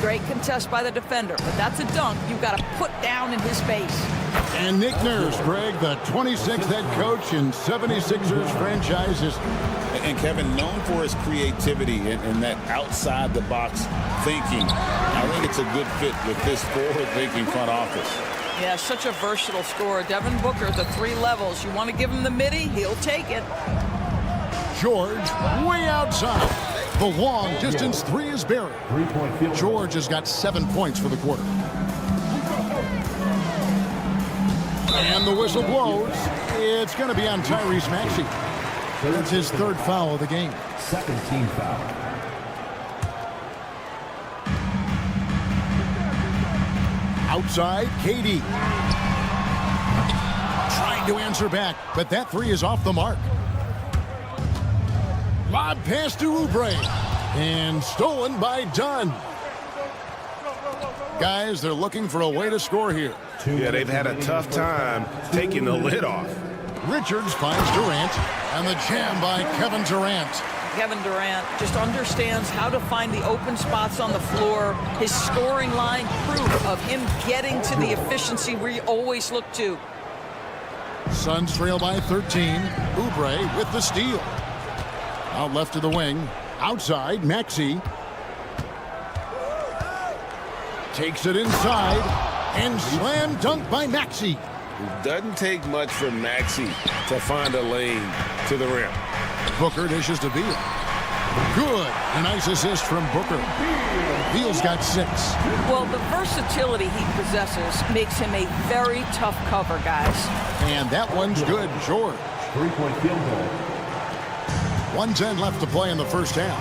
Great contest by the defender, but that's a dunk you've got to put down in his face. And Nick Nurse, Greg, the 26th head coach in 76ers franchise history. And Kevin, known for his creativity and that outside-the-box thinking. I think it's a good fit with this forward-thinking front office. Yeah, such a versatile scorer. Devin Booker, the 3 levels. You want to give him the midi, he'll take it. George, way outside. The long distance three is buried. 3-point field. George has got 7 points for the quarter. And the whistle blows. It's going to be on Tyrese Maxey. That's his 3rd foul of the game. Second team foul. Outside, KD. Trying to answer back, but that three is off the mark. Lob pass to Oubre. And stolen by Dunn. Guys, they're looking for a way to score here. Yeah, they've had a tough time taking the lid off. Richards finds Durant, and the jam by Kevin Durant. Kevin Durant just understands how to find the open spots on the floor. His scoring line, proof of him getting to the efficiency we always look to. Suns trail by 13. Oubre with the steal. Out left to the wing. Outside, Maxey. Takes it inside. And slam dunk by Maxey. It doesn't take much for Maxey to find a lane to the rim. Booker dishes to Beal. Good. A nice assist from Booker. Beal's got 6. Well, the versatility he possesses makes him a very tough cover, guys. And that one's good, George. 3-point field goal. 1:10 left to play in the first half.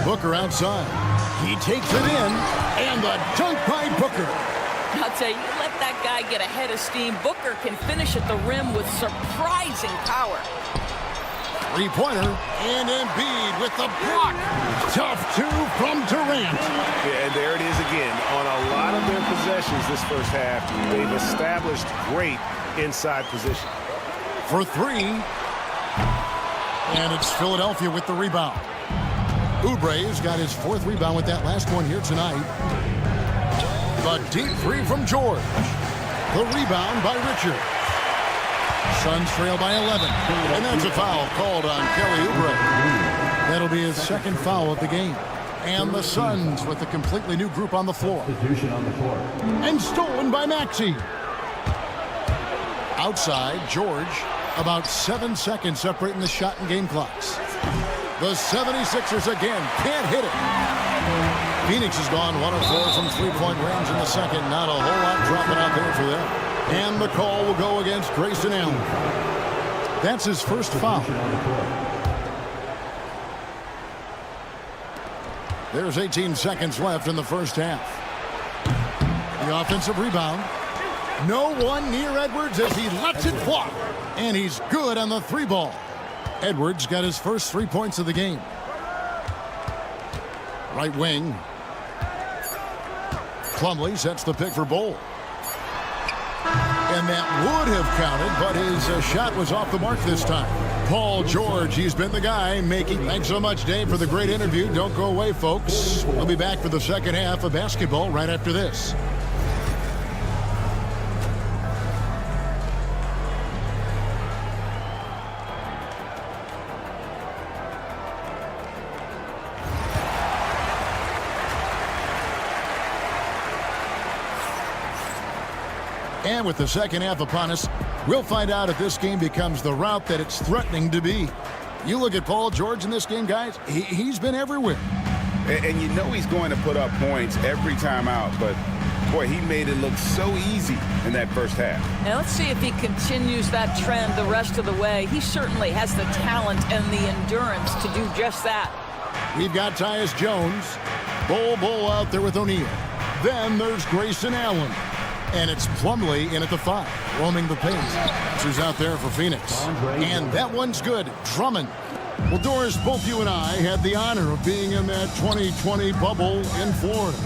Booker outside. He takes it in, and the dunk by Booker. I'll tell you, let that guy get a head of steam. Booker can finish at the rim with surprising power. Three-pointer, and Embiid with the block. Tough 2 from Durant. Yeah, and there it is again. On a lot of their possessions this first half, they've established great inside position. For 3. And it's Philadelphia with the rebound. Oubre's got his 4th rebound with that last one here tonight. The deep 3 from George. The rebound by Richards. Suns trail by 11. And that's a foul called on Kelly Oubre. That'll be his 2nd foul of the game. And the Suns with a completely new group on the floor. Substitution on the court. And stolen by Maxey. Outside, George. About 7 seconds separating the shot and game clocks. The 76ers again can't hit it. Phoenix has gone 1 of 4 from 3-point range in the second. Not a whole lot dropping out there for them. And the call will go against Grayson Allen. That's his 1st foul. There's 18 seconds left in the first half. The offensive rebound. No one near Edwards as he lets it fly. And he's good on the 3 ball. Edwards got his first 3 points of the game. Right wing. Plumlee sets the pick for Bol. And that would have counted, but his shot was off the mark this time. Paul George, he's been the guy making. Thanks so much, Dave, for the great interview. Don't go away, folks. We'll be back for the second half of basketball right after this. And with the second half upon us, we'll find out if this game becomes the route that it's threatening to be. You look at Paul George in this game, guys, he's been everywhere. And you know he's going to put up points every time out, but boy, he made it look so easy in that first half. Now let's see if he continues that trend the rest of the way. He certainly has the talent and the endurance to do just that. We've got Tyus Jones. Bol out there with O'Neal. Then there's Grayson Allen. And it's Plumlee in at the 5, roaming the pace. Who's out there for Phoenix. And that one's good. Drummond. Well, Doris, both you and I had the honor of being in that 2020 bubble in Florida.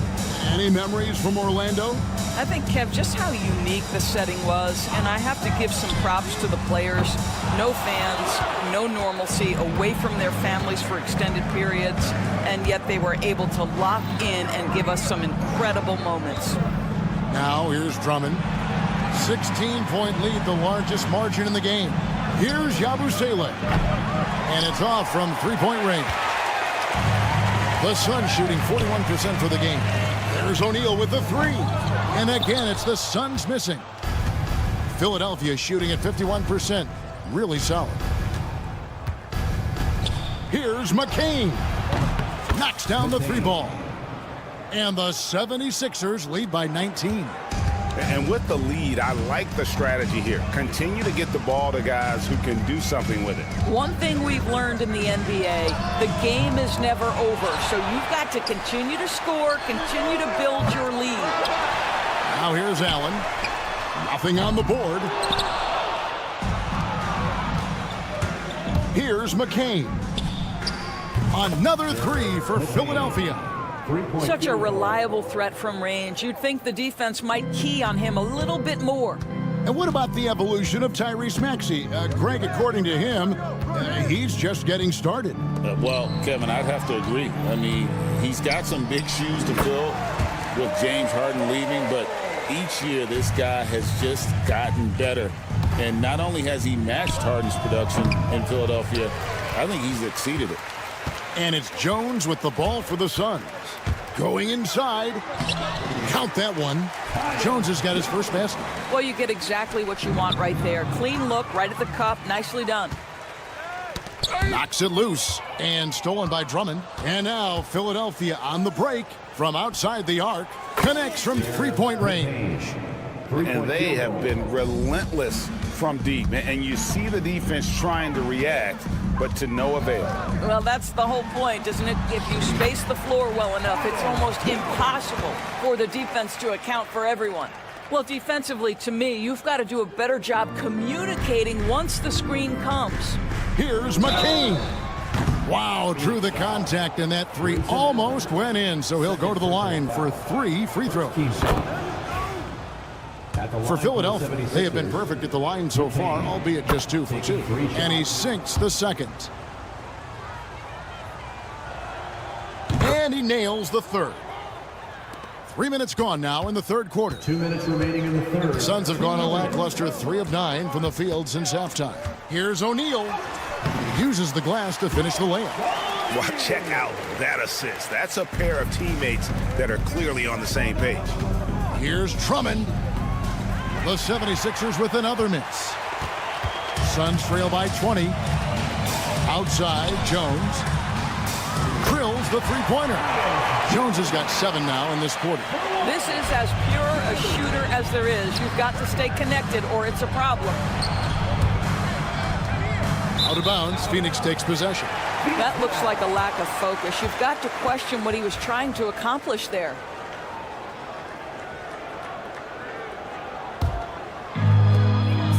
Any memories from Orlando? I think, Kev, just how unique the setting was, and I have to give some props to the players. No fans, no normalcy, away from their families for extended periods, and yet they were able to lock in and give us some incredible moments. Now here's Drummond. 16-point lead, the largest margin in the game. Here's Yabusele. And it's off from 3-point range. The Suns shooting 41% for the game. There's O'Neal with the 3. And again, it's the Suns missing. Philadelphia shooting at 51%. Really solid. Here's McCain. Knocks down the three ball. And the 76ers lead by 19. And with the lead, I like the strategy here. Continue to get the ball to guys who can do something with it. One thing we've learned in the NBA, the game is never over. So you've got to continue to score, continue to build your lead. Now here's Allen. Nothing on the board. Here's McCain. Another three for Philadelphia. Such a reliable threat from range. You'd think the defense might key on him a little bit more. And what about the evolution of Tyrese Maxey? Greg, according to him, he's just getting started. Well, Kevin, I'd have to agree. I mean, he's got some big shoes to fill with James Harden leaving, but each year this guy has just gotten better. And not only has he matched Harden's production in Philadelphia, I think he's exceeded it. And it's Jones with the ball for the Suns. Going inside. Count that one. Jones has got his first basket. Well, you get exactly what you want right there. Clean look, right at the cup. Nicely done. Knocks it loose. And stolen by Drummond. And now Philadelphia on the break from outside the arc. Connects from three-point range. And they have been relentless from deep. And you see the defense trying to react, but to no avail. Well, that's the whole point, isn't it? If you space the floor well enough, it's almost impossible for the defense to account for everyone. Well, defensively, to me, you've got to do a better job communicating once the screen comes. Here's McCain. Wow, drew the contact, and that three almost went in, so he'll go to the line for 3 free throws. For Philadelphia, they have been perfect at the line so far, albeit just 2 for 2. And he sinks the second. And he nails the third. 3 minutes gone now in the third quarter. 2 minutes remaining in the third. The Suns have gone a lackluster 3 of 9 from the field since halftime. Here's O'Neal. Uses the glass to finish the layup. Well, check out that assist. That's a pair of teammates that are clearly on the same page. Here's Drummond. The 76ers with another miss. Suns trail by 20. Outside, Jones. Drills the three-pointer. Jones has got 7 now in this quarter. This is as pure a shooter as there is. You've got to stay connected or it's a problem. Out of bounds, Phoenix takes possession. That looks like a lack of focus. You've got to question what he was trying to accomplish there.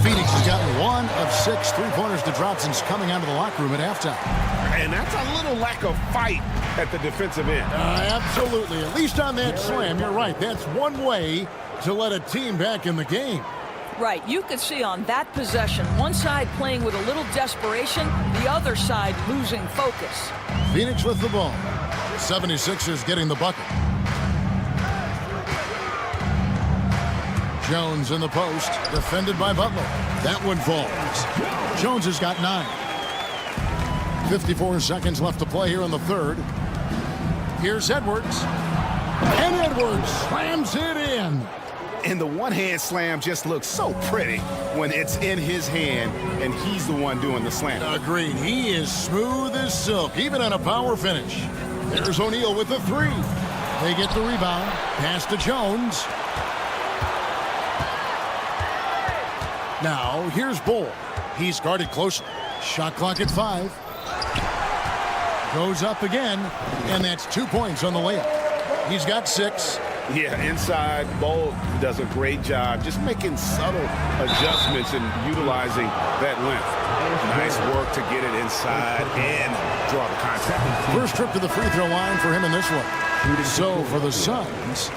Phoenix has gotten 1 of 6 three-pointers to drop since coming out of the locker room at halftime. And that's a little lack of fight at the defensive end. Absolutely. At least on that slam, you're right. That's one way to let a team back in the game. Right. You could see on that possession, one side playing with a little desperation, the other side losing focus. Phoenix with the ball. 76ers getting the bucket. Jones in the post, defended by Butler. That one falls. Jones has got 9. 54 seconds left to play here in the third. Here's Edwards. And Edwards slams it in. And the one-hand slam just looks so pretty when it's in his hand and he's the one doing the slam. Agreed. He is smooth as silk, even on a power finish. There's O'Neal with the 3. They get the rebound. Pass to Jones. Now, here's Bull. He's guarded closely. Shot clock at 5. Goes up again, and that's 2 points on the layup. He's got 6. Yeah, inside, Bull does a great job just making subtle adjustments and utilizing that length. Nice work to get it inside and draw the contact. First trip to the free throw line for him in this one. So for the Suns,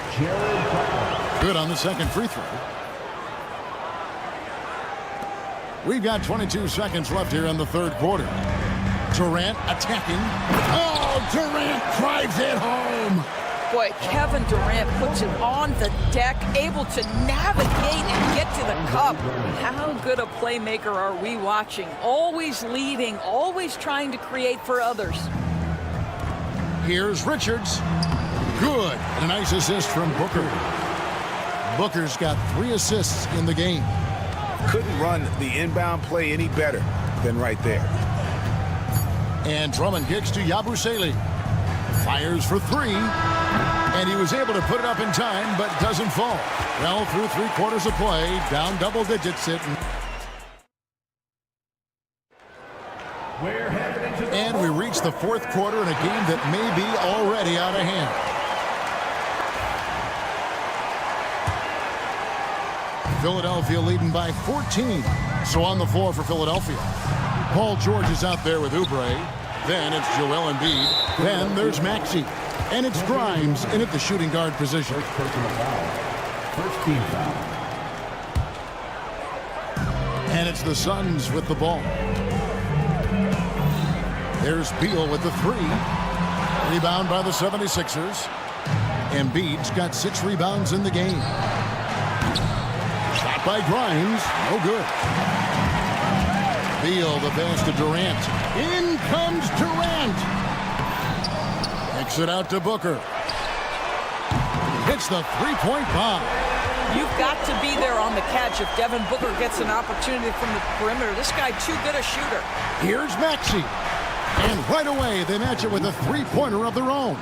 good on the second free throw. We've got 22 seconds left here in the third quarter. Durant attacking. Oh, Durant drives it home. Boy, Kevin Durant puts it on the deck, able to navigate and get to the cup. How good a playmaker are we watching? Always leading, always trying to create for others. Here's Richards. Good. And a nice assist from Booker. Booker's got 3 assists in the game. couldn't run the inbound play any better than right there. And Drummond kicks to Yabusele. Fires for three. And he was able to put it up in time, but doesn't fall. Well, through 3 quarters of play, down double digits. And we reach the 4th quarter in a game that may be already out of hand. Philadelphia leading by 14. So on the floor for Philadelphia. Paul George is out there with Oubre. Then it's Joel Embiid. Then there's Maxey. And it's Grimes in at the shooting guard position. First team foul. And it's the Suns with the ball. There's Beal with the 3. Rebound by the 76ers. Embiid's got 6 rebounds in the game. Shot by Grimes. No good. Beal the pass to Durant. In comes Durant. Kicks it out to Booker. Hits the 3-point bomb. You've got to be there on the catch if Devin Booker gets an opportunity from the perimeter. This guy too good a shooter. Here's Maxey. And right away, they match it with a 3-pointer of their own.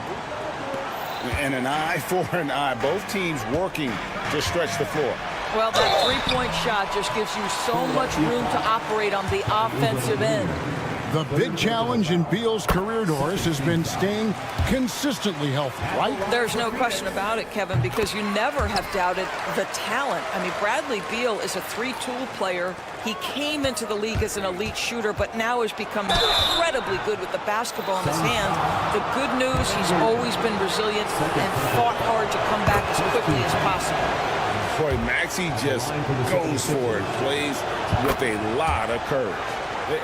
And an eye for an eye. Both teams working to stretch the floor. Well, that 3-point shot just gives you so much room to operate on the offensive end. The big challenge in Beal's career, Doris, has been staying consistently healthy, right? There's no question about it, Kevin, because you never have doubted the talent. I mean, Bradley Beal is a 3-tool player. He came into the league as an elite shooter, but now has become incredibly good with the basketball in his hand. The good news, he's always been resilient and fought hard to come back as quickly as possible. Boy, Maxey just goes for it, plays with a lot of courage.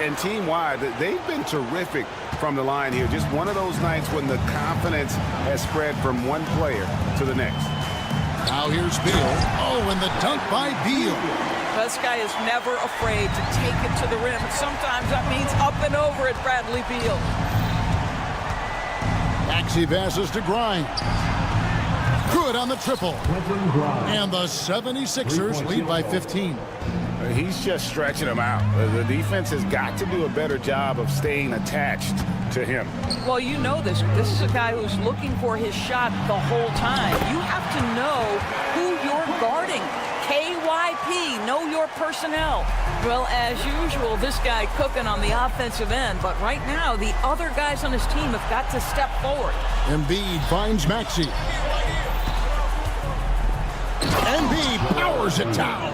And team-wide, they've been terrific from the line here. Just one of those nights when the confidence has spread from one player to the next. Now here's Beal. Oh, and the dunk by Beal. This guy is never afraid to take it to the rim. Sometimes that means up and over at Bradley Beal. Maxey passes to Grimes. Good on the triple. And the 76ers lead by 15. He's just stretching them out. The defense has got to do a better job of staying attached to him. Well, you know this. This is a guy who's looking for his shot the whole time. You have to know who you're guarding. KYP, know your personnel. Well, as usual, this guy cooking on the offensive end. But right now, the other guys on his team have got to step forward. Embiid finds Maxey. Embiid powers it down.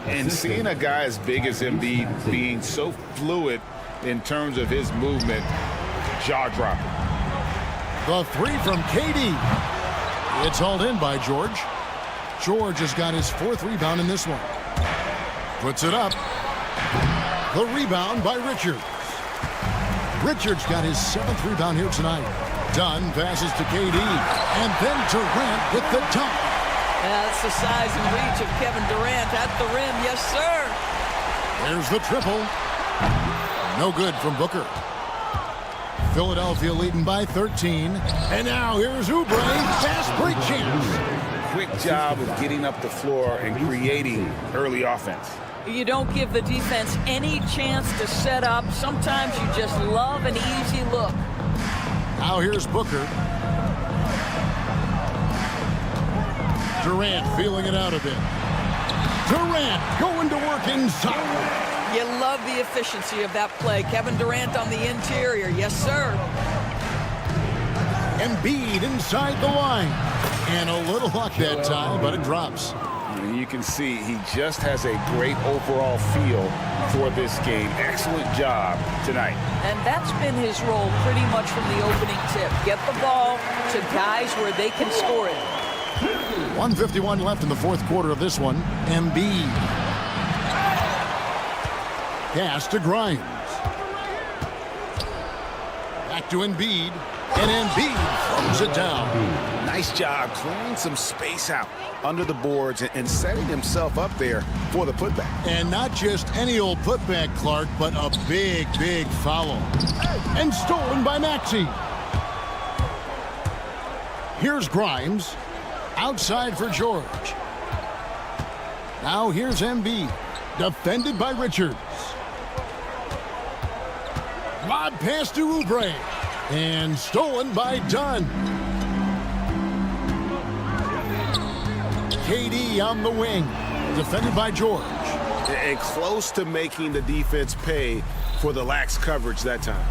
And seeing a guy as big as Embiid being so fluid in terms of his movement, jaw-dropping. The 3 from KD. It's hauled in by George. George has got his 4th rebound in this one. Puts it up. The rebound by Richards. Richards got his 7th rebound here tonight. Dunn passes to KD. And then Durant with the dunk. That's the size and reach of Kevin Durant at the rim. Yes, sir. There's the triple. No good from Booker. Philadelphia leading by 13. And now here's Oubre. Fast break chance. Quick job of getting up the floor and creating early offense. You don't give the defense any chance to set up. Sometimes you just love an easy look. Now here's Booker. Durant feeling it out a bit. Durant going to work inside. You love the efficiency of that play. Kevin Durant on the interior. Yes, sir. Embiid inside the line. And a little luck that time, but it drops. You can see he just has a great overall feel for this game. Excellent job tonight. And that's been his role pretty much from the opening tip. Get the ball to guys where they can score it. 1:51 left in the 4th quarter of this one. Embiid. Pass to Grimes. Back to Embiid. And Embiid throws it down. Nice job clearing some space out under the boards and setting himself up there for the putback. And not just any old putback, Clark, but a big, big foul. And stolen by Maxey. Here's Grimes. Outside for George. Now here's Embiid. Defended by Richards. Lob pass to Oubre. And stolen by Dunn. KD on the wing. Defended by George. And close to making the defense pay for the lax coverage that time.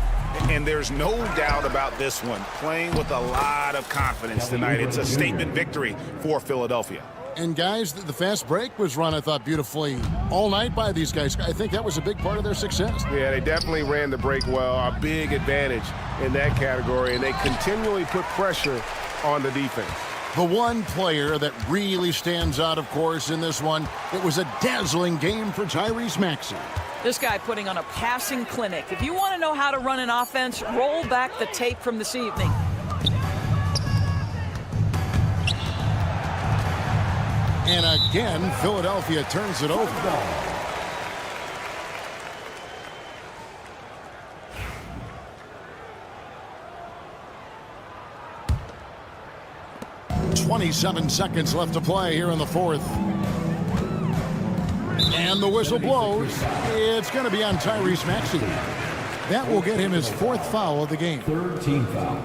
And there's no doubt about this one. Playing with a lot of confidence tonight. It's a statement victory for Philadelphia. And guys, the fast break was run, I thought, beautifully all night by these guys. I think that was a big part of their success. Yeah, they definitely ran the break well. A big advantage in that category. And they continually put pressure on the defense. The one player that really stands out, of course, in this one, it was a dazzling game for Tyrese Maxey. This guy putting on a passing clinic. If you want to know how to run an offense, roll back the tape from this evening. And again, Philadelphia turns it over. 27 seconds left to play here in the fourth. And the whistle blows. It's going to be on Tyrese Maxey. That will get him his fourth foul of the game. Third team foul.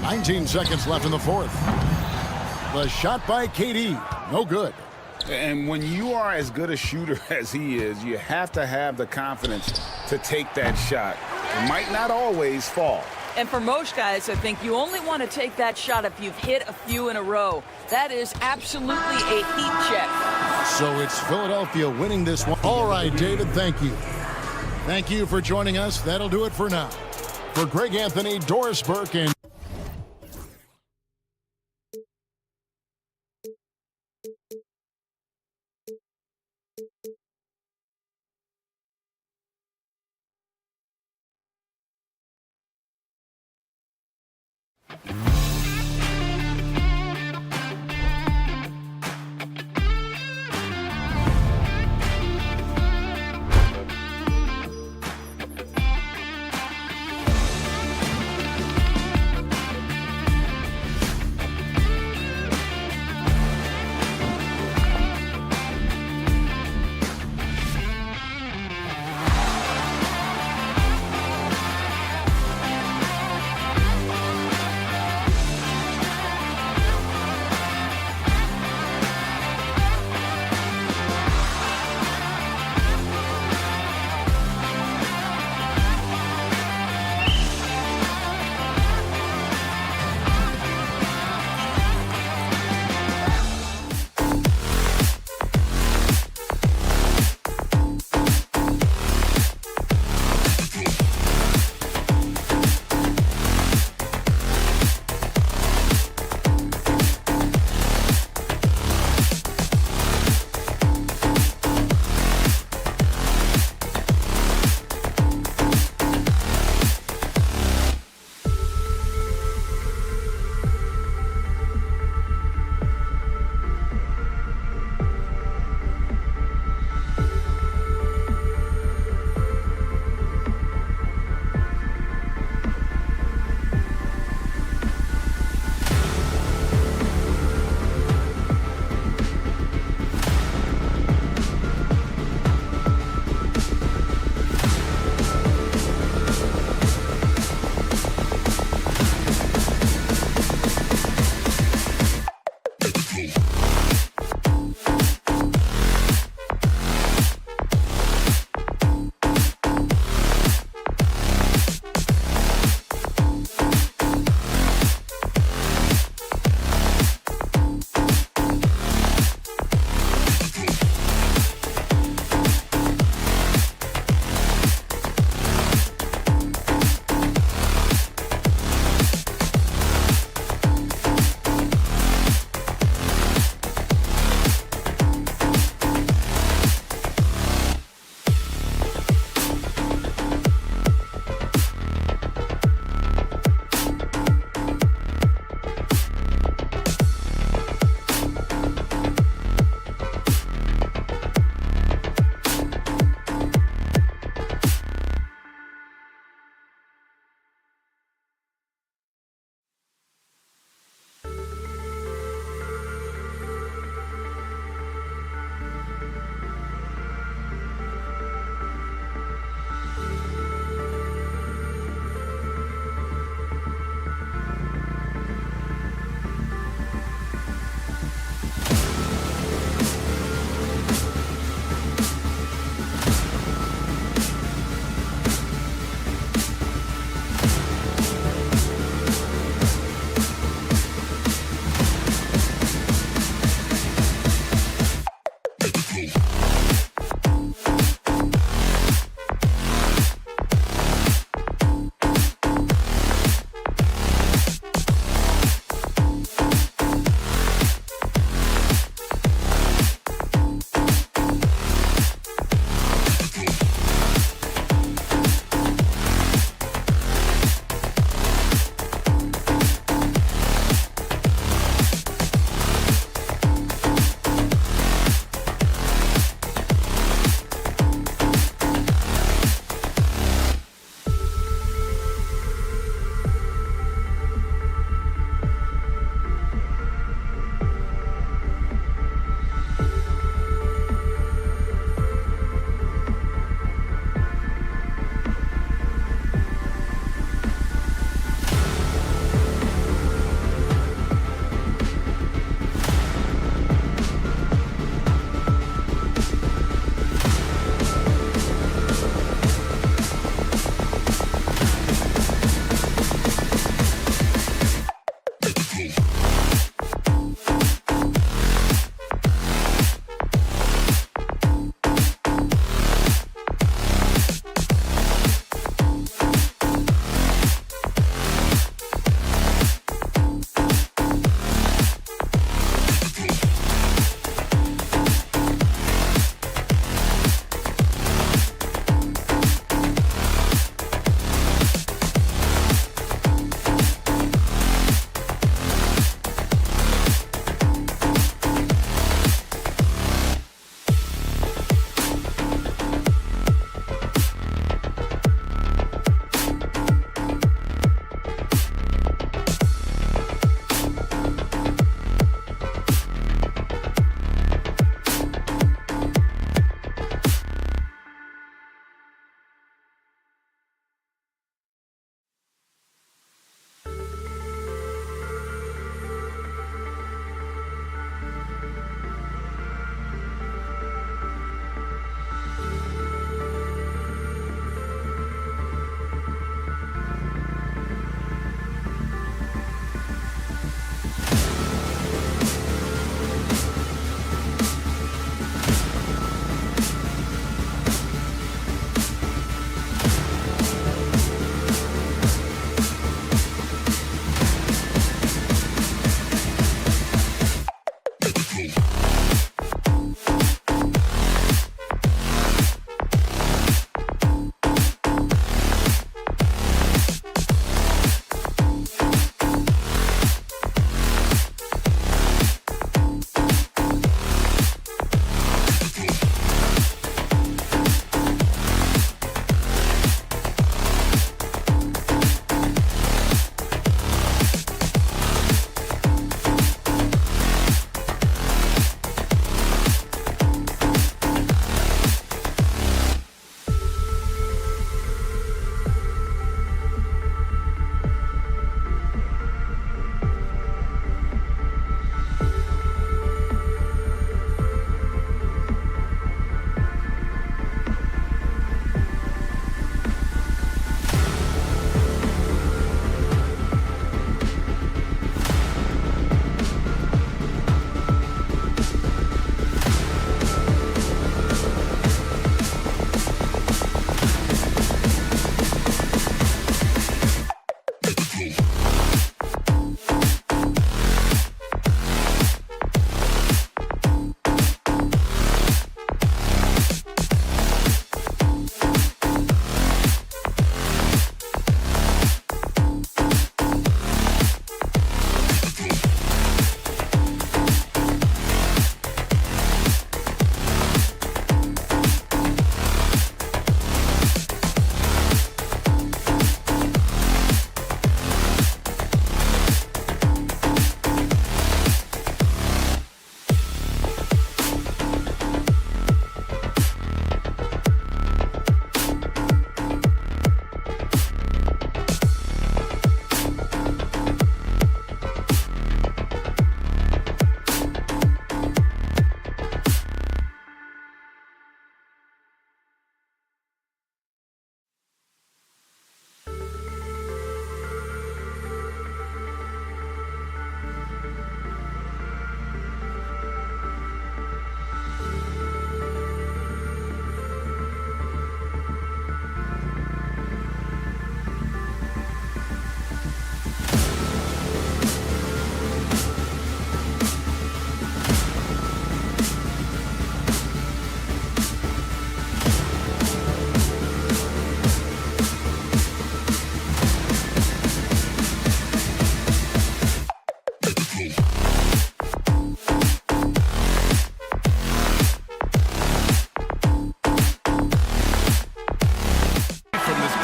"19 seconds left in the fourth. The shot by KD. No good. And when you are as good a shooter as he is, you have to have the confidence to take that shot. It might not always fall. And for most guys, I think you only want to take that shot if you've hit a few in a row. That is absolutely a heat check. So it's Philadelphia winning this one. All right, David, thank you. Thank you for joining us. That'll do it for now. For Greg Anthony, Doris Burke, and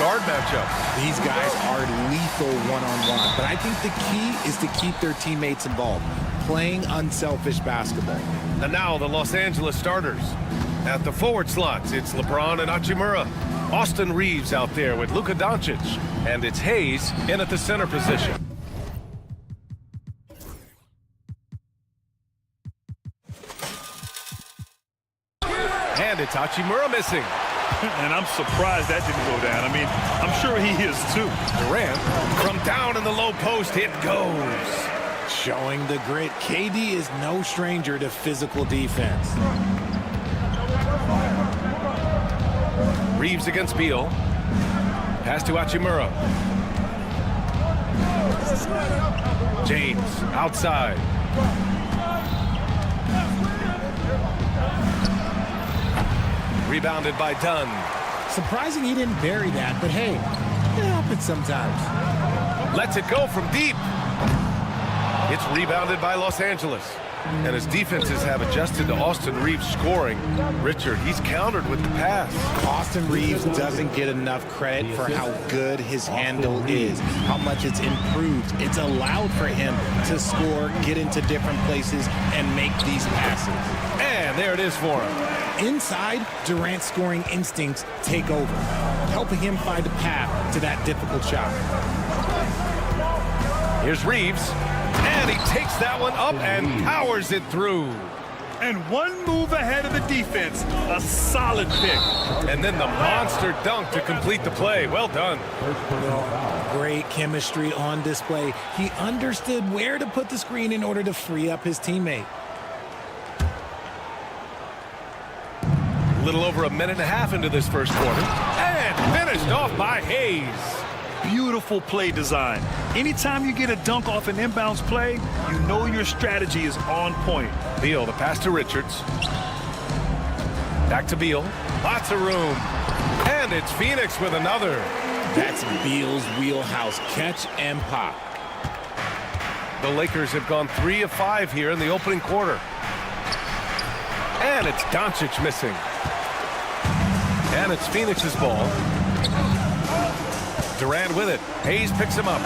guard matchup. These guys are lethal one-on-one, but I think the key is to keep their teammates involved, playing unselfish basketball. And now the Los Angeles starters. At the forward slots, it's LeBron and Hachimura. Austin Reeves out there with Luka Doncic. And it's Hayes in at the center position. And it's Hachimura missing. And I'm surprised that didn't go down. I mean, I'm sure he is too. Durant from down in the low post, it goes. Showing the grit, KD is no stranger to physical defense. Reeves against Beal. Pass to Hachimura. James outside. Rebounded by Dunn. Surprising he didn't bury that, but hey, it happens sometimes. Lets it go from deep. It's rebounded by Los Angeles. And as defenses have adjusted to Austin Reeves scoring, Richard, he's countered with the pass. Austin Reeves doesn't get enough credit for how good his handle is, how much it's improved. It's allowed for him to score, get into different places, and make these passes. And there it is for him. Inside, Durant's scoring instincts take over, helping him find a path to that difficult shot. Here's Reeves. And he takes that one up and powers it through. And one move ahead of the defense. A solid pick. And then the monster dunk to complete the play. Well done. Great chemistry on display. He understood where to put the screen in order to free up his teammate. A little over a minute and a half into this first quarter. And finished off by Hayes. Beautiful play design. Anytime you get a dunk off an inbounds play, you know your strategy is on point. Beal, the pass to Richards. Back to Beal. Lots of room. And it's Phoenix with another. That's Beal's wheelhouse. Catch and pop. The Lakers have gone 3 of 5 here in the opening quarter. And it's Doncic missing. And it's Phoenix's ball. Durant with it. Hayes picks him up.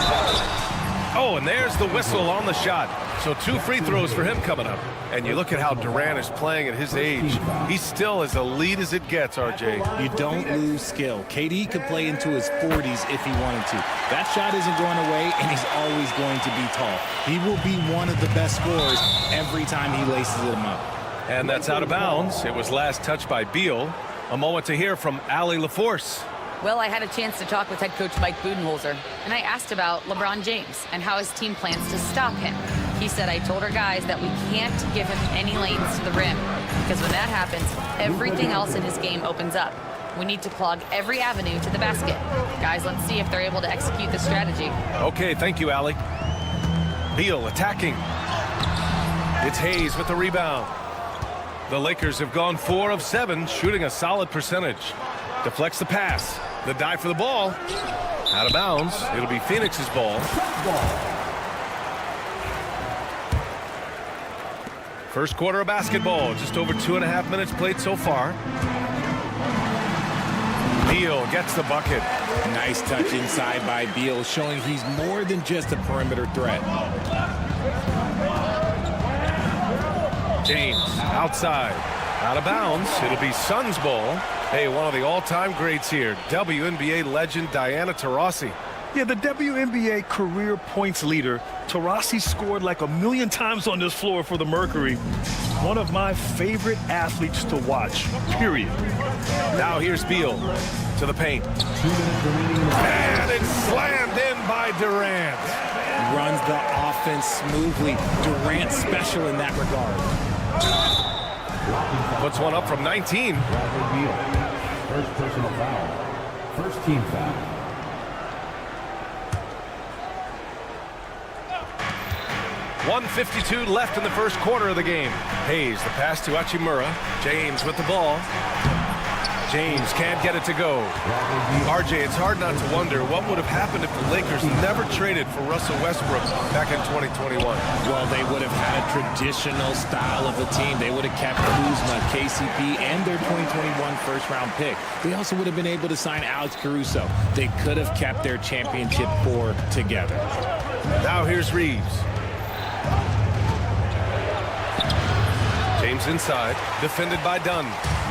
Oh, and there's the whistle on the shot. So 2 free throws for him coming up. And you look at how Durant is playing at his age. He's still as elite as it gets, RJ. You don't lose skill. KD could play into his 40s if he wanted to. That shot isn't going away, and he's always going to be tall. He will be one of the best scorers every time he laces them up. And that's out of bounds. It was last touched by Beal. A moment to hear from Allie LaForce. Well, I had a chance to talk with head coach Mike Budenholzer, and I asked about LeBron James and how his team plans to stop him. He said, I told our guys that we can't give him any lanes to the rim, because when that happens, everything else in his game opens up. We need to clog every avenue to the basket. Guys, let's see if they're able to execute this strategy. Okay, thank you, Allie. Beal attacking. It's Hayes with the rebound. The Lakers have gone 4 of 7, shooting a solid percentage. Deflects the pass. The dive for the ball. Out of bounds. It'll be Phoenix's ball. First quarter of basketball. Just over 2.5 minutes played so far. Beal gets the bucket. Nice touch inside by Beal, showing he's more than just a perimeter threat. James outside. Out of bounds. It'll be Suns ball. Hey, one of the all-time greats here, WNBA legend Diana Taurasi. Yeah, the WNBA career points leader. Taurasi scored like 1,000,000 times on this floor for the Mercury. One of my favorite athletes to watch, period. Now here's Beal to the paint. And it's slammed in by Durant. Runs the offense smoothly. Durant special in that regard. Puts one up from 19. First personal foul. First team foul. .152 left in the first quarter of the game. Hayes, the pass to Hachimura. James with the ball. James can't get it to go. RJ, it's hard not to wonder what would have happened if the Lakers never traded for Russell Westbrook back in 2021. Well, they would have had a traditional style of a team. They would have kept Kuzma, KCP, and their 2021 first-round pick. They also would have been able to sign Alex Caruso. They could have kept their championship core together. Now here's Reeves. James inside, defended by Dunn.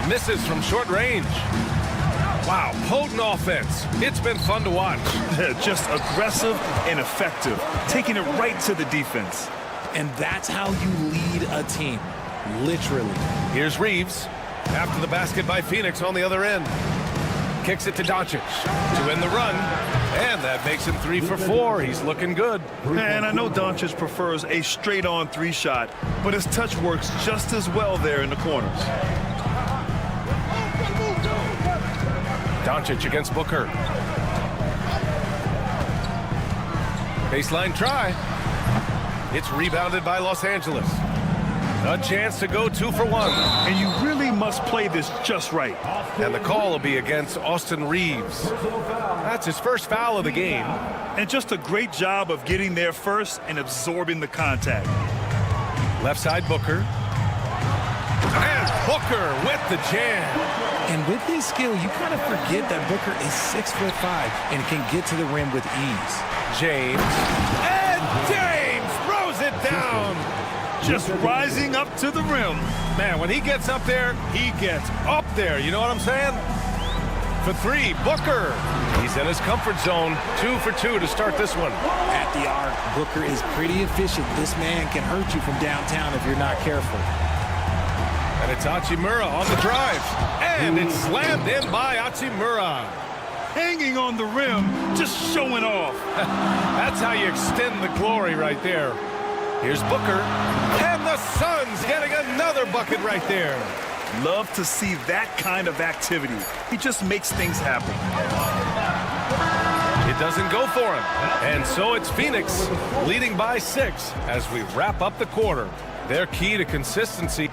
Misses from short range. Wow, potent offense. It's been fun to watch. Just aggressive and effective, taking it right to the defense. And that's how you lead a team, literally. Here's Reeves. After the basket by Phoenix on the other end. Kicks it to Doncic to end the run. And that makes him 3 for 4. He's looking good. And I know Doncic prefers a straight-on 3-shot, but his touch works just as well there in the corners. Doncic against Booker. Baseline try. It's rebounded by Los Angeles. A chance to go 2 for 1. And you really must play this just right. And the call will be against Austin Reeves. That's his first foul of the game. And just a great job of getting there first and absorbing the contact. Left side Booker. And Booker with the jam. And with his skill, you kind of forget that Booker is 6'5" and can get to the rim with ease. James. And James throws it down. Just rising up to the rim. Man, when he gets up there, he gets up there. You know what I'm saying? For 3, Booker. He's in his comfort zone. 2 for 2 to start this one. At the arc, Booker is pretty efficient. This man can hurt you from downtown if you're not careful. And it's Hachimura on the drive. And it's slammed in by Hachimura. Hanging on the rim, just showing off. That's how you extend the glory right there. Here's Booker. And the Suns getting another bucket right there. Love to see that kind of activity. He just makes things happen. It doesn't go for him. And so it's Phoenix leading by 6 as we wrap up the quarter. Their key to consistency.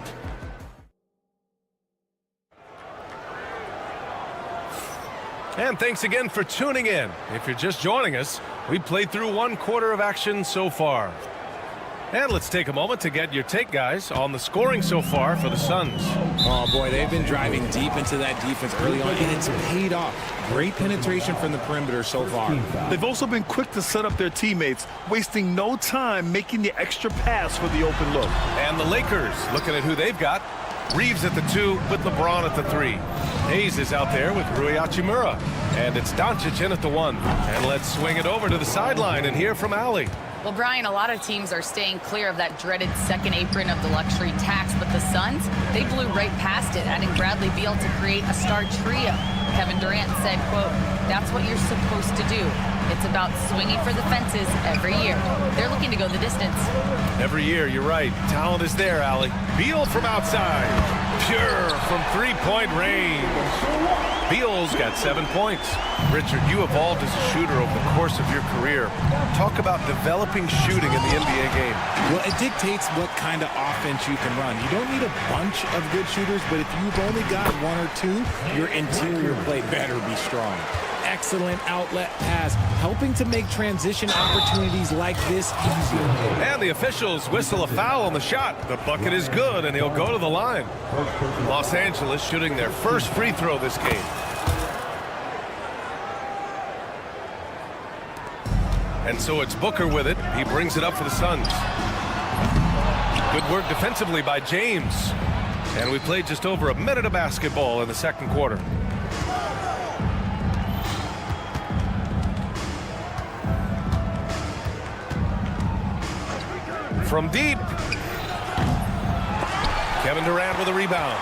And thanks again for tuning in. If you're just joining us, we played through 1 quarter of action so far. And let's take a moment to get your take, guys, on the scoring so far for the Suns. Oh, boy, they've been driving deep into that defense early on, and it's paid off. Great penetration from the perimeter so far. They've also been quick to set up their teammates, wasting no time making the extra pass for the open look. And the Lakers, looking at who they've got. Reeves at the 2 with LeBron at the 3. Hayes is out there with Rui Hachimura. And it's Doncic in at the 1. And let's swing it over to the sideline and hear from Allie. Well, Brian, a lot of teams are staying clear of that dreaded second apron of the luxury tax, but the Suns, they blew right past it, adding Bradley Beal to create a star trio. Kevin Durant said, quote, "That's what you're supposed to do. It's about swinging for the fences every year." They're looking to go the distance. Every year, you're right. Talent is there, Allie. Beal from outside. Pure from 3-point range. Beal's got 7 points. Richard, you evolved as a shooter over the course of your career. Talk about developing shooting in the NBA game. Well, it dictates what kind of offense you can run. You don't need a bunch of good shooters, but if you've only got 1 or 2, your interior play better be strong. Excellent outlet pass, helping to make transition opportunities like this easier. And the officials whistle a foul on the shot. The bucket is good, and he'll go to the line. Los Angeles shooting their first free throw this game. And so it's Booker with it. He brings it up for the Suns. Good work defensively by James. And we played just over a minute of basketball in the second quarter. From deep. Kevin Durant with a rebound.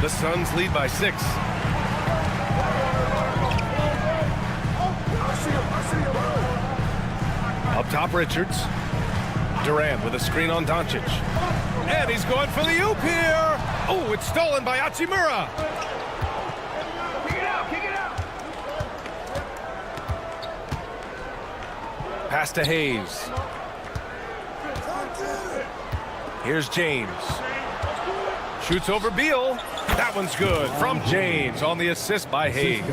The Suns lead by 6. Up top, Richards. Durant with a screen on Doncic. And he's going for the oop here. Oh, it's stolen by Hachimura. Kick it out, kick it out. Pass to Hayes. Here's James. Shoots over Beal. That one's good from James on the assist by Hayes.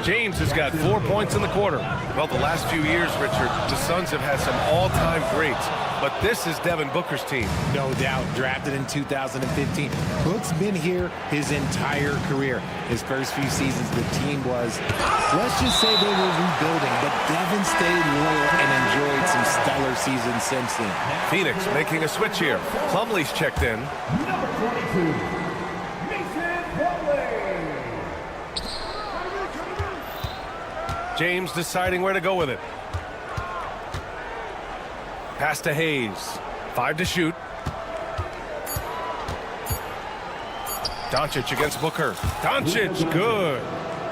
James has got 4 points in the quarter. Well, the last few years, Richard, the Suns have had some all-time greats. But this is Devin Booker's team. No doubt. Drafted in 2015. Book's been here his entire career. His first few seasons, the team was, let's just say they were rebuilding, but Devin stayed loyal and enjoyed some stellar seasons since then. Phoenix making a switch here. Plumlee's checked in. Number 22, James deciding where to go with it. Pass to Hayes. 5 to shoot. Doncic against Booker. Doncic, good.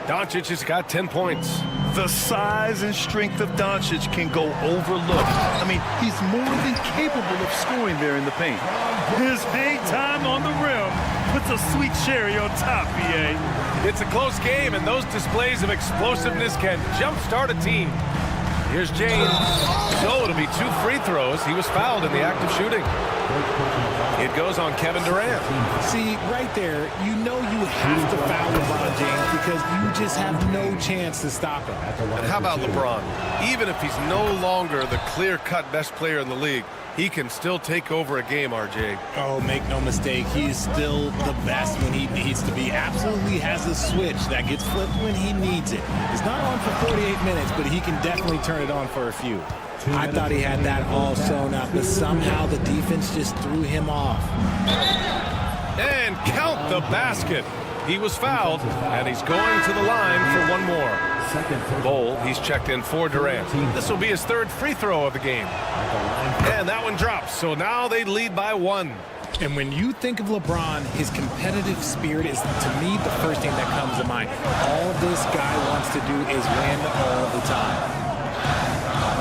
Doncic has got 10 points. The size and strength of Doncic can go overlooked. I mean, he's more than capable of scoring there in the paint. His hang time on the rim puts a sweet cherry on top, BA. It's a close game, and those displays of explosiveness can jumpstart a team. Here's James. So it'll be 2 free throws. He was fouled in the act of shooting. It goes on Kevin Durant. See, right there, you know you have to foul LeBron James because you just have no chance to stop him. And how about LeBron? Even if he's no longer the clear-cut best player in the league, he can still take over a game, RJ. Oh, make no mistake, he is still the best when he needs to be. Absolutely has a switch that gets flipped when he needs it. It's not on for 48 minutes, but he can definitely turn it on for a few. I thought he had that all sewn up, but somehow the defense just threw him off. And count the basket. He was fouled, and he's going to the line for one more. Bowl, he's checked in for Durant. This will be his 3rd free throw of the game. And that one drops, so now they lead by 1. And when you think of LeBron, his competitive spirit is, to me, the first thing that comes to mind. All this guy wants to do is win all the time.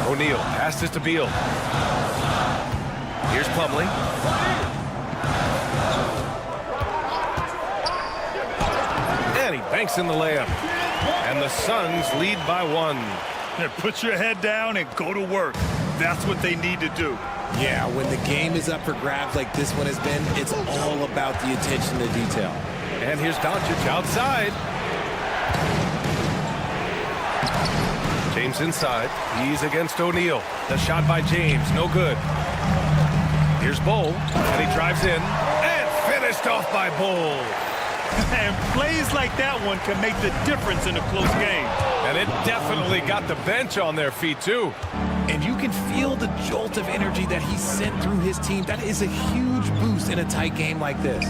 O'Neal passes to Beal. Here's Plumlee. And he banks in the layup. And the Suns lead by 1. Now put your head down and go to work. That's what they need to do. Yeah, when the game is up for grabs like this one has been, it's all about the attention to detail. And here's Doncic outside. James inside. He's against O'Neal. The shot by James, no good. Here's Bowl, and he drives in. And finished off by Bowl. And plays like that one can make the difference in a close game. And it definitely got the bench on their feet, too. And you can feel the jolt of energy that he sent through his team. That is a huge boost in a tight game like this.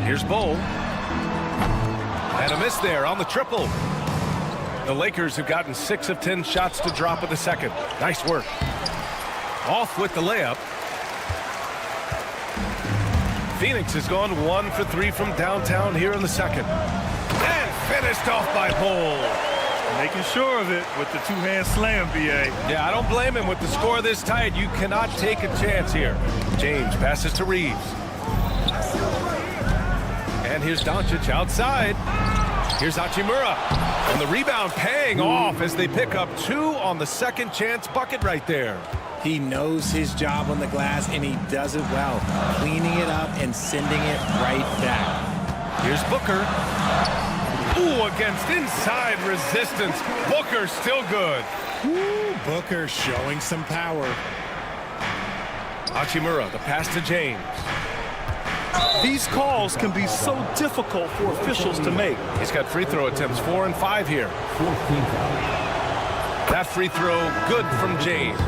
Here's Bowl. And a miss there on the triple. The Lakers have gotten 6 of 10 shots to drop in the second. Nice work. Off with the layup. Phoenix has gone 1 for 3 from downtown here in the second. And finished off by Bowl. Making sure of it with the 2-hand slam, BA. Yeah, I don't blame him with the score this tight. You cannot take a chance here. James passes to Reeves. And here's Doncic outside. Here's Hachimura. And the rebound paying off as they pick up 2 on the second chance bucket right there. He knows his job on the glass, and he does it well, cleaning it up and sending it right back. Here's Booker. Ooh, against inside resistance. Booker still good. Ooh, Booker showing some power. Hachimura, the pass to James. These calls can be so difficult for officials to make. He's got free throw attempts 4 and 5 here. That free throw good from James.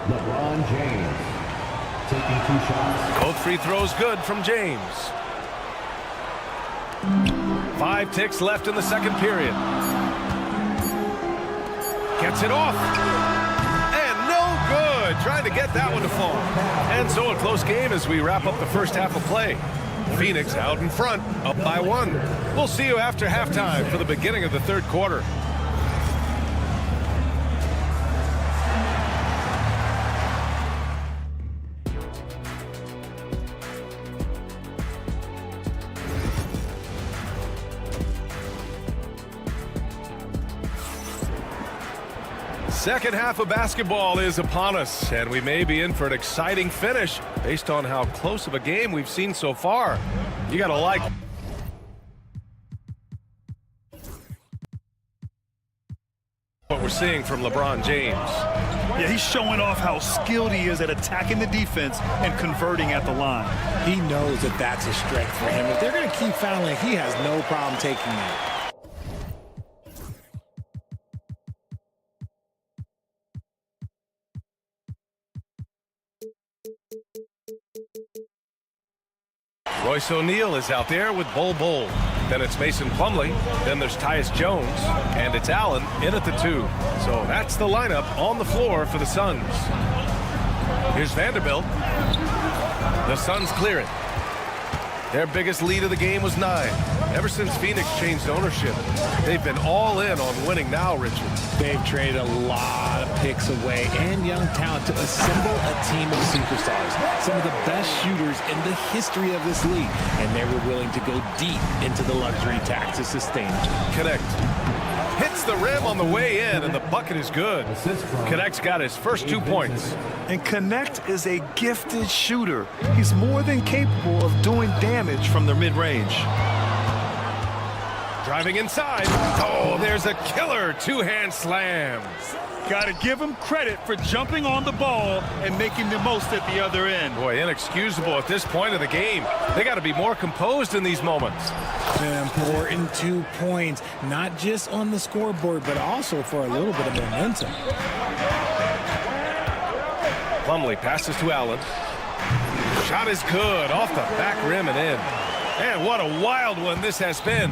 LeBron James taking 2 shots. Both free throws good from James. 5 ticks left in the second period. Gets it off. And no good. Trying to get that one to fall. And so a close game as we wrap up the first half of play. Phoenix out in front, up by 1. We'll see you after halftime for the beginning of the third quarter. Second half of basketball is upon us, and we may be in for an exciting finish based on how close of a game we've seen so far. You got to like what we're seeing from LeBron James. Yeah, he's showing off how skilled he is at attacking the defense and converting at the line. He knows that that's a strength for him. If they're going to keep fouling, he has no problem taking that. Royce O'Neal is out there with Bol Bol. Then it's Mason Plumlee. Then there's Tyus Jones. And it's Allen in at the 2. So that's the lineup on the floor for the Suns. Here's Vanderbilt. The Suns clear it. Their biggest lead of the game was 9. Ever since Phoenix changed ownership, they've been all in on winning now, Richard. They've traded a lot of picks away and young talent to assemble a team of superstars. Some of the best shooters in the history of this league. And they were willing to go deep into the luxury tax to sustain it. Connect. Hits the rim on the way in, and the bucket is good. Connect's got his first 2 points. And Connect is a gifted shooter. He's more than capable of doing damage from the mid-range. Driving inside. Oh, there's a killer two-hand slam. Got to give him credit for jumping on the ball and making the most at the other end. Boy, inexcusable at this point of the game. They got to be more composed in these moments. An important 2 points, not just on the scoreboard, but also for a little bit of momentum. Plumlee passes to Allen. Shot is good, off the back rim and in. And what a wild one this has been.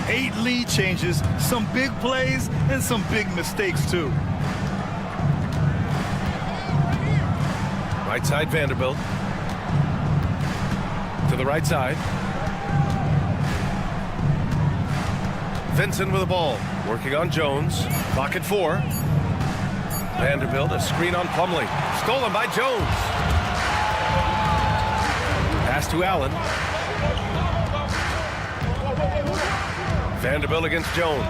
8 lead changes, some big plays, and some big mistakes, too. Right side, Vanderbilt. To the right side. Vincent with the ball. Working on Jones. Clock at 4. Vanderbilt, a screen on Plumlee. Stolen by Jones. Pass to Allen. Vanderbilt against Jones.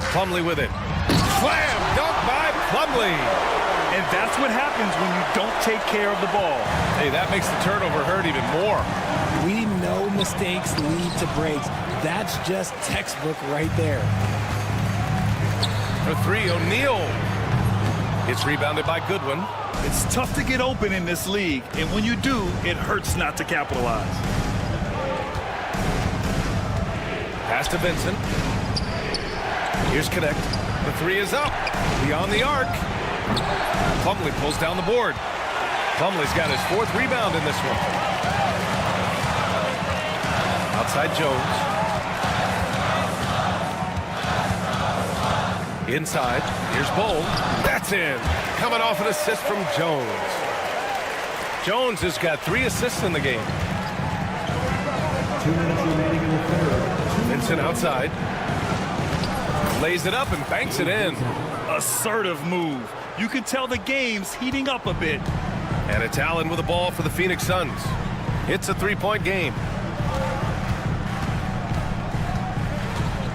Plumlee with it. Slam! Dunk by Plumlee! And that's what happens when you don't take care of the ball. Hey, that makes the turnover hurt even more. We know mistakes lead to breaks. That's just textbook right there. For 3, O'Neal. It's rebounded by Goodwin. It's tough to get open in this league, and when you do, it hurts not to capitalize. Pass to Vincent. Here's Connect. The 3 is up. Beyond the arc. Plumlee pulls down the board. Plumlee's got his 4th rebound in this one. Outside Jones. Inside. Here's Bol. That's in. Coming off an assist from Jones. Jones has got 3 assists in the game. 2 minutes remaining in the third. Vincent outside. Lays it up and banks it in. Assertive move. You can tell the game's heating up a bit. And it's Allen with the ball for the Phoenix Suns. It's a 3-point game.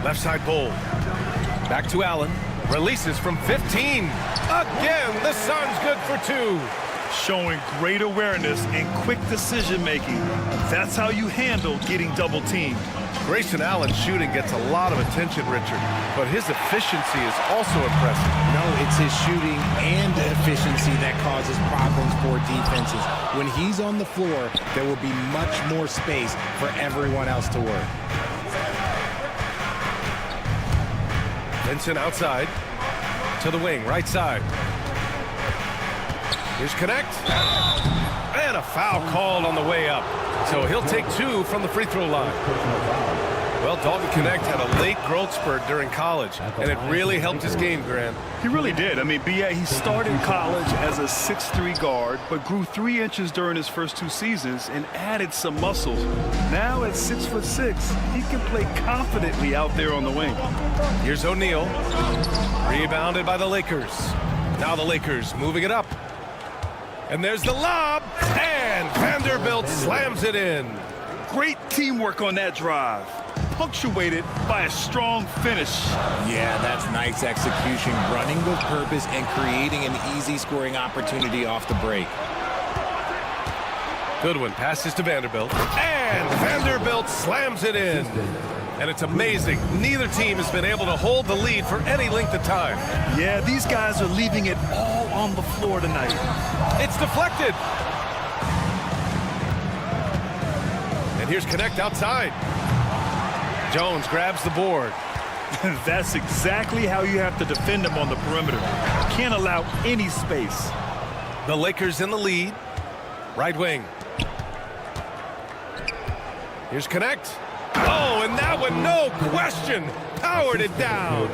Left side Bol. Back to Allen. Releases from 15. Again, the Suns good for 2. Showing great awareness and quick decision-making. That's how you handle getting double-teamed. Grayson Allen's shooting gets a lot of attention, Richard, but his efficiency is also impressive. No, it's his shooting and efficiency that causes problems for defenses. When he's on the floor, there will be much more space for everyone else to work. Vincent outside to the wing, right side. Here's Connect. And a foul called on the way up. So he'll take 2 from the free throw line. Well, Dalton Connect had a late growth spurt during college, and it really helped his game, Grant. He really did. I mean, he started college as a 6'3" guard, but grew 3 inches during his first 2 seasons and added some muscles. Now at 6'6", he can play confidently out there on the wing. Here's O'Neal. Rebounded by the Lakers. Now the Lakers moving it up. And there's the lob, and Vanderbilt slams it in. Great teamwork on that drive, punctuated by a strong finish. Yeah, that's nice execution, running with purpose and creating an easy scoring opportunity off the break. Goodwin passes to Vanderbilt. And Vanderbilt slams it in. And it's amazing. Neither team has been able to hold the lead for any length of time. Yeah, these guys are leaving it all on the floor tonight. It's deflected. And here's Connect outside. Jones grabs the board. That's exactly how you have to defend him on the perimeter. Can't allow any space. The Lakers in the lead. Right wing. Here's Connect. Oh, and that one, no question, powered it down.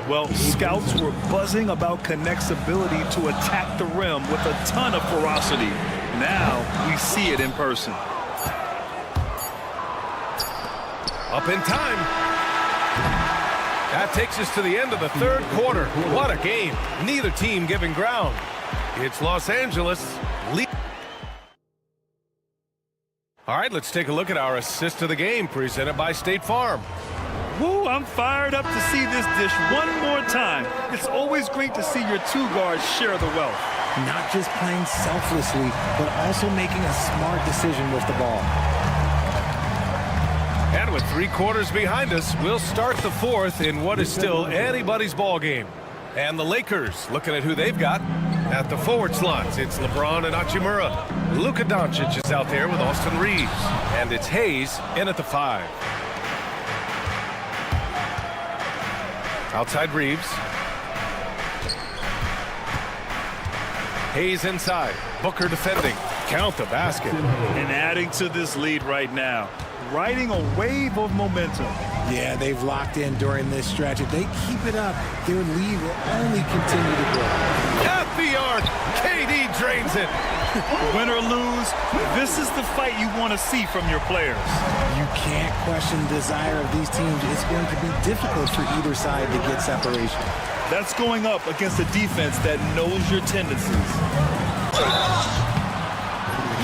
Well, scouts were buzzing about Connect's ability to attack the rim with a ton of ferocity. Now we see it in person. Up in time. That takes us to the end of the third quarter. What a game. Neither team giving ground. It's Los Angeles. All right, let's take a look at our assist of the game presented by State Farm. Woo, I'm fired up to see this dish one more time. It's always great to see your two guards share the wealth. Not just playing selflessly, but also making a smart decision with the ball. And with 3 quarters behind us, we'll start the fourth in what is still anybody's ball game. And the Lakers, looking at who they've got at the forward slots. It's LeBron and Hachimura. Luka Doncic is out there with Austin Reeves. And it's Hayes in at the 5. Outside Reeves. Hayes inside. Booker defending. Count the basket. And adding to this lead right now. Riding a wave of momentum. Yeah, they've locked in during this stretch. If they keep it up, their lead will only continue to grow. At the arc, KD drains it. Win or lose, this is the fight you want to see from your players. You can't question the desire of these teams. It's going to be difficult for either side to get separation. That's going up against a defense that knows your tendencies.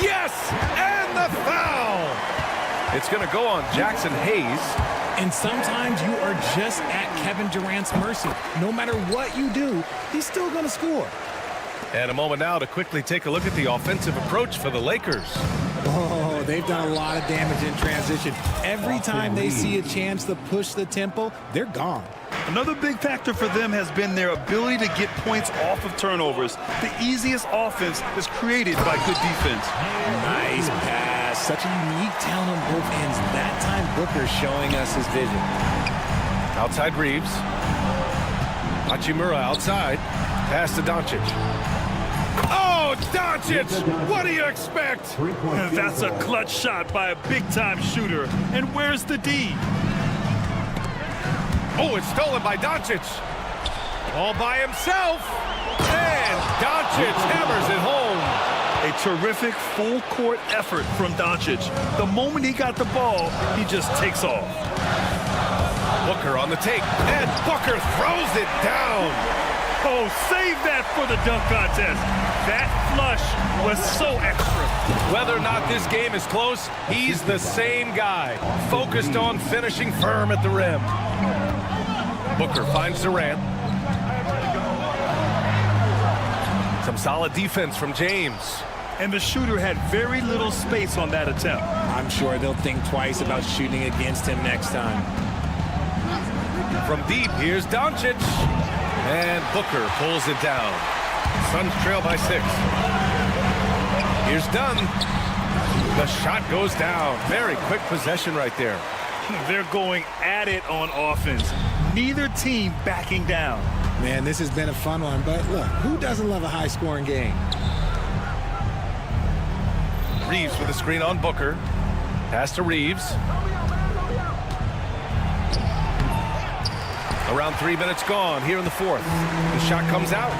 Yes, and the foul. It's going to go on Jackson Hayes. And sometimes you are just at Kevin Durant's mercy. No matter what you do, he's still going to score. And a moment now to quickly take a look at the offensive approach for the Lakers. Oh, they've done a lot of damage in transition. Every time they see a chance to push the tempo, they're gone. Another big factor for them has been their ability to get points off of turnovers. The easiest offense is created by good defense. Nice pass. Such a unique talent on both ends. That time, Booker showing us his vision. Outside Reeves. Hachimura outside. Pass to Doncic. Oh, Doncic! What do you expect? That's a clutch shot by a big-time shooter. And where's the D? Oh, it's stolen by Doncic. All by himself. And Doncic hammers it home. A terrific full-court effort from Doncic. The moment he got the ball, he just takes off. Booker on the take. And Booker throws it down. Oh, save that for the dunk contest. That flush was so extra. Whether or not this game is close, he's the same guy. Focused on finishing firm at the rim. Booker finds Durant. Some solid defense from James. And the shooter had very little space on that attempt. I'm sure they'll think twice about shooting against him next time. From deep, here's Doncic. And Booker pulls it down. Suns trail by 6. Here's Dunn. The shot goes down. Very quick possession right there. They're going at it on offense. Neither team backing down. Man, this has been a fun one, but look, who doesn't love a high-scoring game? Reeves with a screen on Booker. Pass to Reeves. Around 3 minutes gone here in the fourth. The shot comes out.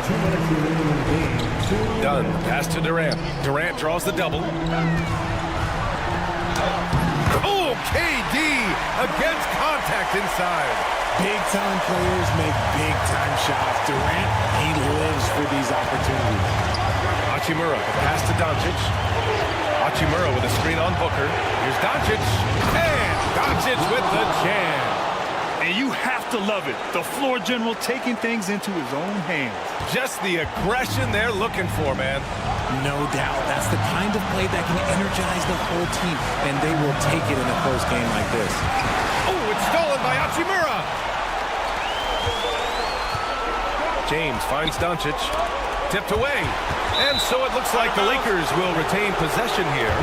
2 minutes remaining in the game. Done. Pass to Durant. Durant draws the double. Oh, KD against contact inside. Big-time players make big-time shots. Durant, he lives for these opportunities. Hachimura, pass to Doncic. Hachimura with a screen on Booker. Here's Doncic. And Doncic with the jam. And you have have to love it. The floor general taking things into his own hands. Just the aggression they're looking for, man. No doubt. That's the kind of play that can energize the whole team, and they will take it in a close game like this. Oh, it's stolen by Hachimura. James finds Doncic. Tipped away. And so it looks like the Lakers will retain possession here.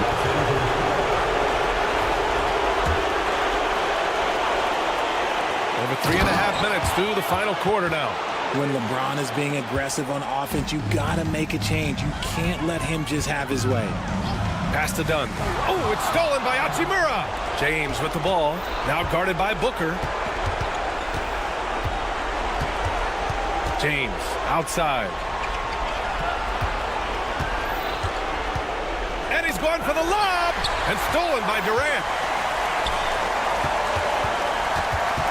Over 3.5 minutes through the final quarter now. When LeBron is being aggressive on offense, you got to make a change. You can't let him just have his way. Pass to Dunn. Oh, it's stolen by Hachimura. James with the ball. Now guarded by Booker. James outside. And he's going for the lob. And stolen by Durant.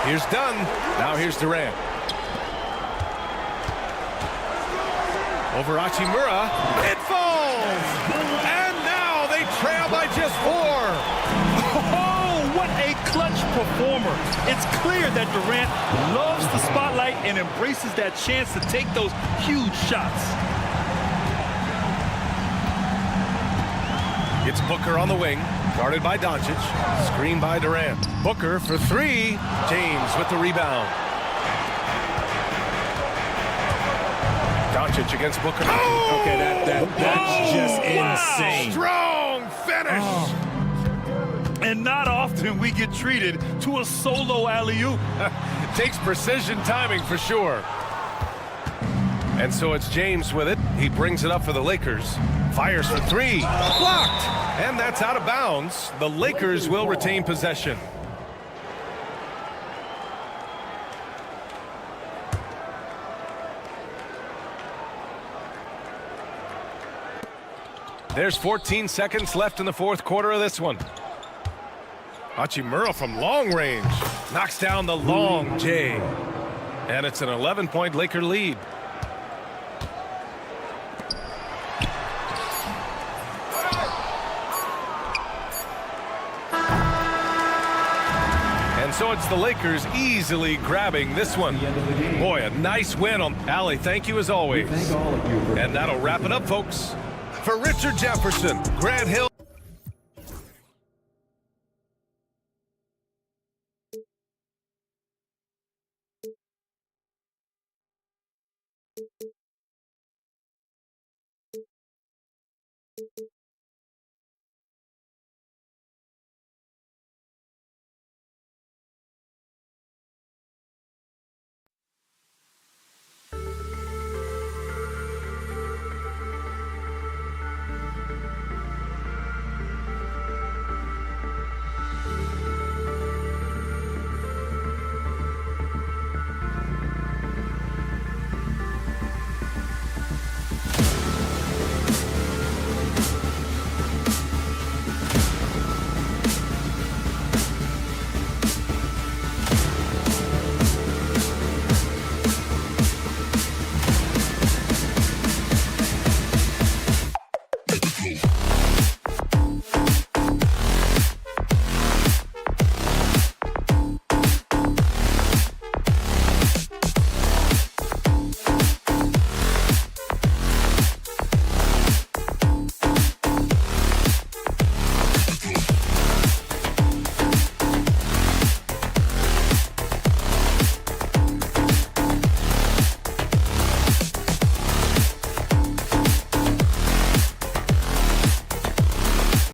Here's Dunn. Now here's Durant. Over Hachimura. It falls! And now they trail by just 4. Oh, what a clutch performer. It's clear that Durant loves the spotlight and embraces that chance to take those huge shots. It's Booker on the wing, guarded by Doncic, screened by Durant. Booker for 3. James with the rebound. Doncic against Booker. Oh! Okay, that's just insane. Strong finish. Oh. And not often we get treated to a solo alley-oop. Takes precision timing for sure. And so it's James with it. He brings it up for the Lakers. Fires for 3. Blocked. And that's out of bounds. The Lakers will retain possession. There's 14 seconds left in the fourth quarter of this one. Hachimura from long range knocks down the long J. And it's an 11-point Laker lead. And so it's the Lakers easily grabbing this one. Boy, a nice win on Allie. Thank you as always. And that'll wrap it up, folks. For Richard Jefferson, Grant Hill.